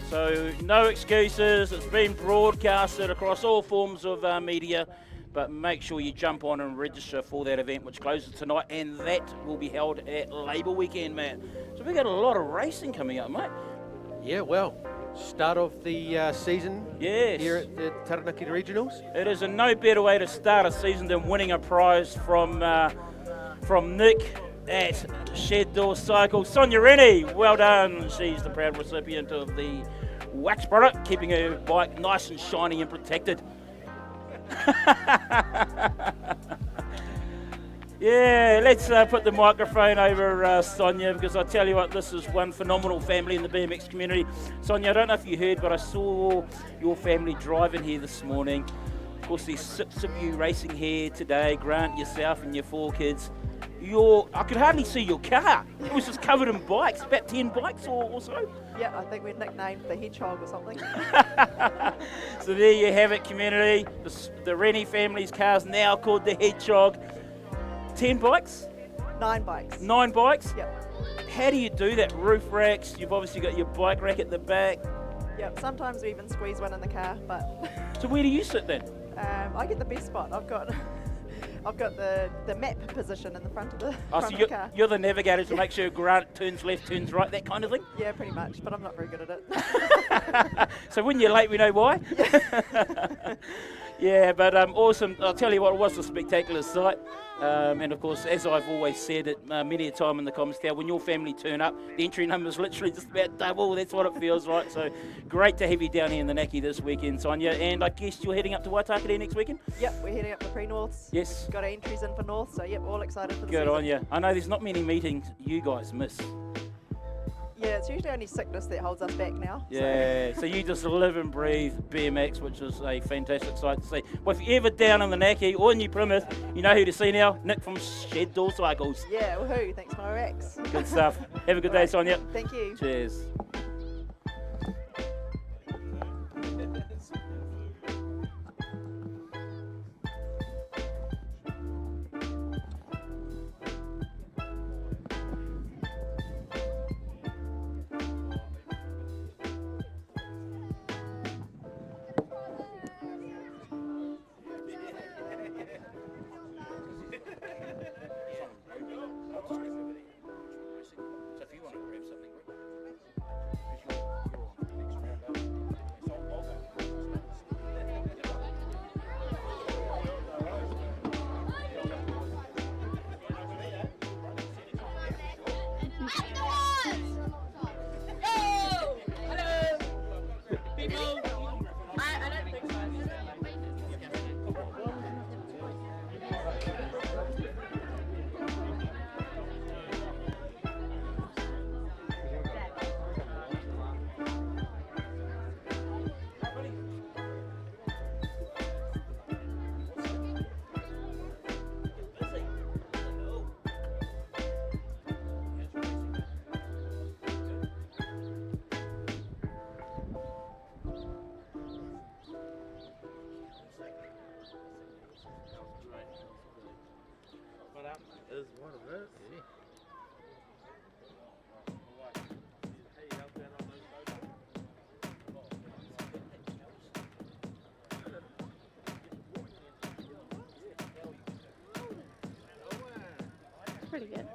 Speaker 7: So no excuses. It's been broadcasted across all forms of media. But make sure you jump on and register for that event, which closes tonight, and that will be held at Labour Weekend, man. So we've got a lot of racing coming up, mate.
Speaker 15: Yeah, well, start of the season here at the Taranaki Regionals.
Speaker 7: It is no better way to start a season than winning a prize from Nick at Shed Door Cycle. Sonia Rennie, well done. She's the proud recipient of the wax product, keeping her bike nice and shiny and protected. Yeah, let's put the microphone over Sonia, because I tell you what, this is one phenomenal family in the BMX community. Sonia, I don't know if you heard, but I saw your family driving here this morning. Of course, there's 6 of you racing here today, Grant, yourself and your 4 kids. I could hardly see your car. It was just covered in bikes, about 10 bikes or so.
Speaker 5: Yeah, I think we nicknamed the Hedgehog or something.
Speaker 7: So there you have it, community. The Rennie family's car's now called the Hedgehog. 10 bikes?
Speaker 5: 9 bikes.
Speaker 7: 9 bikes?
Speaker 5: Yep.
Speaker 7: how do you do that? Roof racks, you've obviously got your bike rack at the back.
Speaker 5: Yep, sometimes we even squeeze one in the car, but
Speaker 7: So where do you sit then?
Speaker 5: I get the best spot. I've got the map position in the front of the,
Speaker 7: Oh,
Speaker 5: front
Speaker 7: so
Speaker 5: of the car.
Speaker 7: you're the navigator to make sure Grant turns left, turns right, that kind of thing?
Speaker 5: Yeah, pretty much, but I'm not very good at it.
Speaker 7: So when you're late, we know why. Yeah, but awesome. I'll tell you what, it was a spectacular sight. And of course, as I've always said it many a time in the comments there, when your family turn up, the entry number's literally just about double. That's what it feels like. So great to have you down here in the Naki this weekend, Sonia. And I guess you're heading up to Waitakere next weekend?
Speaker 5: Yep, we're heading up the pre-Norths.
Speaker 7: Yes.
Speaker 5: Got our entries in for North, so yep, all excited for the
Speaker 7: Good
Speaker 5: season.
Speaker 7: on you. I know there's not many meetings you guys miss.
Speaker 5: Yeah, it's usually only sickness that holds us back now.
Speaker 7: Yeah, so you just live and breathe BMX, which is a fantastic sight to see. Well, if you're ever down in the Naki or New Plymouth, you know who to see now. Nick from Shed Door Cycles.
Speaker 5: Yeah, woohoo, thanks my Rex.
Speaker 7: Good stuff. Have a good day, Sonia.
Speaker 5: Thank you.
Speaker 7: Cheers.
Speaker 16: Is one of us.
Speaker 17: Pretty good.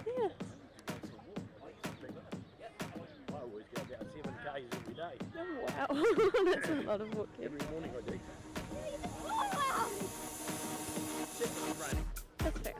Speaker 17: Yeah.
Speaker 16: I always go about 7 Ks every day.
Speaker 17: Oh, wow. That's a lot of work.
Speaker 16: Every morning I do.
Speaker 17: That's fair.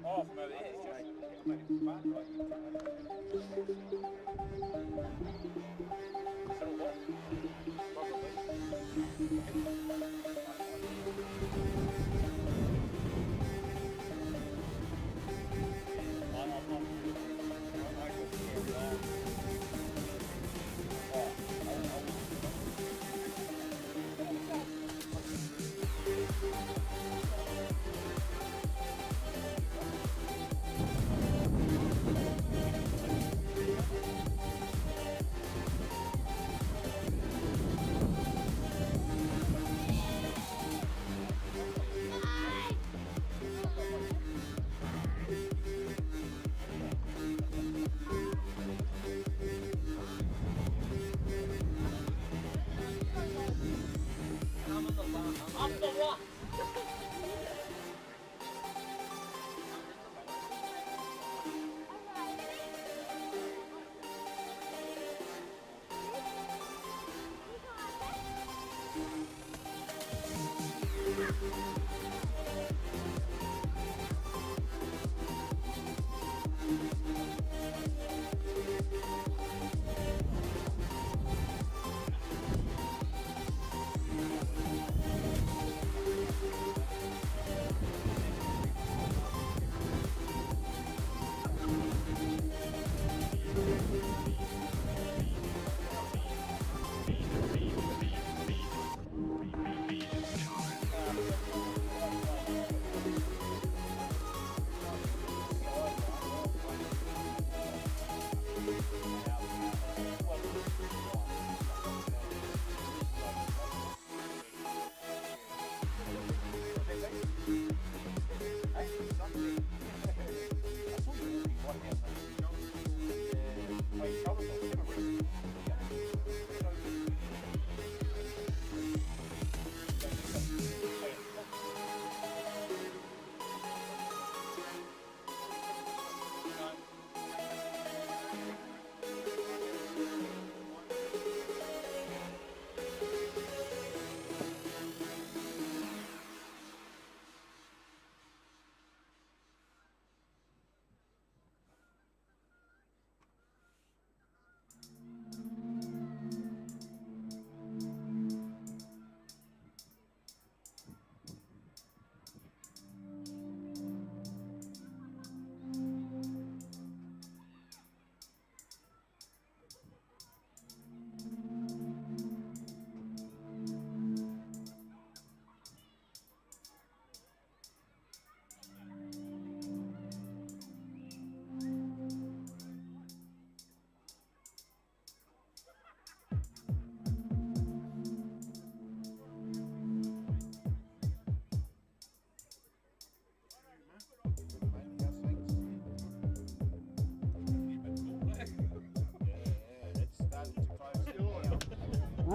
Speaker 7: Oh, from over there.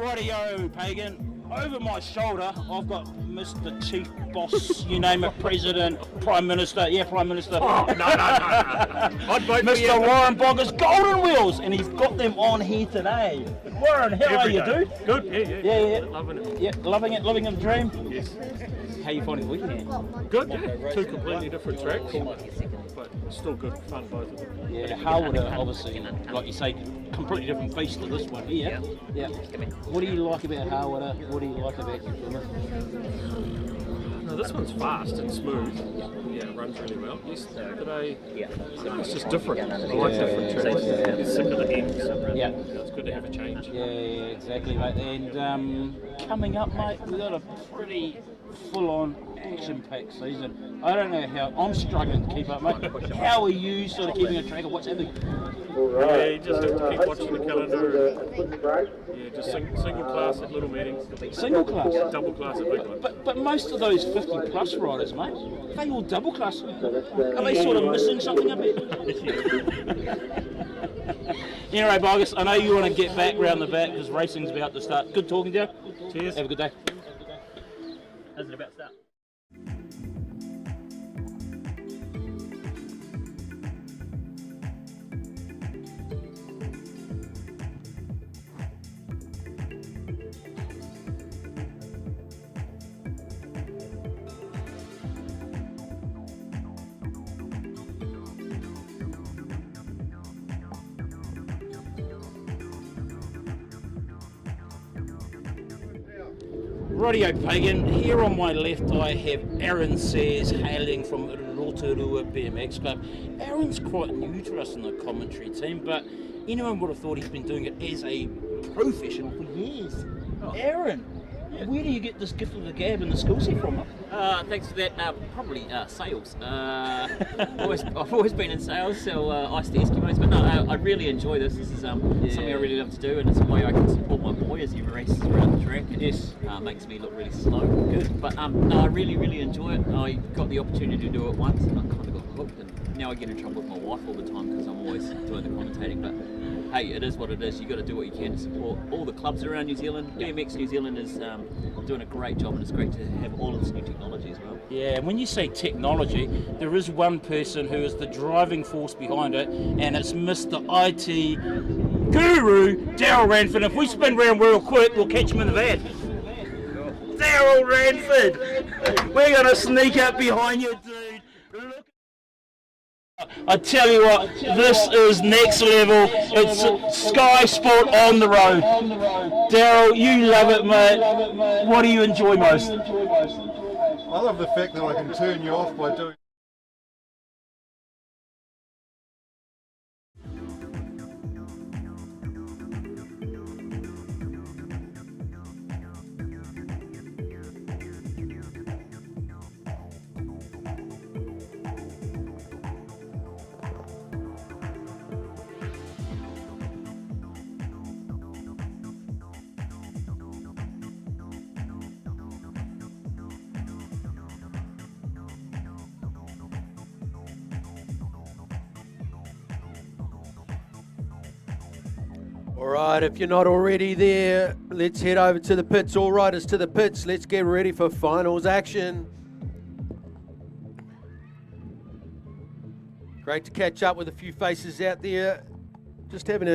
Speaker 12: Rightio, Pagan. Over my shoulder, I've got Mr. Chief Boss, you name it, President, Prime Minister, yeah, Prime Minister.
Speaker 16: Oh, no. I'd vote for you.
Speaker 12: Mr. Warren Bogger's Golden Wheels, and he's got them on here today. Warren, how are you, dude?
Speaker 16: Good,
Speaker 12: Yeah.
Speaker 16: Loving it.
Speaker 12: Yeah, loving the dream?
Speaker 16: Yes.
Speaker 12: How you finding the weekend?
Speaker 16: Good. Two completely different tracks, but still good fun, both of them.
Speaker 12: Yeah, Harwood, obviously, like you say, completely different beast to this one here. Yeah. What do you like about Harwood? What do you like about your Plymouth?
Speaker 16: No, this one's fast and smooth. Yeah, it runs really well. Yesterday, it's just different. I like different tracks. You're sick of the heat, so
Speaker 12: yeah,
Speaker 16: it's good to have a change.
Speaker 12: Yeah, exactly, mate. And coming up, mate, we've got a pretty full-on action-packed season. I don't know how, I'm struggling to keep up, mate. How are you sort of keeping a track of what's happening?
Speaker 16: Yeah, you just have to keep watching the calendar. Yeah, just single class at little meetings.
Speaker 12: Single class?
Speaker 16: Double class at big ones.
Speaker 12: But most of those 50-plus riders, mate, they all double class. Are they sort of missing something a bit? Anyway, Bogus, I know you want to get back round the back because racing's about to start. Good talking to you.
Speaker 16: Cheers.
Speaker 12: Have a good day.
Speaker 10: How's it about to start?
Speaker 12: Radio Pagan, here on my left I have Aaron Sayers hailing from Rotorua BMX Club. Aaron's quite new to us in the commentary team, but anyone would have thought he's been doing it as a professional for years. Aaron, where do you get this gift of the gab and the skill set from?
Speaker 10: Thanks for that. Probably sales. I've always been in sales, so ice to Eskimos. But no, I really enjoy this. This is something I really love to do, and it's a way I can support my boy as he races around the track. And makes me look really slow. Good. But no, I really enjoy it. I got the opportunity to do it once, and I kind of got hooked. And now I get in trouble with my wife all the time because I'm always doing the commentating. But hey, it is what it is. You got to do what you can to support all the clubs around New Zealand. BMX New Zealand is doing a great job, and it's great to have all of this new technology as well.
Speaker 12: Yeah, and when you say technology, there is one person who is the driving force behind it, and it's Mr. IT Guru, Daryl Ranford. If we spin round real quick, we'll catch him in the van. Daryl Ranford! We're going to sneak up behind you, dude. Look. I tell you what, this is next level. It's Sky Sport on the road. Daryl, you love it, mate. What do you enjoy most?
Speaker 18: I love the fact that I can turn you off by doing. All right, if you're not already there, let's head over to the pits. All riders to the pits. Let's get ready for finals action. Great to catch up with a few faces out there. Just having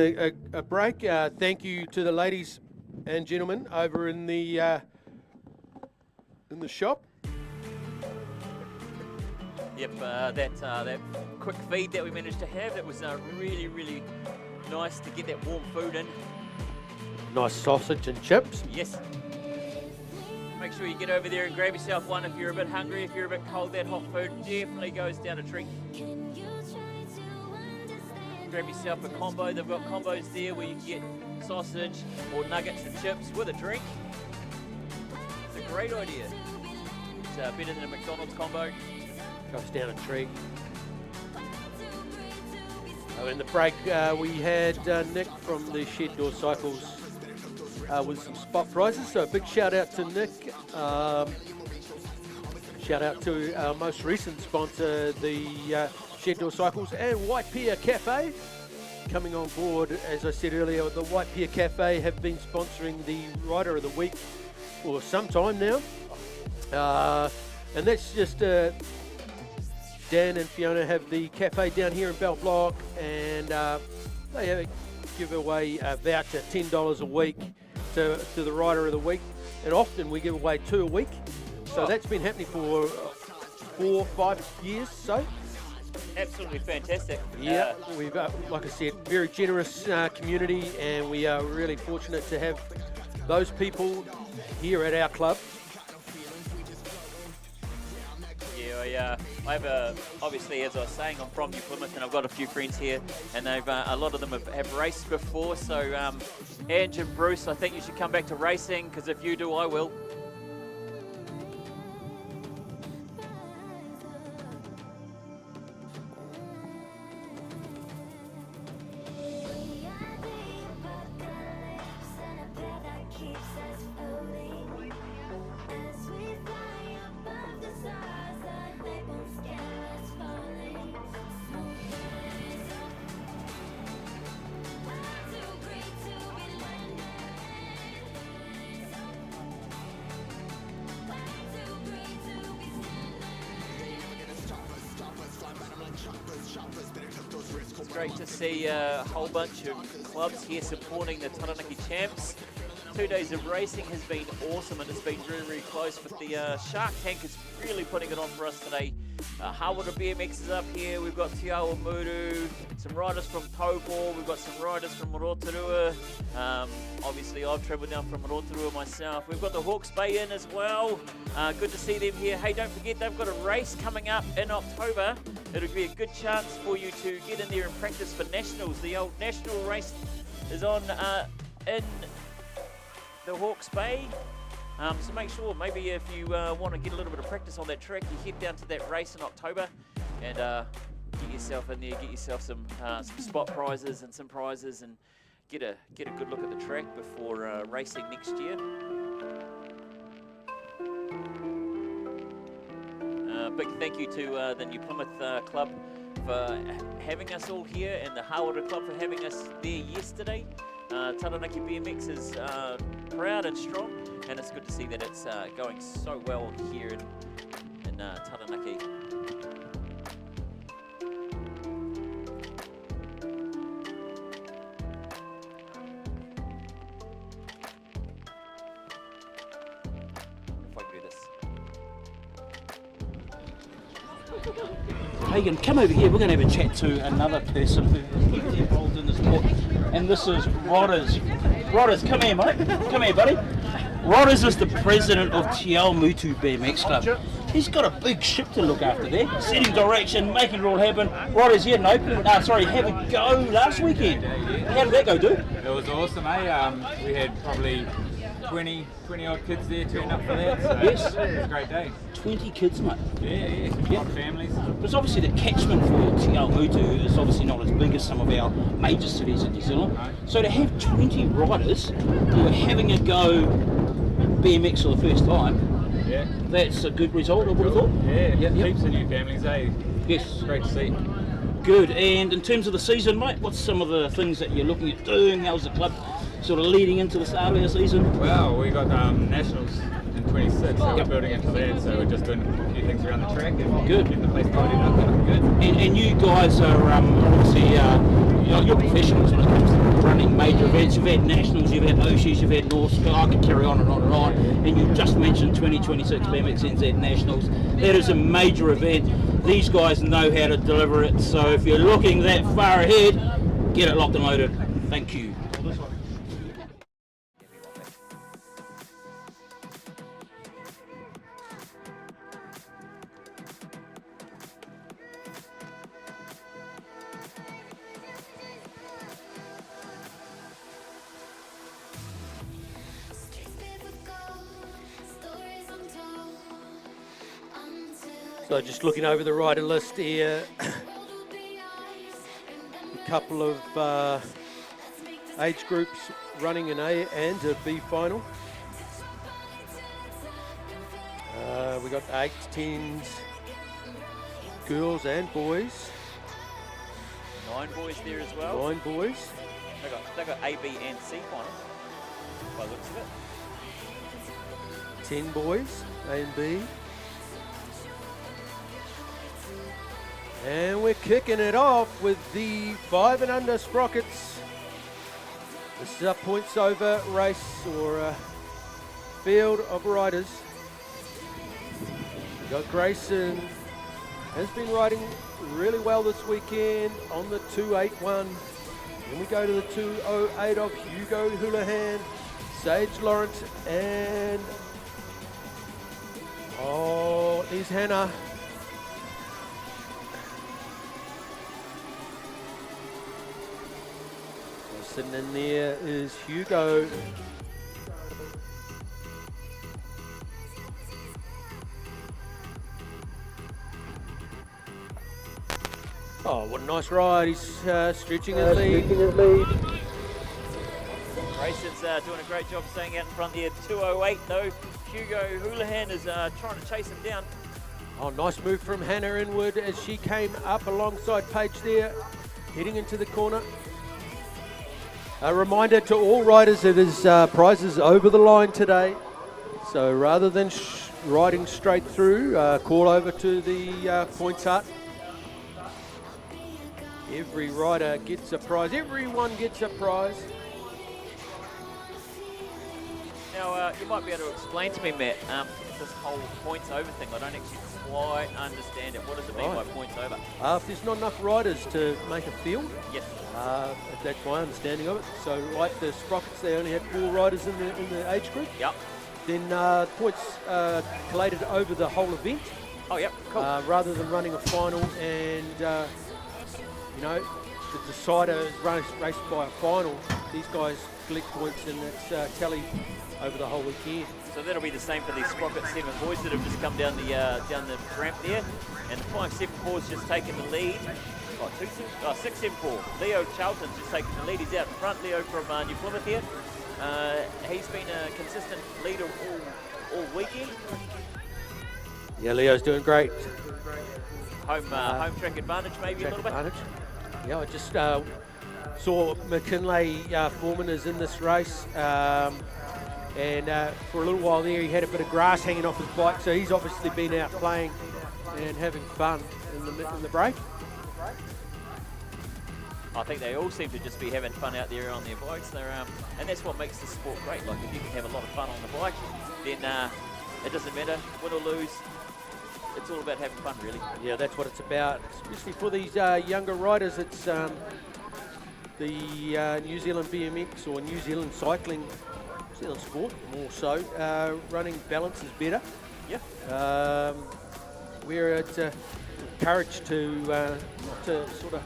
Speaker 18: a break. Thank you to the ladies and gentlemen over in the shop.
Speaker 10: Yep, that quick feed that we managed to have, that was really nice to get that warm food in.
Speaker 15: Nice sausage and chips.
Speaker 10: Yes. Make sure you get over there and grab yourself one if you're a bit hungry. If you're a bit cold, that hot food definitely goes down a treat. Grab yourself a combo. They've got combos there where you can get sausage or nuggets and chips with a drink. It's a great idea. It's better than a McDonald's combo.
Speaker 15: Goes down a treat. In the break, we had Nick from the Shed Door Cycles with some spot prizes. So a big shout out to Nick. Shout out to our most recent sponsor, the Shed Door Cycles and White Pier Cafe. Coming on board, as I said earlier, the White Pier Cafe have been sponsoring the Rider of the Week for some time now. And that's just... Dan and Fiona have the cafe down here in Bell Block, and they give away a voucher, $10 a week to the Rider of the Week, and often we give away 2 a week. So that's been happening for 4 or 5 years. So
Speaker 10: absolutely fantastic.
Speaker 15: Yeah, we've like I said, very generous community, and we are really fortunate to have those people here at our club.
Speaker 10: I have obviously, as I was saying, I'm from New Plymouth, and I've got a few friends here, and they've a lot of them have raced before. So, Ange and Bruce, I think you should come back to racing, because if you do, I will. great to see a whole bunch of clubs here supporting the Taranaki champs. 2 days of racing has been awesome, and it's been really, really close, but the Shark Tank is really putting it on for us today. Hawara BMX is up here, we've got Te Awamutu, some riders from Taupo, we've got some riders from Rotorua. Obviously I've travelled down from Rotorua myself. We've got the Hawke's Bay in as well. Good to see them here. Hey, don't forget they've got a race coming up in October. It'll be a good chance for you to get in there and practice for nationals. The old national race is on in the Hawke's Bay. So make sure, maybe if you want to get a little bit of practice on that track, you head down to that race in October and get yourself in there, get yourself some spot prizes and some prizes, and get a good look at the track before racing next year. Big thank you to the New Plymouth Club for having us all here, and the Hawara Club for having us there yesterday. Taranaki BMX is proud and strong, and it's good to see that it's going so well here in Taranaki. If I can do this.
Speaker 12: Hagan, come over here. We're going to have a chat to another person who's involved in the sport, and this is Rodders. Rodders, come here, mate. Come here, buddy. Rodders is the president of Te Awamutu BMX Club. He's got a big ship to look after there, setting direction, making it all happen. Rodders, you had have a go last weekend. How did that go, dude?
Speaker 19: It was awesome, eh? We had probably 20 odd kids there turning up for that, so
Speaker 12: yes.
Speaker 19: It was a great day.
Speaker 12: 20 kids, mate.
Speaker 19: Yeah, a lot of families.
Speaker 12: Because obviously the catchment for Te Awamutu is obviously not as big as some of our major cities in New Zealand.
Speaker 19: No.
Speaker 12: So to have 20 riders who are having a go BMX for the first time,
Speaker 19: yeah,
Speaker 12: that's a good result, I would have thought.
Speaker 19: Yeah, heaps of new families, eh?
Speaker 12: Yes.
Speaker 19: Great to see.
Speaker 12: Good. And in terms of the season, mate, what's some of the things that you're looking at doing? How's the club sort of leading into the start of our season?
Speaker 19: Well, we got nationals in 26, so we're building into that, so we're just doing a few things around the track and getting the place tidied up. Good.
Speaker 12: And you guys are obviously you're professionals when it comes to running major events. You've had nationals, you've had Oshis, you've had North Sky, I could carry on and on and on. And you just mentioned 2026 BMX NZ Nationals. That is a major event. These guys know how to deliver it, so if you're looking that far ahead, get it locked and loaded. Thank you.
Speaker 18: So just looking over the rider list here, a couple of age groups running an A and a B final. We got 8s, 10s, girls and boys.
Speaker 10: 9 boys there as well.
Speaker 18: 9 boys.
Speaker 10: They got A, B and C final, by the looks of it.
Speaker 18: 10 boys, A and B. And we're kicking it off with the 5 and under Sprockets. This is a points over race, or a field of riders. We got Grayson, has been riding really well this weekend on the 281. Then we go to the 208 of Hugo Houlihan, Sage Lawrence, and there's Hannah. Sitting in there is Hugo. Oh, what a nice ride. He's stretching his lead.
Speaker 10: Grayson's doing a great job staying out in front there. 208 though. Hugo Houlihan is trying to chase him down.
Speaker 18: Oh, nice move from Hannah Inwood as she came up alongside Paige there, heading into the corner. A reminder to all riders that there's prizes over the line today. So rather than riding straight through, call over to the points hut. Every rider gets a prize. Everyone gets a prize.
Speaker 10: Now, you might be able to explain to me, Matt, this whole points over thing. I don't actually quite understand it. What does it mean by points over?
Speaker 18: If there's not enough riders to make a field,
Speaker 10: yes.
Speaker 18: That's my understanding of it. So, like the Sprockets, they only had 4 riders in the age group.
Speaker 10: Yep.
Speaker 18: Then points collated over the whole event.
Speaker 10: Oh, yep, cool.
Speaker 18: Rather than running a final and, you know, the decider is raced by a final, these guys collect points and it's tallied over the whole weekend.
Speaker 10: So that'll be the same for these Sprocket 7 boys that have just come down the ramp there. And the 574's just taken the lead. 674. Leo Charlton's just taken the lead. He's out in front. Leo from New Plymouth here. He's been a consistent leader all weekend.
Speaker 18: Yeah, Leo's doing great.
Speaker 10: Home track advantage maybe a little bit.
Speaker 18: Yeah, I just saw McKinley Foreman is in this race. And for a little while there, he had a bit of grass hanging off his bike, so he's obviously been out playing and having fun in the break.
Speaker 10: I think they all seem to just be having fun out there on their bikes. They're and that's what makes the sport great. Like if you can have a lot of fun on the bike, then it doesn't matter win or lose. It's all about having fun, really.
Speaker 18: Yeah, that's what it's about, especially for these younger riders. It's the New Zealand BMX or New Zealand cycling. New Zealand sport, more so. Running balance is better.
Speaker 10: Yeah.
Speaker 18: We're encouraged to not to sort of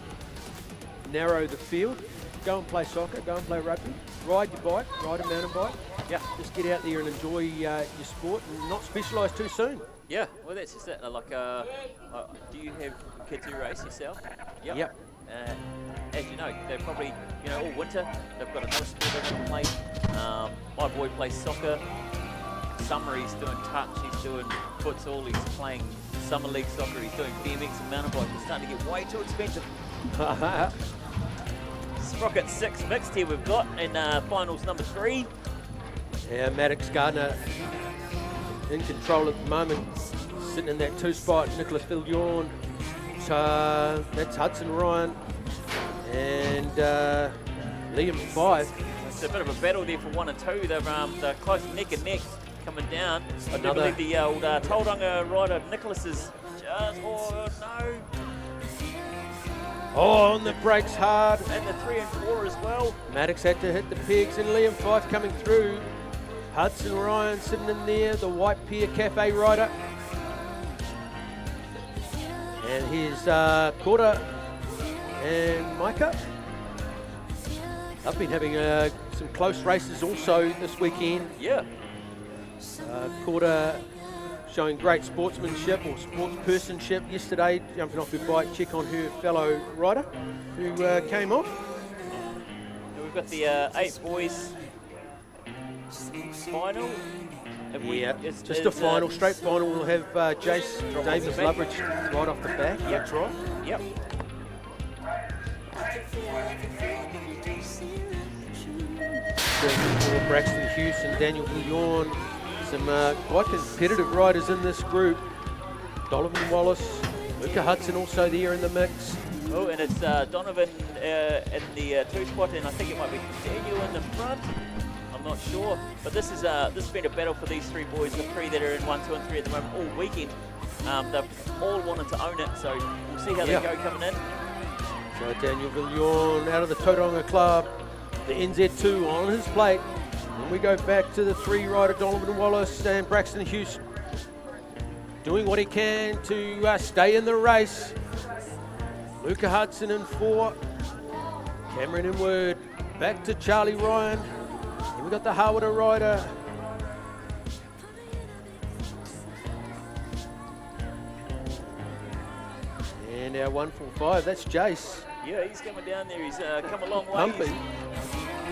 Speaker 18: narrow the field. Go and play soccer, go and play rugby, ride your bike, ride a mountain bike.
Speaker 10: Yeah.
Speaker 18: Just get out there and enjoy your sport and not specialise too soon.
Speaker 10: Yeah, well that's just it. Like, do you have kids who race yourself? Yep.
Speaker 18: Yep.
Speaker 10: As you know, they're probably, all winter, they've got another sport they want to play. My boy plays soccer. Summer he's doing touch, he's doing futsal, he's playing summer league soccer, he's doing BMX and mountain bike. It's starting to get way too expensive. Sprocket 6 mixed here we've got in finals number 3.
Speaker 18: Yeah, Maddox Gardner in control at the moment, sitting in that 2 spot. Nicholas Viljoen, that's Hudson Ryan, and Liam 5.
Speaker 10: It's a bit of a battle there for 1 and 2. They're close neck and neck coming down. I do believe the old Tauranga rider Nicholas is just, oh no.
Speaker 18: Oh, and the brakes hard.
Speaker 10: And the 3 and 4 as well.
Speaker 18: Maddox had to hit the pegs, and Liam 5 coming through. Hudson Ryan sitting in there, the White Pier Cafe rider. And here's Korda and Micah. I've been having some close races also this weekend.
Speaker 10: Yeah.
Speaker 18: Korda showing great sportsmanship or sportspersonship yesterday, jumping off her bike, check on her fellow rider who came off.
Speaker 10: And we've got the 8 boys final.
Speaker 18: Yeah, just a final, straight final. We'll have Jace Davis Loveridge right off the back.
Speaker 10: Yep.
Speaker 18: That's right.
Speaker 10: Yep.
Speaker 18: Braxton Hughes and Daniel Viljoen. Some quite competitive riders in this group. Donovan Wallace, Luca Hudson also there in the mix.
Speaker 10: Oh, and it's Donovan in the 2 spot, and I think it might be Daniel in the front. I'm not sure, but this has been a battle for these 3 boys, the 3 that are in 1, 2, and 3 at the moment all weekend. They've all wanted to own it, so we'll see how they go coming in.
Speaker 18: So Daniel Viljoen out of the Tauranga Club, the NZ2 on his plate. And we go back to the 3 rider Donovan Wallace and Braxton Hughes doing what he can to stay in the race. Luca Hudson in 4, Cameron Inward, back to Charlie Ryan. And we got the Harwater rider. And our 145, that's Jace.
Speaker 10: Yeah, he's coming down there. He's come a long way.
Speaker 18: Pumping.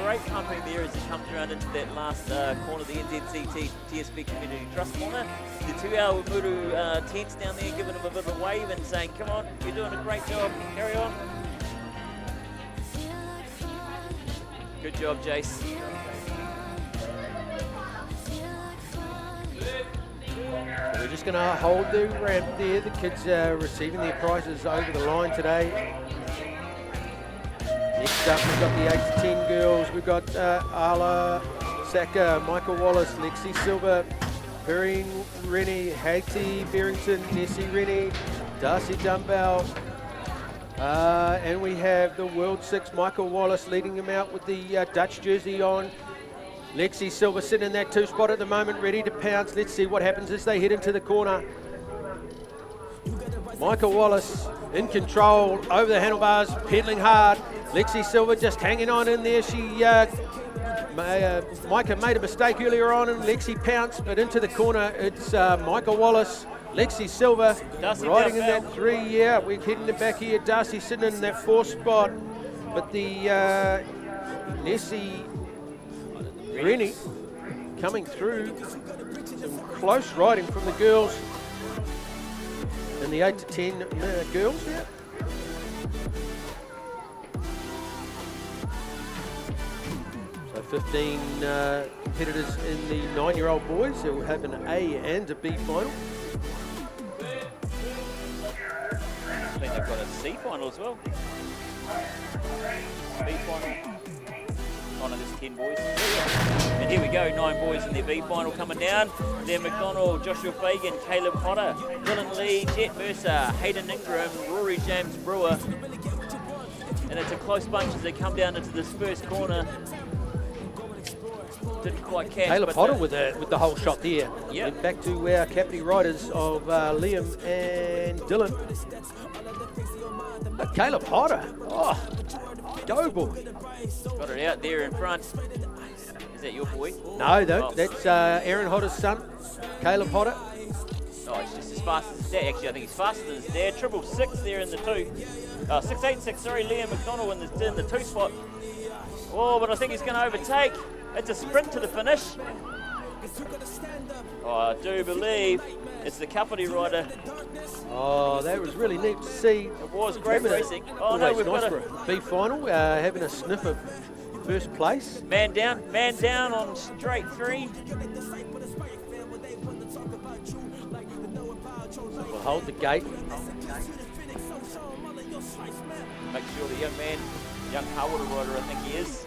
Speaker 10: Great pumping there as he comes around into that last corner, the NZCT TSB Community Trust corner. The 2-hour Muru tents down there giving him a bit of a wave and saying, come on, you're doing a great job, carry on. Good job, Jace.
Speaker 18: We're just going to hold the ramp there. The kids are receiving their prizes over the line today. up, we've got the 8 to 10 girls. We've got Ala Saka, Michael Wallace, Lexi Silver, Perrine Rennie, Haiti Barrington, Nessie Rennie, Darcy Dumbbell. And we have the World 6, Michael Wallace, leading him out with the Dutch jersey on. Lexi Silver sitting in that 2 spot at the moment, ready to pounce. Let's see what happens as they head into the corner. Michael Wallace in control, over the handlebars, pedaling hard. Lexi Silver just hanging on in there. Micah made a mistake earlier on and Lexi pounced, but into the corner it's Michael Wallace, Lexi Silver riding in that 3. Yeah, we're heading it back here. Darcy sitting in that 4 spot, but the Nessie Rennie coming through. Some close riding from the girls and the 8 to 10 girls. Yeah. So 15 competitors in the 9-year-old boys who will have an A and a B final.
Speaker 10: I think they've got a C final as well. B final. Oh no, there's 10 boys. And here we go, 9 boys in their B final coming down. Liam McDonald, Joshua Fagan, Caleb Potter, Dylan Lee, Jet Mercer, Hayden Ingram, Rory James Brewer. And it's a close bunch as they come down into this first corner. Didn't quite catch.
Speaker 18: Caleb Potter with the whole shot there.
Speaker 10: Yep.
Speaker 18: And back to our captain riders of Liam and Dylan. Caleb Potter. Oh, go boy.
Speaker 10: Got it out there in front. Is that your boy?
Speaker 18: No, that's Aaron Hodder's son, Caleb Hodder.
Speaker 10: Oh, he's just as fast as his dad. Actually, I think he's faster than his dad. 666 there in the 2. 686, sorry, Liam McDonald in the 2 spot. Oh, but I think he's going to overtake. It's a sprint to the finish. Oh, I do believe it's the Kapiti rider.
Speaker 18: Oh, that was really neat to see.
Speaker 10: It was great racing. Oh no, we've got
Speaker 18: a B final, having a sniff of first place.
Speaker 10: Man down on straight 3.
Speaker 18: We'll hold the gate.
Speaker 10: Make sure the young Harwater rider, I think he is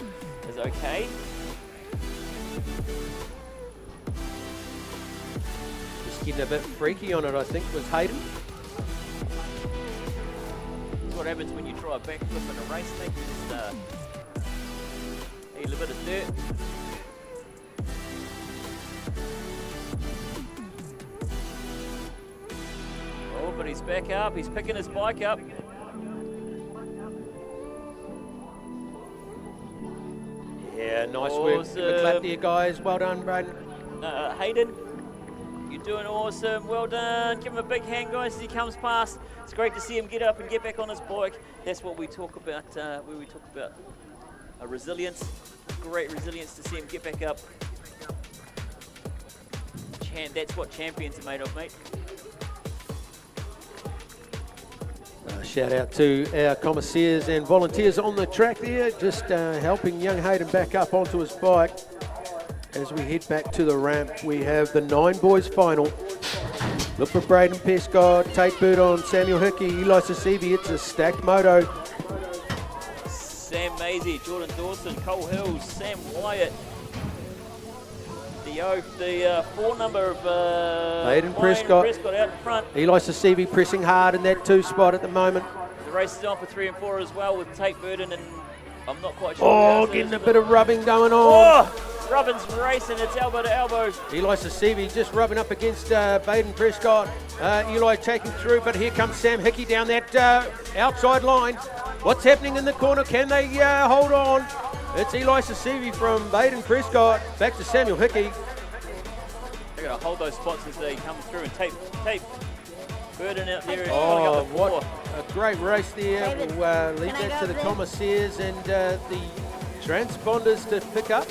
Speaker 10: okay.
Speaker 18: Just getting a bit freaky on it, I think, was Hayden.
Speaker 10: That's what happens when you try a backflip in a race, mate. You just need a little bit of dirt. Oh, but he's back up. He's picking his bike up.
Speaker 18: Yeah, nice work. Give a clap there, guys. Well done, Braden.
Speaker 10: Hayden, you're doing awesome. Well done. Give him a big hand, guys, as he comes past. It's great to see him get up and get back on his bike. That's what we talk about when we talk about resilience. Great resilience to see him get back up. That's what champions are made of, mate.
Speaker 18: Shout out to our commissaires and volunteers on the track there, just helping young Hayden back up onto his bike. As we head back to the ramp, we have the 9 boys final. Look for Braden Pescott, Tate Burdon, Samuel Hickey, Eli Sasivi. It's a stacked moto.
Speaker 10: Sam Maisie, Jordan Dawson, Cole Hills, Sam Wyatt. The 4 number of
Speaker 18: Hayden Prescott
Speaker 10: out in front.
Speaker 18: Eli Sasivi pressing hard in that 2 spot at the moment.
Speaker 10: The race is on for 3 and 4 as well with Tate Burden, and I'm not quite sure.
Speaker 18: Oh, getting a bit of rubbing going on.
Speaker 10: Oh, Rubbin's racing, it's elbow to elbow.
Speaker 18: Eli Sasivi just rubbing up against Baden Prescott. Eli taking through, but here comes Sam Hickey down that outside line. What's happening in the corner? Can they hold on? It's Eli Sasivi from Baden Prescott. Back to Samuel Hickey.
Speaker 10: They're going to hold those spots as they come through and tape Burden out there.
Speaker 18: Oh, what a great race there. We'll leave that to the commissaires and the transponders to pick up.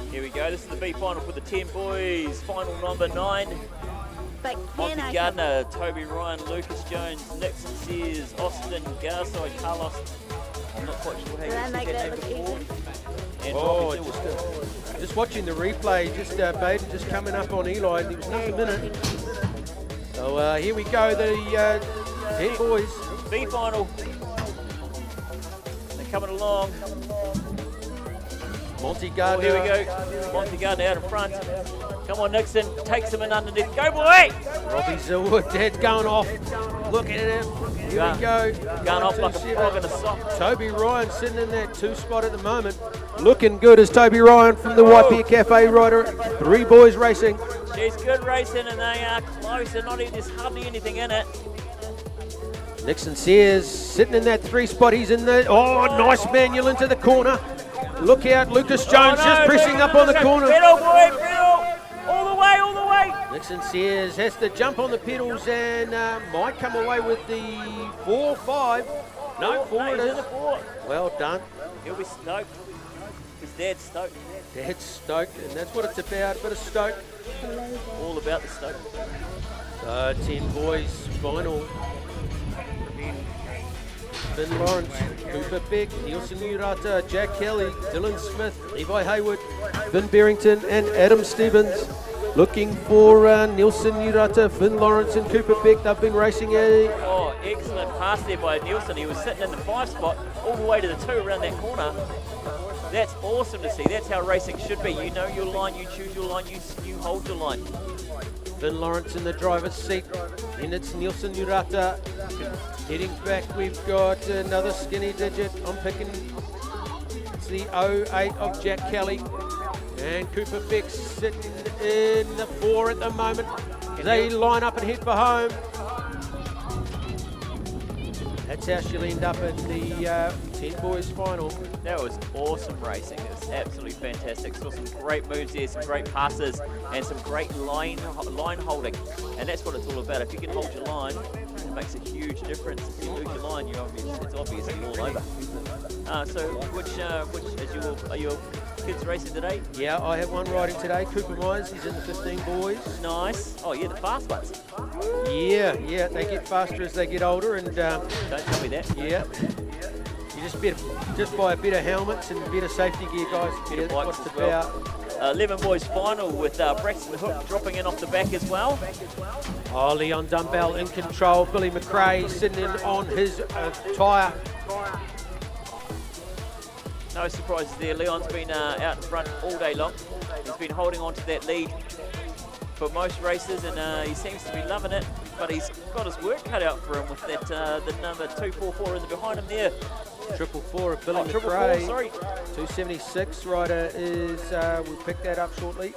Speaker 10: Here we go. This is the B final for the 10 boys. Final number 9. Monty Gardner, Toby Ryan, Lucas Jones, Nixon Sears, Austin Garside, Carlos. I'm not quite sure how you said that before. And
Speaker 18: just watching the replay, Baden just coming up on Eli. There was nothing in it. So here we go, the 10 boys.
Speaker 10: B final. They coming along.
Speaker 18: Monty
Speaker 10: Oh,
Speaker 18: Gardner.
Speaker 10: here we go. Monty Gardner out in front. Come on, Nixon. Takes him in underneath. Go, boy!
Speaker 18: Robbie Zillwood, Dad going off. Look at him. Here we go.
Speaker 10: Going off like a frog in a sock.
Speaker 18: Toby Ryan sitting in that 2 spot at the moment. Looking good as Toby Ryan from the Waipia Cafe rider. 3 boys racing.
Speaker 10: She's good racing and they are close. They're not even, there's hardly anything in it.
Speaker 18: Nixon Sears sitting in that 3 spot. He's in there. Oh, nice manual into the corner. Look out, Lucas Jones just pressing up on the corner.
Speaker 10: Pedal, boy, pedal. All the way, all the way.
Speaker 18: Nixon Sears has to jump on the pedals and might come away with the 4-5. No, 4 it
Speaker 10: he's
Speaker 18: is.
Speaker 10: in the 4.
Speaker 18: Well done.
Speaker 10: He'll be stoked. His dad's stoked.
Speaker 18: Dad's stoked, and that's what it's about, a bit of stoke.
Speaker 10: All about the stoke.
Speaker 18: 10 boys, final. Finn Lawrence, Cooper Beck, Nielsen Urata, Jack Kelly, Dylan Smith, Levi Hayward, Finn Barrington and Adam Stevens. Looking for Nielsen Urata, Finn Lawrence and Cooper Beck. They've been racing
Speaker 10: Oh, excellent pass there by Nielsen. He was sitting in the 5 spot all the way to the 2 around that corner. That's awesome to see. That's how racing should be. You know your line, you choose your line, you hold your line.
Speaker 18: Finn Lawrence in the driver's seat. And it's Nielsen Urata. Heading back, we've got another skinny digit. I'm picking, it's the 08 of Jack Kelly. And Cooper Beck sitting in the 4 at the moment. They line up and head for home. That's how she'll end up in the 10 boys final.
Speaker 10: That was awesome racing. It was absolutely fantastic. Saw some great moves there, some great passes, and some great line holding. And that's what it's all about. If you can hold your line, it makes a huge difference. If you lose your line, it's obviously all over. So, are your kids racing today?
Speaker 18: Yeah, I have one riding today. Cooper Myers, he's in the 15 boys.
Speaker 10: Nice. Oh yeah, the fast ones.
Speaker 18: Yeah, they get faster as they get older, and
Speaker 10: don't tell me that.
Speaker 18: Yeah, you just buy a better helmets and better safety gear, guys. Yeah, that's what it's about.
Speaker 10: 11 boys final with Braxton Hook dropping in off the back as well.
Speaker 18: Oh, Leon Dumbbell in control. Billy McRae sitting in on his tyre.
Speaker 10: No surprises there. Leon's been out in front all day long. He's been holding on to that lead for most races, and he seems to be loving it. But he's got his work cut out for him with that the number 244 in the behind him there.
Speaker 18: 444 of Billy McRae.
Speaker 10: 444, sorry.
Speaker 18: 276 rider is. We'll pick that up shortly.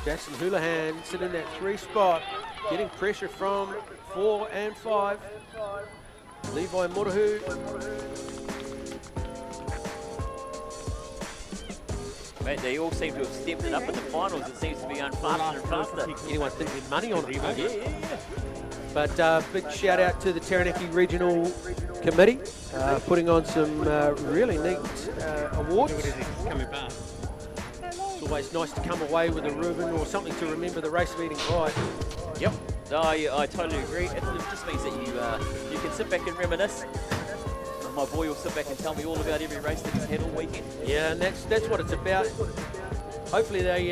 Speaker 18: Jackson Houlihan sitting in that 3 spot, getting pressure from 4 and 5. Levi Morahu.
Speaker 10: Mate, they all seem to have stepped it up in the finals. It seems to be going faster and faster.
Speaker 18: Anyone thinking money on it?
Speaker 10: Yeah.
Speaker 18: But big shout out to the Taranaki Regional Committee, putting on some really neat awards. It's always nice to come away with a ribbon or something to remember the race meeting by.
Speaker 10: Yep, I totally agree. It just means that you can sit back and reminisce. My boy will sit back and tell me all about every race that he's had all weekend.
Speaker 18: Yeah, and that's what it's about. Hopefully they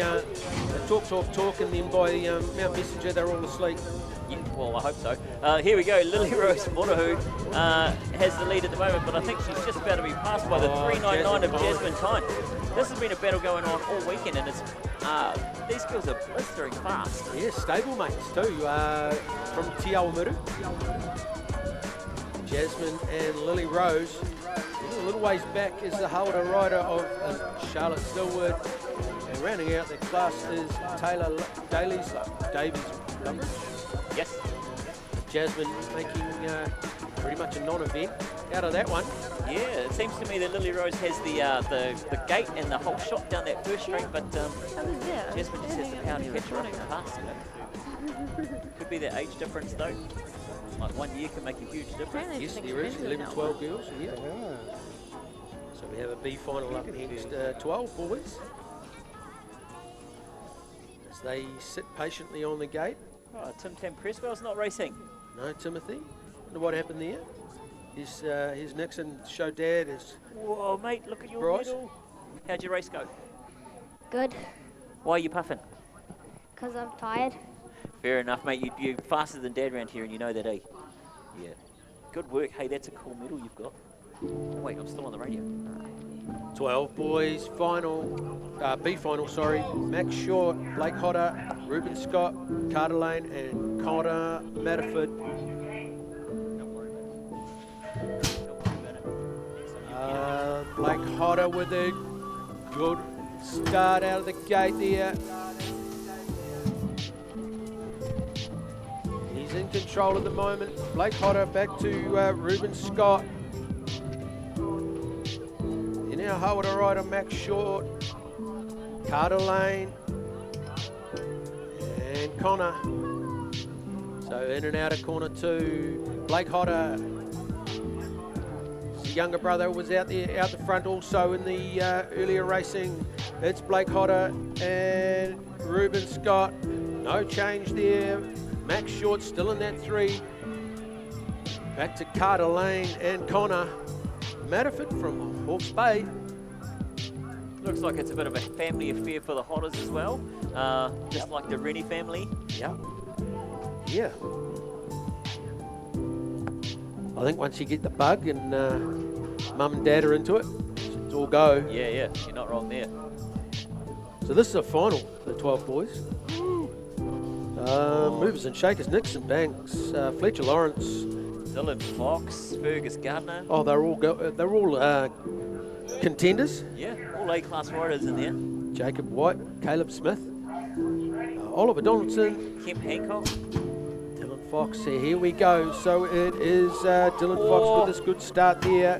Speaker 18: talk, and then by Mount Messenger they're all asleep.
Speaker 10: Yeah, well, I hope so. Here we go. Lily Rose Monahu has the lead at the moment, but I think she's just about to be passed by the 399 of Jasmine Tyne. This has been a battle going on all weekend, and it's these girls are blistering fast.
Speaker 18: Yeah, stablemates too, from Te Awamutu. Jasmine and Lily Rose. A little ways back is the holder rider of Charlotte Stillwood. And rounding out the class is Taylor Davies.
Speaker 10: Yes.
Speaker 18: Jasmine making pretty much a non-event out of that one.
Speaker 10: Yeah, it seems to me that Lily Rose has the gate and the whole shot down that first straight, but Jasmine just has the power to catch her up and pass. Could be that age difference though. Like 1 year can make a huge difference.
Speaker 18: Yes, there is 11, 12 girls. Yeah. So we have a B final up against 12 boys. As they sit patiently on the gate.
Speaker 10: Oh, Tim Tam Cresswell's not racing.
Speaker 18: No, Timothy. Wonder what happened there. His Nixon show dad is.
Speaker 10: Whoa, mate, look at your
Speaker 18: Bryce.
Speaker 10: medal. How'd your race go?
Speaker 4: Good,
Speaker 10: Why are you puffing?
Speaker 4: because I'm tired.
Speaker 10: Fair enough, mate. You're faster than Dad around here, and you know that, eh? Yeah. Good work. Hey, that's a cool medal you've got. Wait, I'm still on the radio.
Speaker 18: 12 boys, final, B final, sorry. Max Short, Blake Hodder, Ruben Scott, Carter Lane, and Connor Matterford. Blake Hodder with a good start out of the gate there. He's in control at the moment. Blake Hodder back to Ruben Scott. Now Hodder rider Max Short, Carter Lane, and Connor. So in and out of corner 2. Blake Hodder, his younger brother, was out there, out the front also in the earlier racing. It's Blake Hodder and Ruben Scott. No change there. Max Short still in that 3. Back to Carter Lane and Connor Matterford from Hawke's Bay.
Speaker 10: Looks like it's a bit of a family affair for the Hodders as well, just like the Rennie family.
Speaker 18: Yeah. Yeah. I think once you get the bug and mum and dad are into it, it's all go.
Speaker 10: Yeah, yeah, you're not wrong there.
Speaker 18: So this is a final for the 12 boys. Movers and shakers, Nixon Banks, Fletcher Lawrence,
Speaker 10: Dylan Fox, Fergus Gardner.
Speaker 18: Oh, they're all contenders.
Speaker 10: Yeah, all A-class riders in there.
Speaker 18: Jacob White, Caleb Smith, Oliver Donaldson,
Speaker 10: Kemp Hancock,
Speaker 18: Dylan Fox. Here we go. So it is Dylan Fox with this good start there.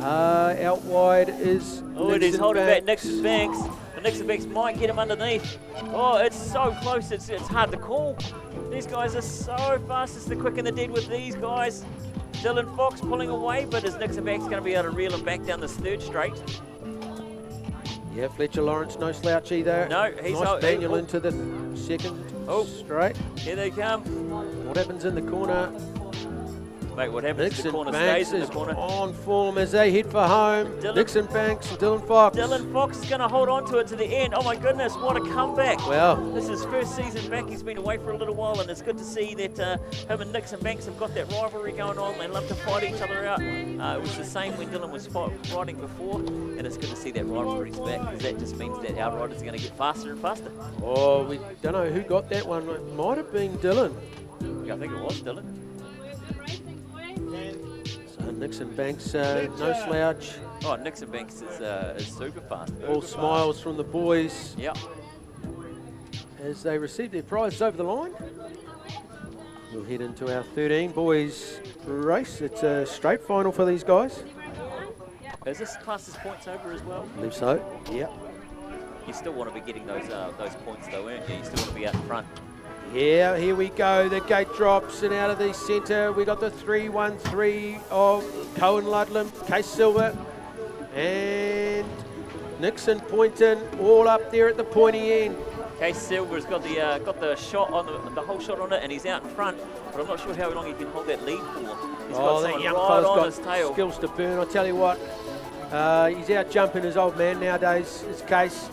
Speaker 18: Out wide is
Speaker 10: it is holding back Nixon Banks. But Nixon Banks might get him underneath. Oh, it's so close, it's hard to call. These guys are so fast. It's the quick and the dead with these guys. Dylan Fox pulling away, but is Nixon Banks going to be able to reel him back down this 3rd straight?
Speaker 18: Yeah, Fletcher Lawrence, no slouch either.
Speaker 10: No, he's
Speaker 18: nice Daniel into the 2nd straight.
Speaker 10: Here they come.
Speaker 18: What happens in the corner?
Speaker 10: Mate, what happens
Speaker 18: Nixon
Speaker 10: in the corner
Speaker 18: Banks
Speaker 10: stays in the
Speaker 18: is
Speaker 10: corner.
Speaker 18: on form as they head for home. Nixon Banks and Dylan Fox.
Speaker 10: Dylan Fox is going to hold on to it to the end. Oh my goodness, what a comeback.
Speaker 18: Well.
Speaker 10: This is his first season back. He's been away for a little while, and it's good to see that him and Nixon Banks have got that rivalry going on. They love to fight each other out. It was the same when Dylan was riding before, and it's good to see that rivalry's back, because that just means that our riders are going to get faster and faster.
Speaker 18: Oh, we don't know who got that one. It might have been Dylan.
Speaker 10: I think it was Dylan.
Speaker 18: So Nixon Banks, no slouch.
Speaker 10: Oh, Nixon Banks is super fast.
Speaker 18: All smiles from the boys.
Speaker 10: Yep.
Speaker 18: As they receive their prizes over the line. We'll head into our 13 boys race. It's a straight final for these guys.
Speaker 10: Is this class as points over as well?
Speaker 18: I believe so. Yep.
Speaker 10: You still want to be getting those points though, aren't you? You still want to be out front.
Speaker 18: Yeah, here we go. The gate drops, and out of the centre we got the 3-1-3 of Cohen Ludlam, Case Silver, and Nixon Poynton, all up there at the pointy end.
Speaker 10: Case Silver's got the shot on the whole shot on it, and he's out in front. But I'm not sure how long he can hold that lead for. He's got
Speaker 18: that young
Speaker 10: right on
Speaker 18: fella's
Speaker 10: his
Speaker 18: got
Speaker 10: tail.
Speaker 18: skills to burn. I tell you what, he's out jumping his old man nowadays. His Case,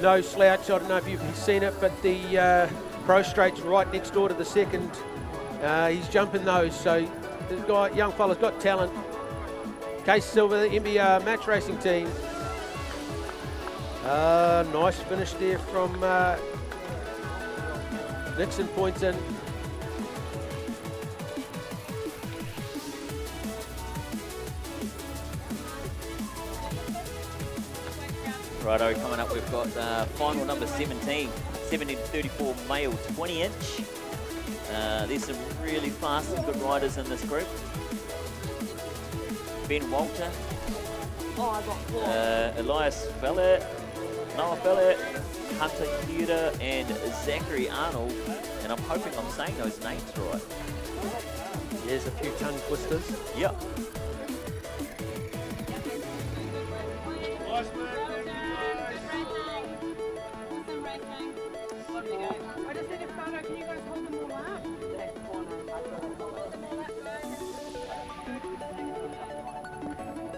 Speaker 18: no slouch. I don't know if you've seen it, but the Pro Straight's right next door to the 2nd. He's jumping those, so this guy, young fella's got talent. Case Silver, the MBR match racing team. Nice finish there from Nixon Poynton.
Speaker 10: Righto, coming up we've got final number 17, 17-34 male 20-inch. There's some really fast and good riders in this group. Ben Walter, Elias Bellett, Noah Bellett, Hunter Huda, and Zachary Arnold. And I'm hoping I'm saying those names right.
Speaker 18: There's a few tongue twisters.
Speaker 10: Yep.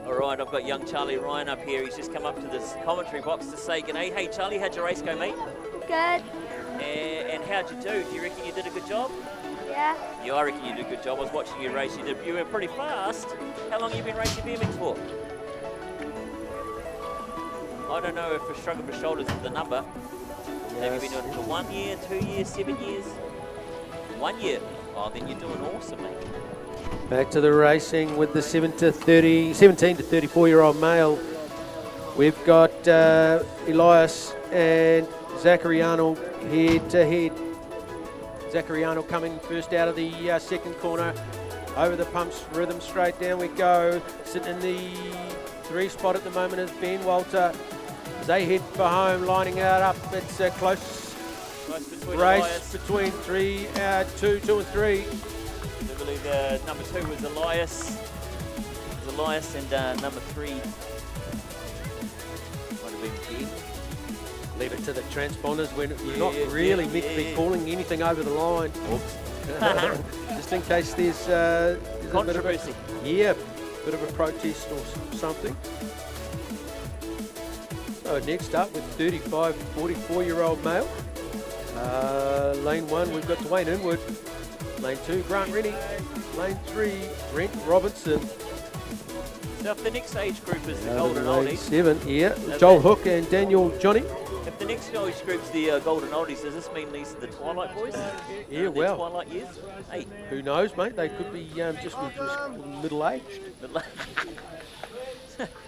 Speaker 10: All right, I've got young Charlie Ryan up here. He's just come up to this commentary box to say g'day. Hey, Charlie, how'd your race go, mate?
Speaker 4: Good.
Speaker 10: And how'd you do? Do you reckon you did a good job?
Speaker 4: Yeah.
Speaker 10: Yeah, I reckon you did a good job. I was watching you race. You were pretty fast. How long have you been racing BMX for? I don't know if a shrug of the shoulders is the number. Have you been doing it for 1 year, 2 years, 7 years? 1 year. Oh, then you're doing awesome, mate.
Speaker 18: Back to the racing with the 17 to 34-year-old male. We've got Elias and Zachary Arnold head to head. Zachary Arnold coming first out of the second corner. Over the pumps, rhythm straight, down we go. Sitting in the 3 spot at the moment is Ben Walter. As they head for home, lining it up. It's a close race between 2 and 3.
Speaker 10: I believe number 2 was Elias. It was Elias and number 3 might have been Ben.
Speaker 18: Leave it to the transponders when we're not really meant to be calling anything over the line. Just in case there's
Speaker 10: controversy.
Speaker 18: Bit of a protest or something. So next up with 35, 44-year-old male. Lane 1, we've got Dwayne Inwood. Lane 2, Grant Rennie. Lane 3, Brent Robinson.
Speaker 10: So if the next age group is the Golden
Speaker 18: Lane
Speaker 10: Oldies.
Speaker 18: 7, Joel Hook and Daniel Johnny.
Speaker 10: If the next age group's the Golden Oldies, does this mean these are the Twilight boys?
Speaker 18: Yeah, well.
Speaker 10: Twilight years? Hey.
Speaker 18: Who knows, mate? They could be just middle-aged.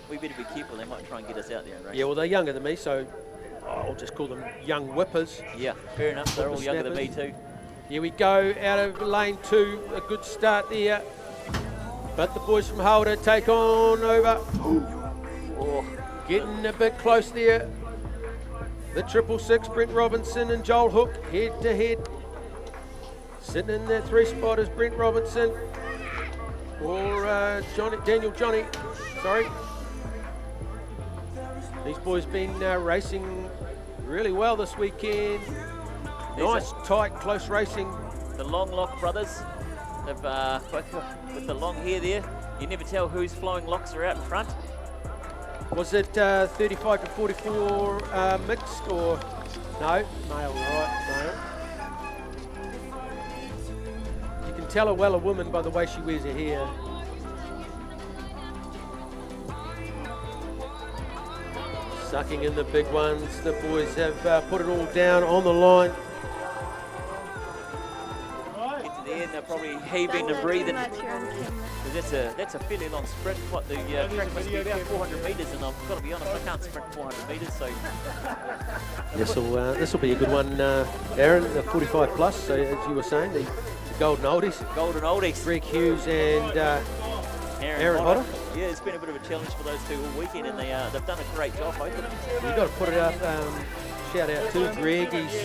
Speaker 10: We better be careful. They might try and get us out there and race.
Speaker 18: Yeah, well, they're younger than me, so I'll just call them young whippers.
Speaker 10: Yeah, fair enough. They're all younger than me too.
Speaker 18: Here we go, out of lane 2. A good start there. But the boys from Holder take on over. Oh, getting a bit close there. The 666, Brent Robinson and Joel Hook, head to head. Sitting in that 3 spot is Brent Robinson. Or Daniel Johnny, sorry. These boys been racing really well this weekend. Nice, tight, close racing.
Speaker 10: The Long Lock brothers have, with the long hair there, you never tell whose flowing locks are out in front.
Speaker 18: Was it 35 to 44 mixed or no? Male, right? Male. You can tell a woman by the way she wears her hair. Sucking in the big ones. The boys have put it all down on the line.
Speaker 10: Get to the end, they're probably heaving and breathing. That's a fairly long sprint. What the track must be about 400 metres, and I've got to be honest, I can't sprint 400 metres. So
Speaker 18: this will be a good one, Aaron. The 45 plus. So as you were saying, the Golden Oldies.
Speaker 10: Golden Oldies.
Speaker 18: Greg Hughes and Aaron Hodder.
Speaker 10: Yeah, it's been a bit of a challenge for those two all weekend, and they've done a great job, both of them.
Speaker 18: You've got to put it up. Shout out to Greg. He's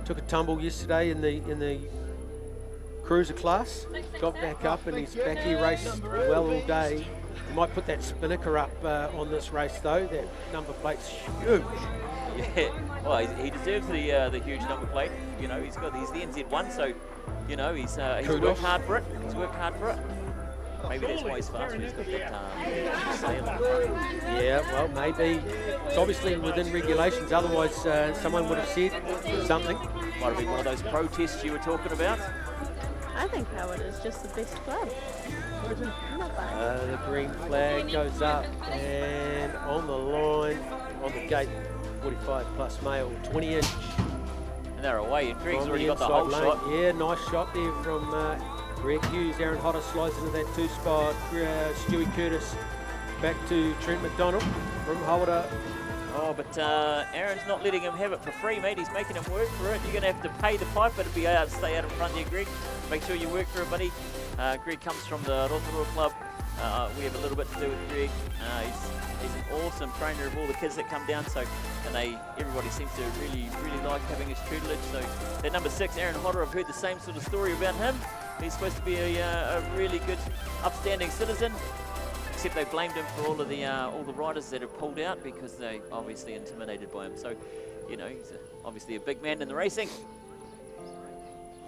Speaker 18: took a tumble yesterday in the cruiser class. Got back up, and he's back here raced well all day. He might put that spinnaker up on this race though. That number plate's huge.
Speaker 10: Yeah, well, he deserves the huge number plate. You know, he's the NZ1, so you know he's worked hard for it. He's worked hard for it. Maybe that's why he's faster. He's got that sail.
Speaker 18: Yeah, well, maybe. It's obviously within regulations. Otherwise, someone would have said something.
Speaker 10: Might have been one of those protests you were talking about.
Speaker 17: I think Howard is just the best club. Not bad.
Speaker 18: The green flag goes up, and on the line, on the gate, 45 plus male, 20 inch.
Speaker 10: And they're away, and Greg's already got the whole
Speaker 18: lane.
Speaker 10: shot.
Speaker 18: Yeah, nice shot there from Greg Hughes. Aaron Hodder slides into that 2 spot. Stewie Curtis back to Trent McDonald from Holder.
Speaker 10: Oh, but Aaron's not letting him have it for free, mate. He's making him work for it. You're going to have to pay the piper to be able to stay out in front there, Greg. Make sure you work for it, buddy. Greg comes from the Rotorua Club. We have a little bit to do with Greg. He's an awesome trainer of all the kids that come down. So, and everybody seems to really like having his tutelage. So that number 6, Aaron Hodder, I've heard the same sort of story about him. He's supposed to be a really good, upstanding citizen. Except they blamed him for all the riders that have pulled out because they obviously intimidated by him. So, you know, he's obviously a big man in the racing.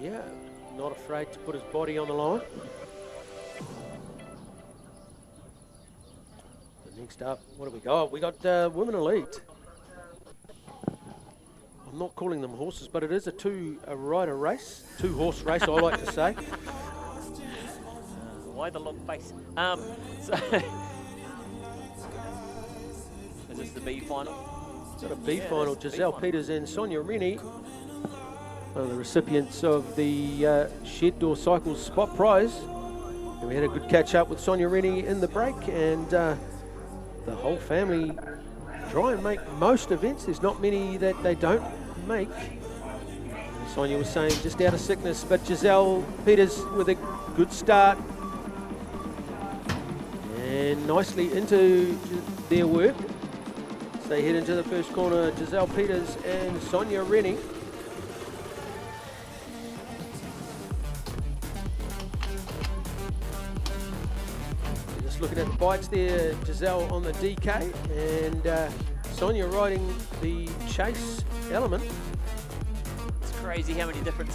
Speaker 18: Yeah, not afraid to put his body on the line. Next up, what do we got? We got Women Elite. I'm not calling them horses, but it is a two-rider race, two-horse race, I like to say.
Speaker 10: Why the long face? So is this the B final?
Speaker 18: Got a B final. Giselle Peters and Sonia Rennie are the recipients of the Shed Door Cycles Spot Prize. And we had a good catch up with Sonia Rennie in the break, and the whole family try and make most events. There's not many that they don't make. Sonia was saying just out of sickness, but Giselle Peters with a good start and nicely into their work. So they head into the first corner, Giselle Peters and Sonia Rennie. Just looking at the bikes there, Giselle on the DK and Sonia riding the Chase Element.
Speaker 10: It's crazy how many different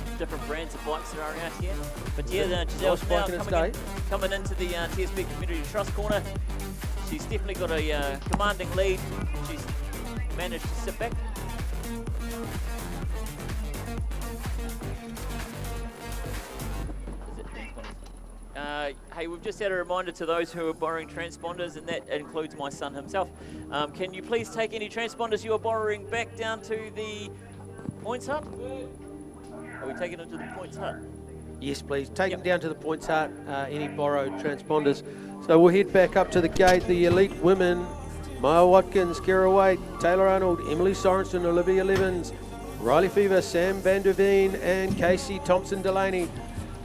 Speaker 10: brands of bikes there are out here. But yeah, Giselle's now coming into the TSB Community Trust corner. She's definitely got a commanding lead. She's managed to sit back. Hey, we've just had a reminder to those who are borrowing transponders, and that includes my son himself. Can you please take any transponders you are borrowing back down to the points hut? Are we taking them to the points hut?
Speaker 18: Yes, please. Take them down to the points hut, any borrowed transponders. So we'll head back up to the gate. The elite women, Maya Watkins, Kira Wade, Taylor Arnold, Emily Sorensen, Olivia Levins, Riley Fever, Sam Van Der Veen, and Casey Thompson-Delaney.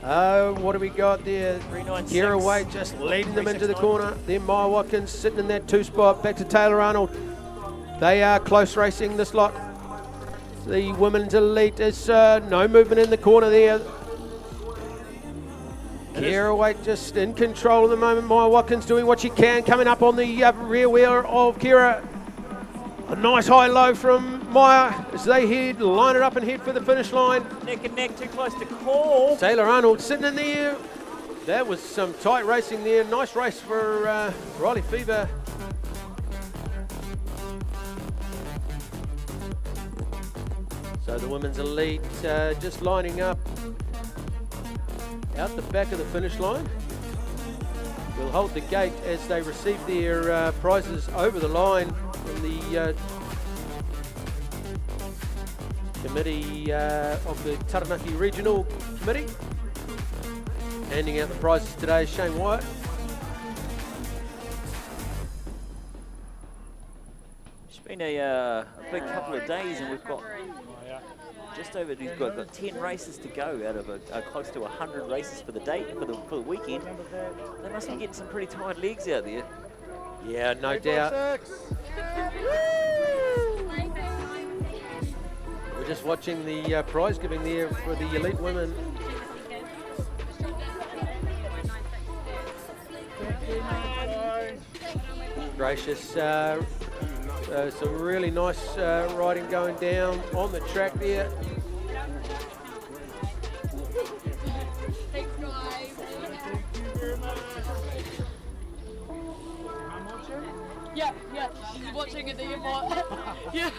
Speaker 18: What do we got there? Kira Wade just leading them into the corner. Then Maya Watkins sitting in that two spot. Back to Taylor Arnold. They are close racing this lot. The women's elite is no movement in the corner there. Kira Wade just in control at the moment. Maya Watkins doing what she can, coming up on the rear wheel of Kira. A nice high-low from Maya as they line it up and head for the finish line.
Speaker 10: Neck and neck, too close to call.
Speaker 18: Taylor Arnold sitting in there. That was some tight racing there. Nice race for Riley Fever. So the women's elite just lining up out the back of the finish line. We'll hold the gate as they receive their prizes over the line from the committee of the Taranaki Regional Committee. Handing out the prizes today, Shane Wyatt.
Speaker 10: It's been a big couple of days, and we've got just over. We've got 10 races to go out of close to 100 races for the day for the weekend. They must be getting some pretty tired legs out there.
Speaker 18: Yeah, no doubt. We're just watching the prize giving there for the elite women. Gracious, some really nice riding going down on the track there.
Speaker 20: Yeah, she's watching at the airport. Yeah.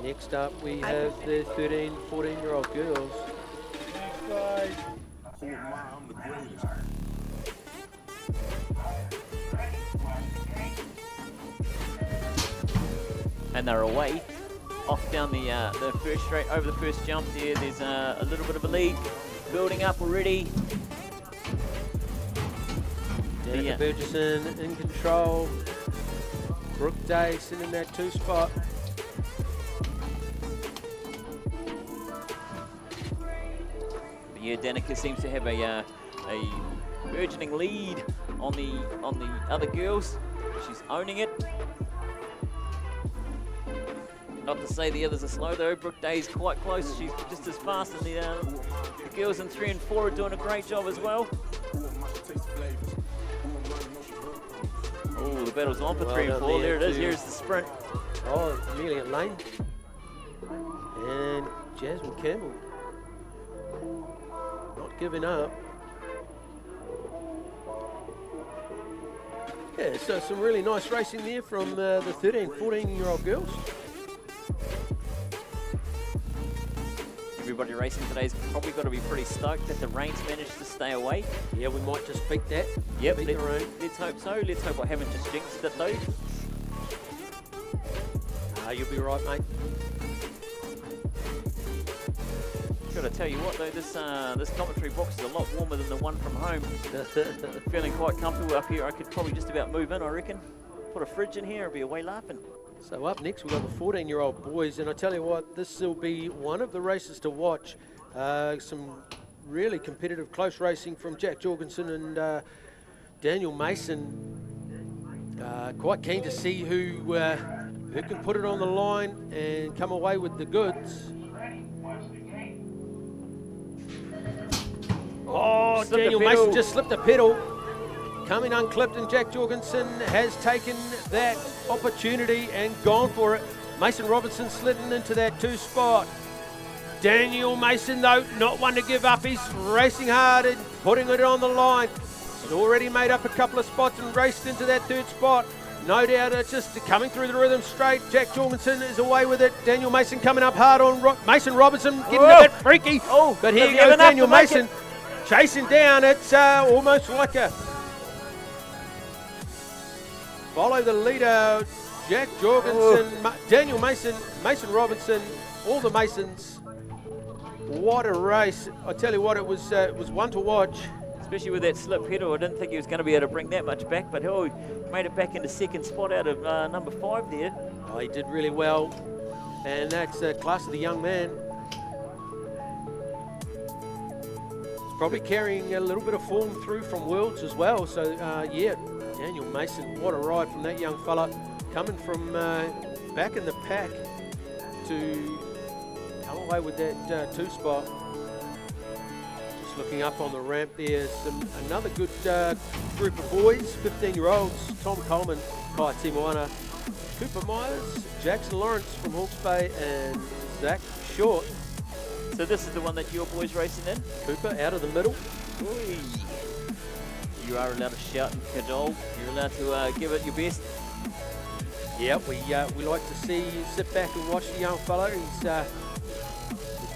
Speaker 18: Next up we have the 13, 14-year-old girls.
Speaker 10: And they're away, off down the first straight, over the first jump there. There's a little bit of a lead building up already.
Speaker 18: Danica Burgesson in control. Brooke Day sitting in that two spot.
Speaker 10: Yeah, Danica seems to have a burgeoning lead on the other girls. She's owning it. Not to say the others are slow though. Brooke Day's quite close. She's just as fast, and the girls in 3 and 4 are doing a great job as well. Oh, the battle's on for 3 and 4. There it is. Here's the sprint.
Speaker 18: Oh, Amelia Lane and Jasmine Campbell not giving up. Yeah, so some really nice racing there from the 13, 14-year-old girls.
Speaker 10: everybody racing today's probably got to be pretty stoked that the rain's managed to stay away.
Speaker 18: Yeah, we might just beat that.
Speaker 10: Yep,
Speaker 18: Beat the rain.
Speaker 10: let's hope so. Let's hope I haven't just jinxed it though.
Speaker 18: You'll be right, mate.
Speaker 10: Gotta tell you what though, this commentary box is a lot warmer than the one from home. Feeling quite comfortable up here. I could probably just about move in, I reckon. Put a fridge in here and be away laughing.
Speaker 18: So up next we've got the 14-year-old boys, and I tell you what, this will be one of the races to watch. Some really competitive close racing from Jack Jorgensen and Daniel Mason. Quite keen to see who can put it on the line and come away with the goods. Oh, Daniel Mason just slipped a pedal. Coming unclipped, and Jack Jorgensen has taken that opportunity and gone for it. Mason Robinson sliding into that 2 spot. Daniel Mason, though, not one to give up. He's racing hard and putting it on the line. He's already made up a couple of spots and raced into that 3rd spot. No doubt it's just coming through the rhythm straight. Jack Jorgensen is away with it. Daniel Mason coming up hard on Mason Robinson, getting a bit freaky. But here goes Daniel Mason chasing down. It's almost like a follow the leader. Jack Jorgensen, Daniel Mason, Mason Robinson, all the Masons. What a race. I tell you what, it was one to watch.
Speaker 10: Especially with that slip pedal, I didn't think he was going to be able to bring that much back, but he made it back into 2nd spot out of number 5 there.
Speaker 18: Oh, he did really well, and that's the class of the young man. He's probably carrying a little bit of form through from Worlds as well, so yeah, Daniel Mason, what a ride from that young fella, coming from back in the pack to come away with that 2 spot. Looking up on the ramp there, another good group of boys, 15-year-olds, Tom Coleman, Kai Timuana, Cooper Myers, Jackson Lawrence from Hawke's Bay, and Zach Short.
Speaker 10: So this is the one that your boys racing in?
Speaker 18: Cooper out of the middle.
Speaker 10: Oy. You are allowed to shout and cajole. You're allowed to give it your best.
Speaker 18: Yeah, we like to see you sit back and watch the young fellow. He's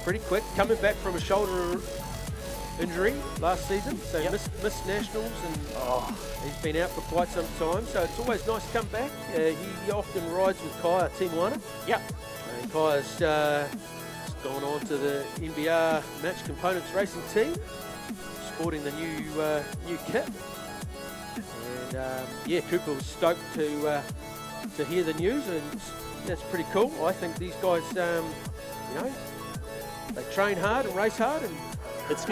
Speaker 18: pretty quick, coming back from a shoulder injury last season, so missed nationals, and he's been out for quite some time, so it's always nice to come back. He often rides with Kai Timuana.
Speaker 10: Yep.
Speaker 18: And Kai's gone on to the NBR Match Components Racing team, sporting the new kit. And yeah, Cooper was stoked to hear the news, and that's pretty cool. I think these guys, you know, they train hard and race hard, and
Speaker 10: it's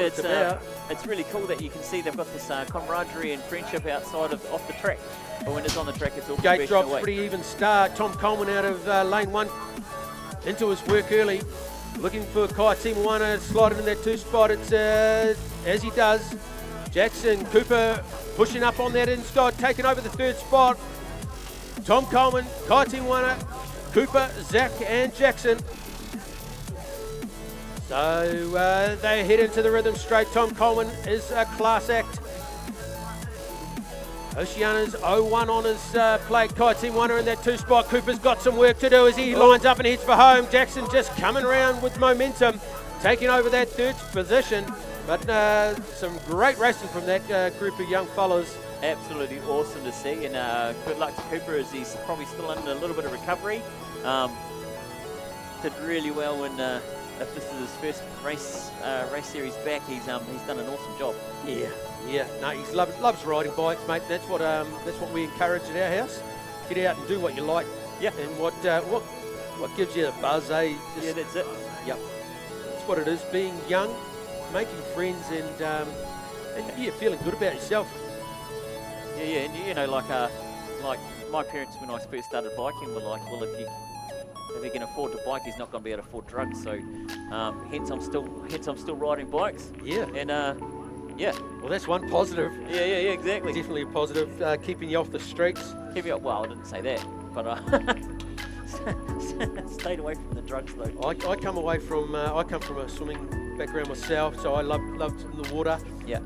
Speaker 10: really cool that you can see they've got this camaraderie and friendship outside of off the track. But when it's on the track, it's all
Speaker 18: gate drops, pretty even start. Tom Coleman out of lane 1 into his work early, looking for Kai Timuana, sliding in that 2 spot. It's as he does. Jackson Cooper pushing up on that inside, taking over the 3rd spot. Tom Coleman, Kai Timuana, Cooper, Zach, and Jackson. So they head into the rhythm straight. Tom Coleman is a class act. Oceana's 0-1 on his plate. Kai Timuana in that 2 spot. Cooper's got some work to do as he lines up and heads for home. Jackson just coming around with momentum, taking over that 3rd position. But some great racing from that group of young fellas.
Speaker 10: Absolutely awesome to see, and good luck to Cooper as he's probably still in a little bit of recovery. Did really well when. If this is his first race series back, he's done an awesome job.
Speaker 18: Yeah. No, he loves riding bikes, mate. That's what we encourage at our house. Get out and do what you like.
Speaker 10: Yeah.
Speaker 18: And what gives you a buzz, eh?
Speaker 10: Yeah, that's it.
Speaker 18: Yep. That's what it is. Being young, making friends, and yeah, feeling good about yourself.
Speaker 10: Yeah, and you know, like my parents when I first started biking were like, well, if he can afford to bike, he's not going to be able to afford drugs. So, hence I'm still riding bikes.
Speaker 18: Yeah.
Speaker 10: And yeah.
Speaker 18: Well, that's one positive.
Speaker 10: Yeah, exactly.
Speaker 18: Definitely a positive. Keeping you off the streets.
Speaker 10: Keep you up. Well, I didn't say that, but stayed away from the drugs though.
Speaker 18: I come from a swimming background myself, so I loved the water.
Speaker 10: Yeah.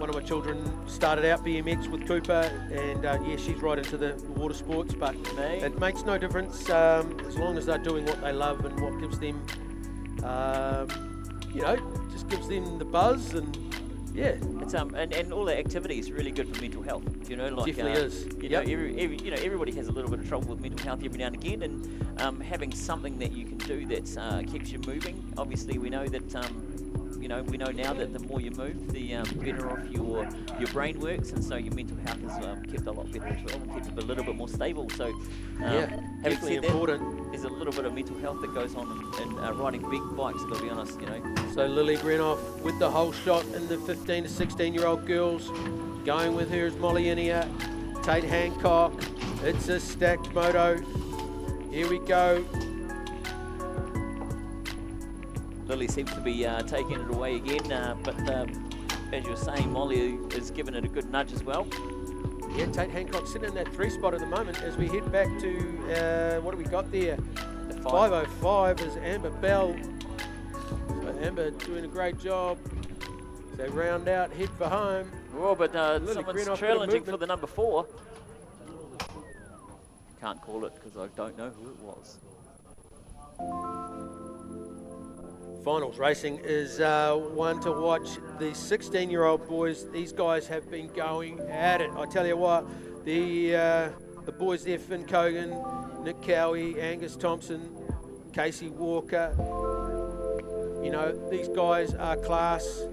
Speaker 18: One of my children started out BMX with Cooper, and yeah, she's right into the water sports, but it makes no difference as long as they're doing what they love and what gives them You know, just gives them the buzz, and yeah,
Speaker 10: it's and all that activity is really good for mental health. You know, like
Speaker 18: definitely is.
Speaker 10: You know, everybody has a little bit of trouble with mental health every now and again, and having something that you can do that keeps you moving. Obviously, we know that. You know, we know now that the more you move, the better off your brain works, and so your mental health is kept a lot better as well, and kept a little bit more stable. So, having said
Speaker 18: important.
Speaker 10: There's a little bit of mental health that goes on in riding big bikes. Got to be honest, you know.
Speaker 18: So Lily Grenoff with the whole shot, and the 15 to 16-year-old girls going with her is Molly Inia, Tate Hancock. It's a stacked moto. Here we go.
Speaker 10: Lily seems to be taking it away again, but as you were saying, Molly is giving it a good nudge as well.
Speaker 18: Yeah, Tate Hancock sitting in that 3 spot at the moment. As we head back to, what do we got there? The 5:05 is Amber Bell. So Amber doing a great job. So round out, head for home.
Speaker 10: Oh, but someone's
Speaker 18: Grenoff
Speaker 10: challenging for the number 4. Can't call it because I don't know who it was.
Speaker 18: Finals racing is one to watch. The 16-year-old boys, these guys have been going at it. I tell you what, the boys there, Finn Cogan, Nick Cowie, Angus Thompson, Casey Walker, you know, these guys are class.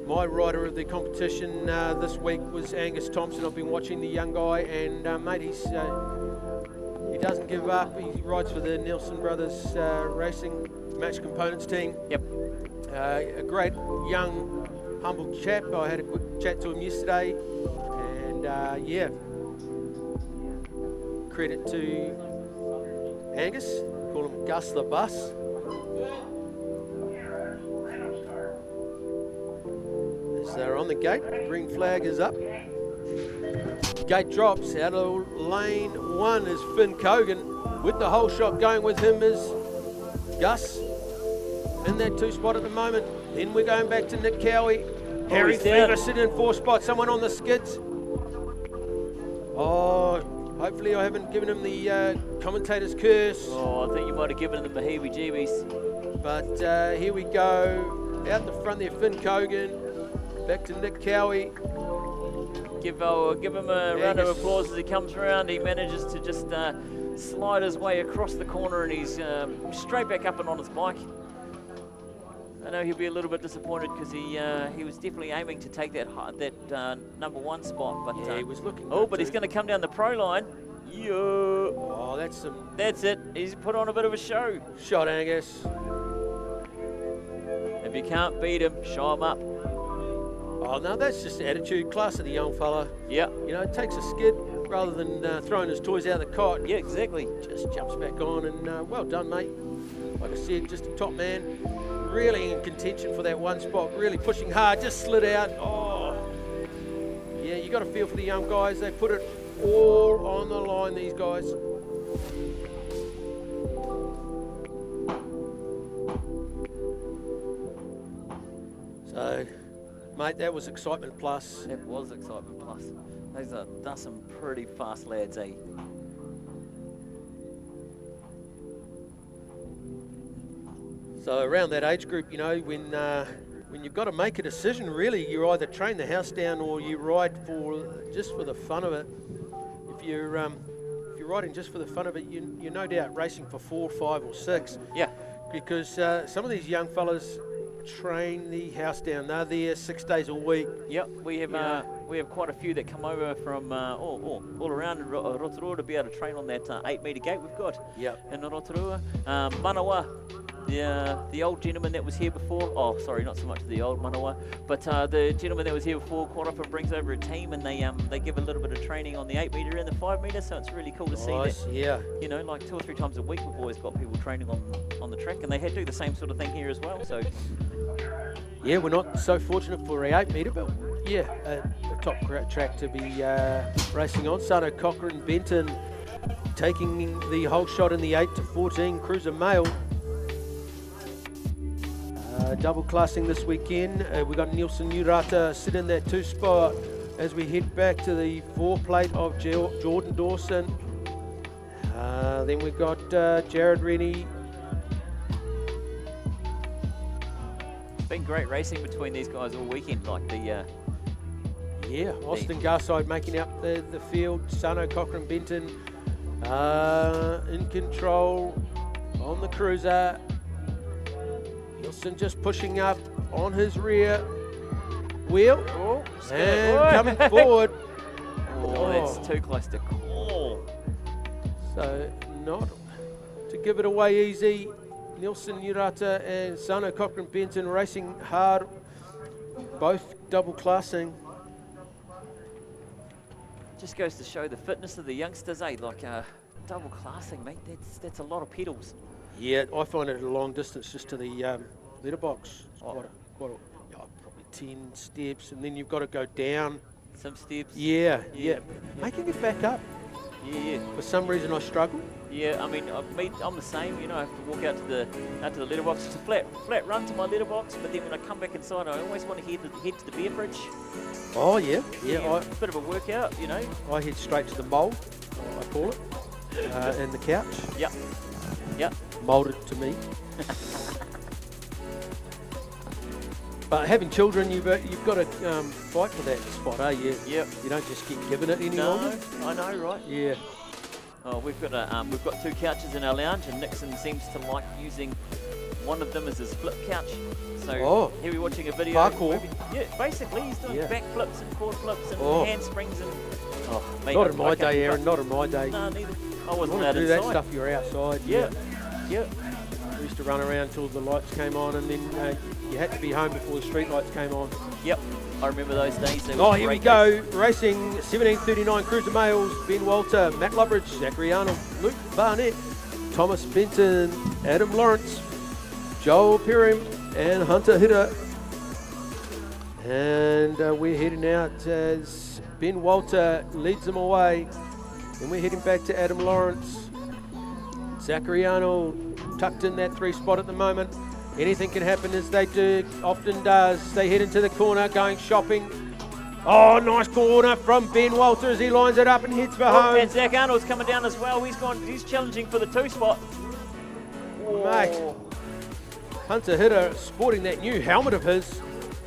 Speaker 18: My rider of the competition this week was Angus Thompson. I've been watching the young guy, and mate, he doesn't give up. He rides for the Nielsen Brothers Racing Match Components team.
Speaker 10: Yep.
Speaker 18: A great young, humble chap. I had a quick chat to him yesterday, and yeah, credit to Angus. Call him Gus the Bus. They're on the gate, green flag is up. Gate drops, out of lane 1 is Finn Cogan. With the whole shot going with him is Gus in that 2 spot at the moment. Then we're going back to Nick Cowie. Harry Fever sitting in 4 spots, someone on the skids. Oh, hopefully I haven't given him the commentator's curse.
Speaker 10: Oh, I think you might have given him the heebie-jeebies.
Speaker 18: But here we go, out the front there, Finn Cogan. Back to Nick Cowie.
Speaker 10: Give him a round of applause as he comes around. He manages to just slide his way across the corner, and he's straight back up and on his bike. I know he'll be a little bit disappointed because he was definitely aiming to take that number 1 spot. But
Speaker 18: yeah, he was looking.
Speaker 10: Oh, but he's going to come down the pro line. Yeah.
Speaker 18: Oh, that's
Speaker 10: it. He's put on a bit of a show.
Speaker 18: Shot Angus.
Speaker 10: If you can't beat him, show him up.
Speaker 18: Oh, no, that's just attitude, class of the young fella.
Speaker 10: Yeah.
Speaker 18: You know, takes a skid rather than throwing his toys out of the cot.
Speaker 10: Yeah, exactly.
Speaker 18: Just jumps back on, and well done, mate. Like I said, just a top man. Really in contention for that 1 spot, really pushing hard, just slid out. Oh, yeah, you got to feel for the young guys. They put it all on the line, these guys. So, mate, that was excitement plus.
Speaker 10: That was excitement plus. That's some pretty fast lads, eh?
Speaker 18: So around that age group, you know, when you've got to make a decision, really, you either train the house down or you ride just for the fun of it. If you're riding just for the fun of it, you're no doubt racing for 4, 5, or 6.
Speaker 10: Yeah.
Speaker 18: Because some of these young fellas train the house down. They're there 6 days a week.
Speaker 10: Yep, we have quite a few that come over from all around Rotorua to be able to train on that 8-metre gate we've got.
Speaker 18: Yep.
Speaker 10: In Rotorua. Manawa, the old gentleman that was here before, oh sorry, not so much the old Manawa, but the gentleman that was here before quite often brings over a team, and they give a little bit of training on the 8-metre and the 5-metre, so it's really cool to see that.
Speaker 18: Yeah.
Speaker 10: You know, like 2 or 3 times a week we've always got people training on the track, and they do the same sort of thing here as well. So
Speaker 18: yeah, we're not so fortunate for a 8-metre, but yeah, a top track to be racing on. Sano Cochrane Benton taking the whole shot in the 8 to 14 Cruiser Male. Double classing this weekend. We've got Nielsen Urata sitting in that 2 spot. as we head back to the 4 plate of Jordan Dawson. Then we've got Jared Rennie.
Speaker 10: It's been great racing between these guys all weekend, like the...
Speaker 18: Yeah, Austin Garside making up the field. Sano Cochrane Benton in control on the cruiser. Nielsen just pushing up on his rear wheel. And coming forward.
Speaker 10: That's too close to call.
Speaker 18: So not to give it away easy. Nielsen Urata and Sano Cochrane Benton racing hard, both double classing.
Speaker 10: Just goes to show the fitness of the youngsters, eh? Like double classing, mate. That's a lot of pedals.
Speaker 18: Yeah, I find it a long distance just to the letterbox. It's quite a, probably 10 steps, and then you've got to go down.
Speaker 10: Some steps.
Speaker 18: Yeah. Making it back up.
Speaker 10: Yeah.
Speaker 18: For some reason, I struggle.
Speaker 10: Yeah, I mean, I'm the same. You know, I have to walk out to the letterbox. It's a flat run to my letterbox, but then when I come back inside, I always want to head to the beer fridge.
Speaker 18: Oh yeah.
Speaker 10: A bit of a workout, you know.
Speaker 18: I head straight to the mould, I call it, and the couch.
Speaker 10: Yep.
Speaker 18: Moulded to me. But having children, you've got to fight for that spot, eh?
Speaker 10: Yep.
Speaker 18: You don't just get given it any longer.
Speaker 10: I know, right?
Speaker 18: Yeah.
Speaker 10: Oh, we've got 2 couches in our lounge, and Nixon seems to like using one of them as his flip couch. So here we're watching a video.
Speaker 18: Parkour.
Speaker 10: Yeah, basically he's doing back flips and quad flips and handsprings and.
Speaker 18: Not in my day, Aaron. Not in my day.
Speaker 10: No, neither. I wasn't
Speaker 18: allowed
Speaker 10: allowed
Speaker 18: to do
Speaker 10: inside.
Speaker 18: that stuff. You're outside.
Speaker 10: Yeah.
Speaker 18: We used to run around till the lights came on, and then you had to be home before the street lights came on.
Speaker 10: Yep. I remember those days.
Speaker 18: Here we go. Racing 1739 Cruiser Males. Ben Walter, Matt Loveridge, Zachary Arnold, Luke Barnett, Thomas Benton, Adam Lawrence, Joel Pirim, and Hunter Hitter. And we're heading out as Ben Walter leads them away. And we're heading back to Adam Lawrence. Zachary Arnold tucked in that 3 spot at the moment. Anything can happen, as they often does. They head into the corner, going shopping. Oh, nice corner from Ben Walter as he lines it up and heads for home.
Speaker 10: And Zach Arnold's coming down as well. He's challenging for the 2 spot.
Speaker 18: Mate, Hunter Hitter sporting that new helmet of his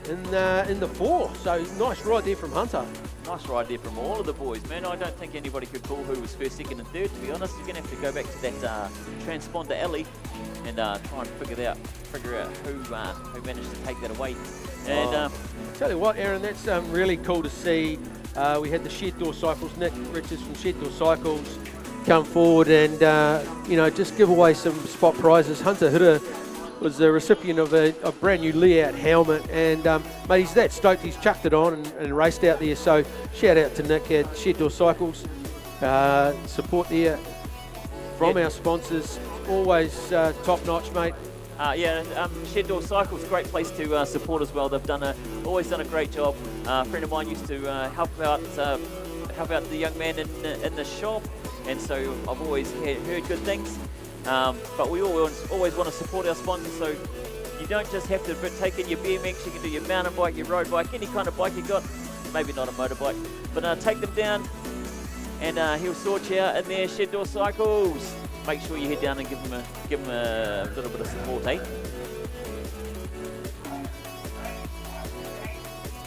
Speaker 18: in the 4. So nice ride there from Hunter.
Speaker 10: Nice ride there from all of the boys, man. I don't think anybody could call who was first, second, and third. To be honest, you're gonna have to go back to that transponder alley and try and figure out who managed to take that away. And
Speaker 18: tell you what, Aaron, that's really cool to see. We had the Shed Door Cycles, Nick Richards from Shed Door Cycles, come forward and just give away some spot prizes. Hunter Hitter was the recipient of a brand new layout helmet, and mate, he's that stoked he's chucked it on and raced out there. So shout out to Nick at Shed Door Cycles. Support there from our sponsors, always top notch, mate.
Speaker 10: Shed Door Cycles, great place to support as well. They've always done a great job. A friend of mine used to help out the young man in the shop, and so I've always heard good things. But we always want to support our sponsors, so you don't just have to take in your BMX, you can do your mountain bike, your road bike, any kind of bike you got, maybe not a motorbike, but take them down and he'll sort you out in there, Shed Door Cycles. Make sure you head down and give them a little bit of support, eh?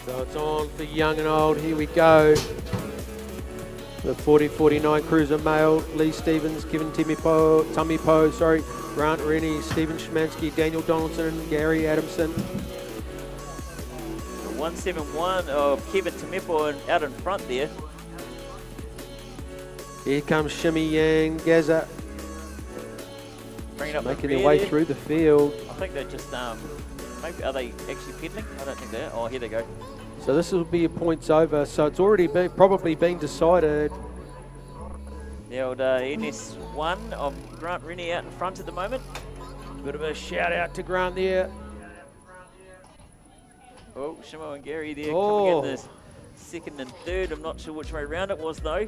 Speaker 18: So it's on for young and old, here we go. The 40-49 Cruiser Male, Lee Stevens, Kevin Tumipo, Grant Rennie, Stephen Schmansky, Daniel Donaldson, Gary Adamson.
Speaker 10: The 171 of Kevin Tumipo out in front there.
Speaker 18: Here comes Shimmy Yang Gaza. Making their way through the field.
Speaker 10: I think they're just, maybe, are they actually pedaling? I don't think they are. Oh, here they go.
Speaker 18: So this will be a points over, so it's already probably been decided.
Speaker 10: The old NS1 of Grant Rennie out in front at the moment.
Speaker 18: Bit of a shout out to Grant there.
Speaker 10: Oh, Shimo and Gary there coming in this second and third. I'm not sure which way around it was though.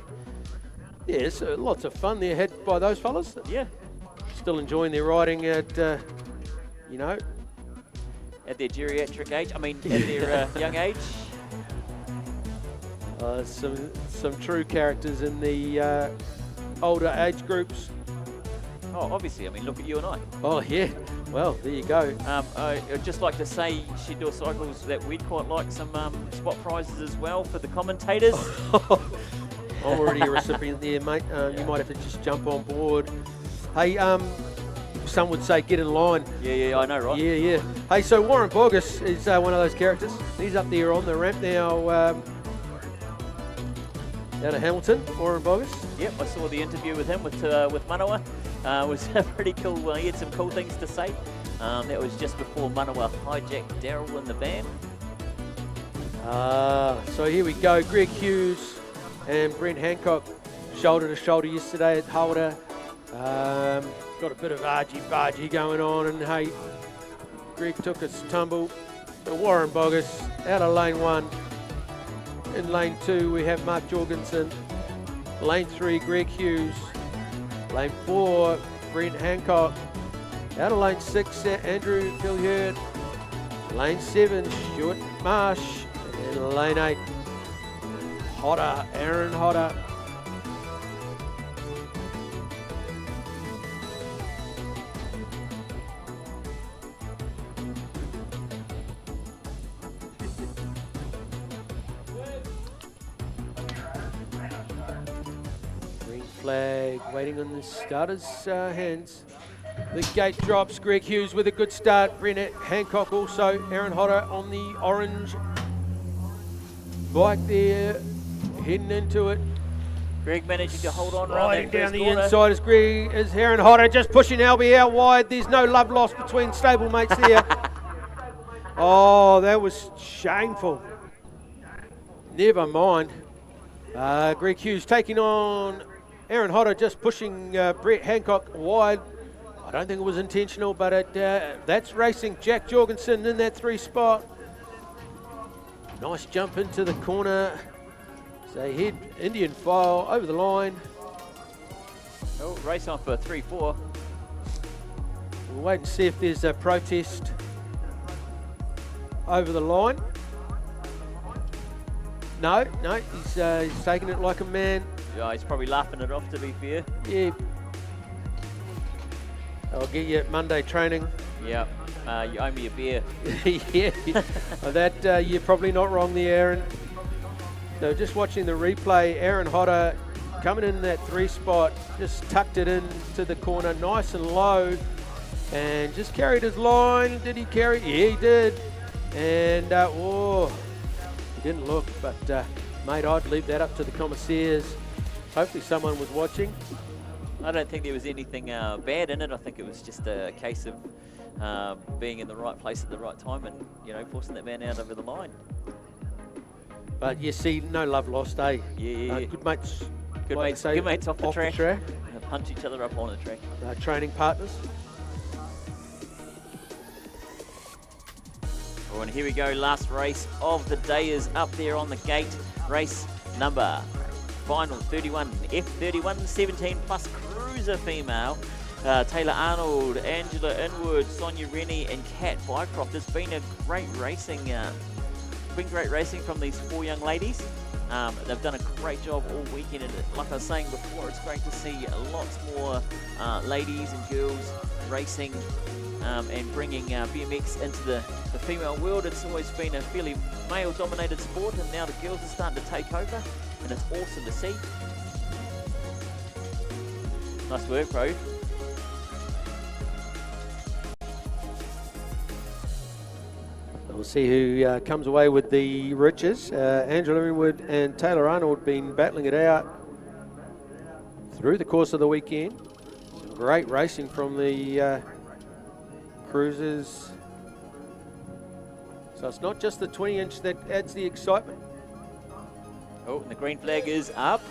Speaker 18: Yeah, so lots of fun there had by those fellas.
Speaker 10: Yeah.
Speaker 18: Still enjoying their riding at,
Speaker 10: at their geriatric age. I mean, at their young age.
Speaker 18: Some true characters in the older age groups.
Speaker 10: Oh, obviously. I mean, look at you and I.
Speaker 18: Oh, yeah. Well, there you go.
Speaker 10: I'd just like to say, Sheddoor Cycles, that we'd quite like some spot prizes as well for the commentators.
Speaker 18: I'm already a recipient there, mate. You might have to just jump on board. Hey, some would say get in line.
Speaker 10: Yeah, I know, right?
Speaker 18: Yeah. Hey, so Warren Bogus is one of those characters. He's up there on the ramp now, out of Hamilton, Warren Bogus.
Speaker 10: Yep, I saw the interview with him with Manawa. It was pretty cool. He had some cool things to say. That was just before Manawa hijacked Daryl in the van.
Speaker 18: So here we go. Greg Hughes and Brent Hancock shoulder to shoulder yesterday at Holder. Got a bit of argy-bargy going on, and hey, Greg took his tumble. So Warren Bogus out of lane 1. In lane 2 we have Mark Jorgensen. Lane 3 Greg Hughes. Lane 4 Brent Hancock. Out of lane 6 Andrew Philherd. Lane 7 Stuart Marsh. And lane 8 Aaron Hodder. Flag waiting on the starter's hands. The gate drops. Greg Hughes with a good start. Brent Hancock also. Aaron Hodder on the orange bike there, heading into it.
Speaker 10: Greg managing to hold on around that
Speaker 18: down the
Speaker 10: corner.
Speaker 18: inside is Aaron Hodder just pushing Albie out wide. There's no love lost between stablemates there. Oh, that was shameful. Never mind. Greg Hughes taking on Aaron Hodder, just pushing Brent Hancock wide. I don't think it was intentional, but that's racing. Jack Jorgensen in that 3 spot. Nice jump into the corner. So head Indian file over the line.
Speaker 10: Oh, race on for 3-4.
Speaker 18: We'll wait and see if there's a protest over the line. No, he's taking it like a man.
Speaker 10: Yeah, he's probably laughing it off, to be fair.
Speaker 18: Yeah. I'll get you at Monday training.
Speaker 10: Yeah, you owe me a beer.
Speaker 18: Yeah, that you're probably not wrong there, Aaron. So just watching the replay, Aaron Hodder coming in that 3 spot, just tucked it into the corner nice and low, and just carried his line. Did he carry? Yeah, he did. And, he didn't look, but mate, I'd leave that up to the commissaires. Hopefully someone was watching.
Speaker 10: I don't think there was anything bad in it. I think it was just a case of being in the right place at the right time and, forcing that man out over the line.
Speaker 18: But you see, no love lost, eh?
Speaker 10: Yeah.
Speaker 18: Good mates.
Speaker 10: Good mates off the track. Punch each other up on the track.
Speaker 18: Training partners.
Speaker 10: Oh, and here we go. Last race of the day is up there on the gate. Race number final 31, F31, 17 plus cruiser female. Taylor Arnold, Angela Inwood, Sonia Rennie, and Kat Bycroft. It's been a great racing. Great racing from these 4 young ladies. They've done a great job all weekend, and like I was saying before, it's great to see lots more ladies and girls racing and bringing BMX into the female world. It's always been a fairly male-dominated sport, and now the girls are starting to take over, and it's awesome to see. Nice work, bro.
Speaker 18: We'll see who comes away with the riches. Angela Inwood and Taylor Arnold been battling it out through the course of the weekend. Some great racing from the cruisers. So it's not just the 20-inch that adds the excitement.
Speaker 10: Oh, and the green flag is up.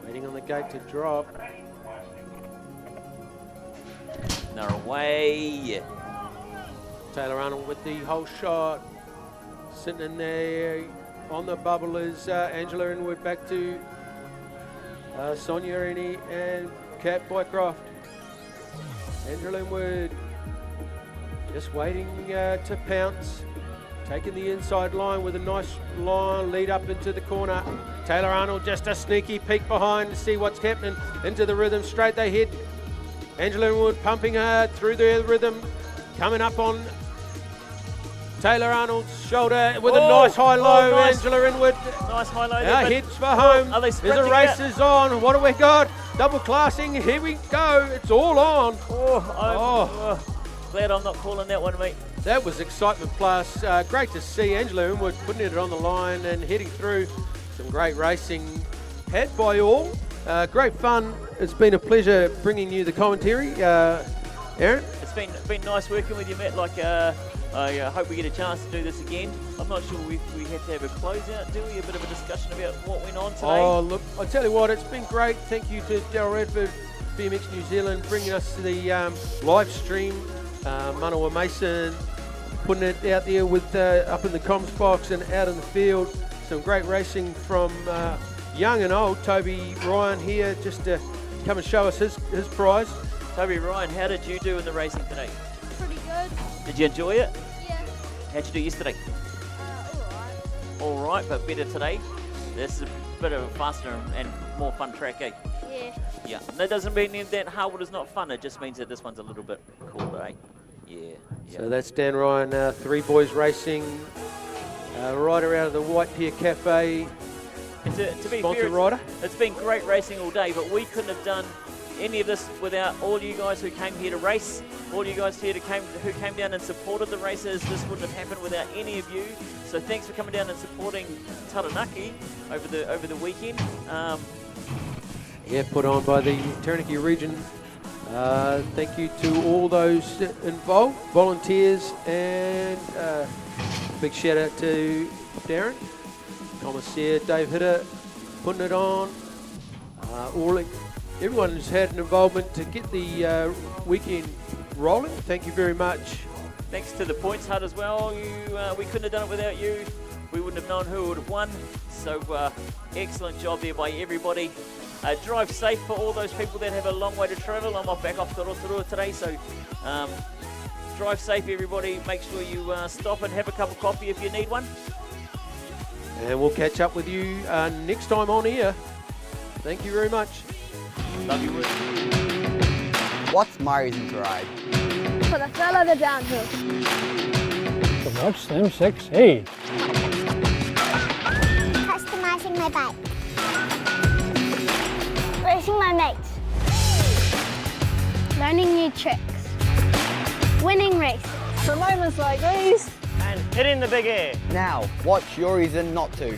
Speaker 18: Waiting on the gate to drop.
Speaker 10: They're away.
Speaker 18: Taylor Arnold with the whole shot. Sitting in there on the bubble is Angela Inwood, back to Sonia Rennie and Kat Bycroft. Angela Inwood just waiting to pounce. Taking the inside line with a nice line lead up into the corner. Taylor Arnold just a sneaky peek behind to see what's happening. Into the rhythm, straight they head. Angela Inwood pumping hard through the rhythm. Coming up on Taylor Arnold's shoulder with a nice high-low.
Speaker 10: Nice.
Speaker 18: Angela Inwood.
Speaker 10: Nice high-low.
Speaker 18: Heads for home.
Speaker 10: Are they
Speaker 18: There's a
Speaker 10: sprinting
Speaker 18: race
Speaker 10: out?
Speaker 18: is on. What do we got? Double classing. Here we go. It's all on.
Speaker 10: Glad I'm not calling that one, mate.
Speaker 18: That was excitement plus. Great to see Angela Inwood putting it on the line and heading through. Some great racing had by all. Great fun. It's been a pleasure bringing you the commentary. Aaron?
Speaker 10: It's been nice working with you, Matt. I hope we get a chance to do this again. I'm not sure if we have to have a closeout, do we? A bit of a discussion about what went on today.
Speaker 18: Oh, look, I tell you what, it's been great. Thank you to Daryl Redford, BMX New Zealand, bringing us the live stream. Manawa Mason putting it out there with up in the comms box and out in the field. Some great racing from young and old. Toby Ryan here just to come and show us his prize.
Speaker 10: Toby Ryan, how did you do in the racing today?
Speaker 4: Pretty good.
Speaker 10: Did you enjoy it?
Speaker 4: Yeah.
Speaker 10: How'd you do yesterday? All right, but better today. This is a bit of a faster and more fun track, eh?
Speaker 4: Yeah.
Speaker 10: Yeah. That doesn't mean that Harwood is not fun. It just means that this one's a little bit cooler, eh? Yeah.
Speaker 18: So that's Dan Ryan, Three Boys Racing, rider out of the White Pier Cafe.
Speaker 10: To be
Speaker 18: Sponsor
Speaker 10: fair,
Speaker 18: rider.
Speaker 10: It's been great racing all day, but we couldn't have done any of this without all you guys who came here to race, all you guys here who came down and supported the races. This wouldn't have happened without any of you. So thanks for coming down and supporting Taranaki over the weekend.
Speaker 18: Yeah, put on by the Taranaki region. Thank you to all those involved, volunteers, and big shout out to Darren, Commissaire Dave Hitter, putting it on. Everyone who's had an involvement to get the weekend rolling. Thank you very much.
Speaker 10: Thanks to the Points Hut as well. We couldn't have done it without you. We wouldn't have known who would have won. So excellent job there by everybody. Drive safe for all those people that have a long way to travel. I'm back off to Rotorua today, so drive safe, everybody. Make sure you stop and have a cup of coffee if you need one.
Speaker 18: And we'll catch up with you next time on here. Thank you very much.
Speaker 10: Love you, Wood.
Speaker 1: What's my reason to ride?
Speaker 4: For the thrill of the downhill.
Speaker 3: To watch them succeed.
Speaker 4: Customizing my bike. Racing my mates. Learning new tricks. Winning races.
Speaker 17: For moments like these.
Speaker 1: And hitting the big air. Now, what's your reason not to?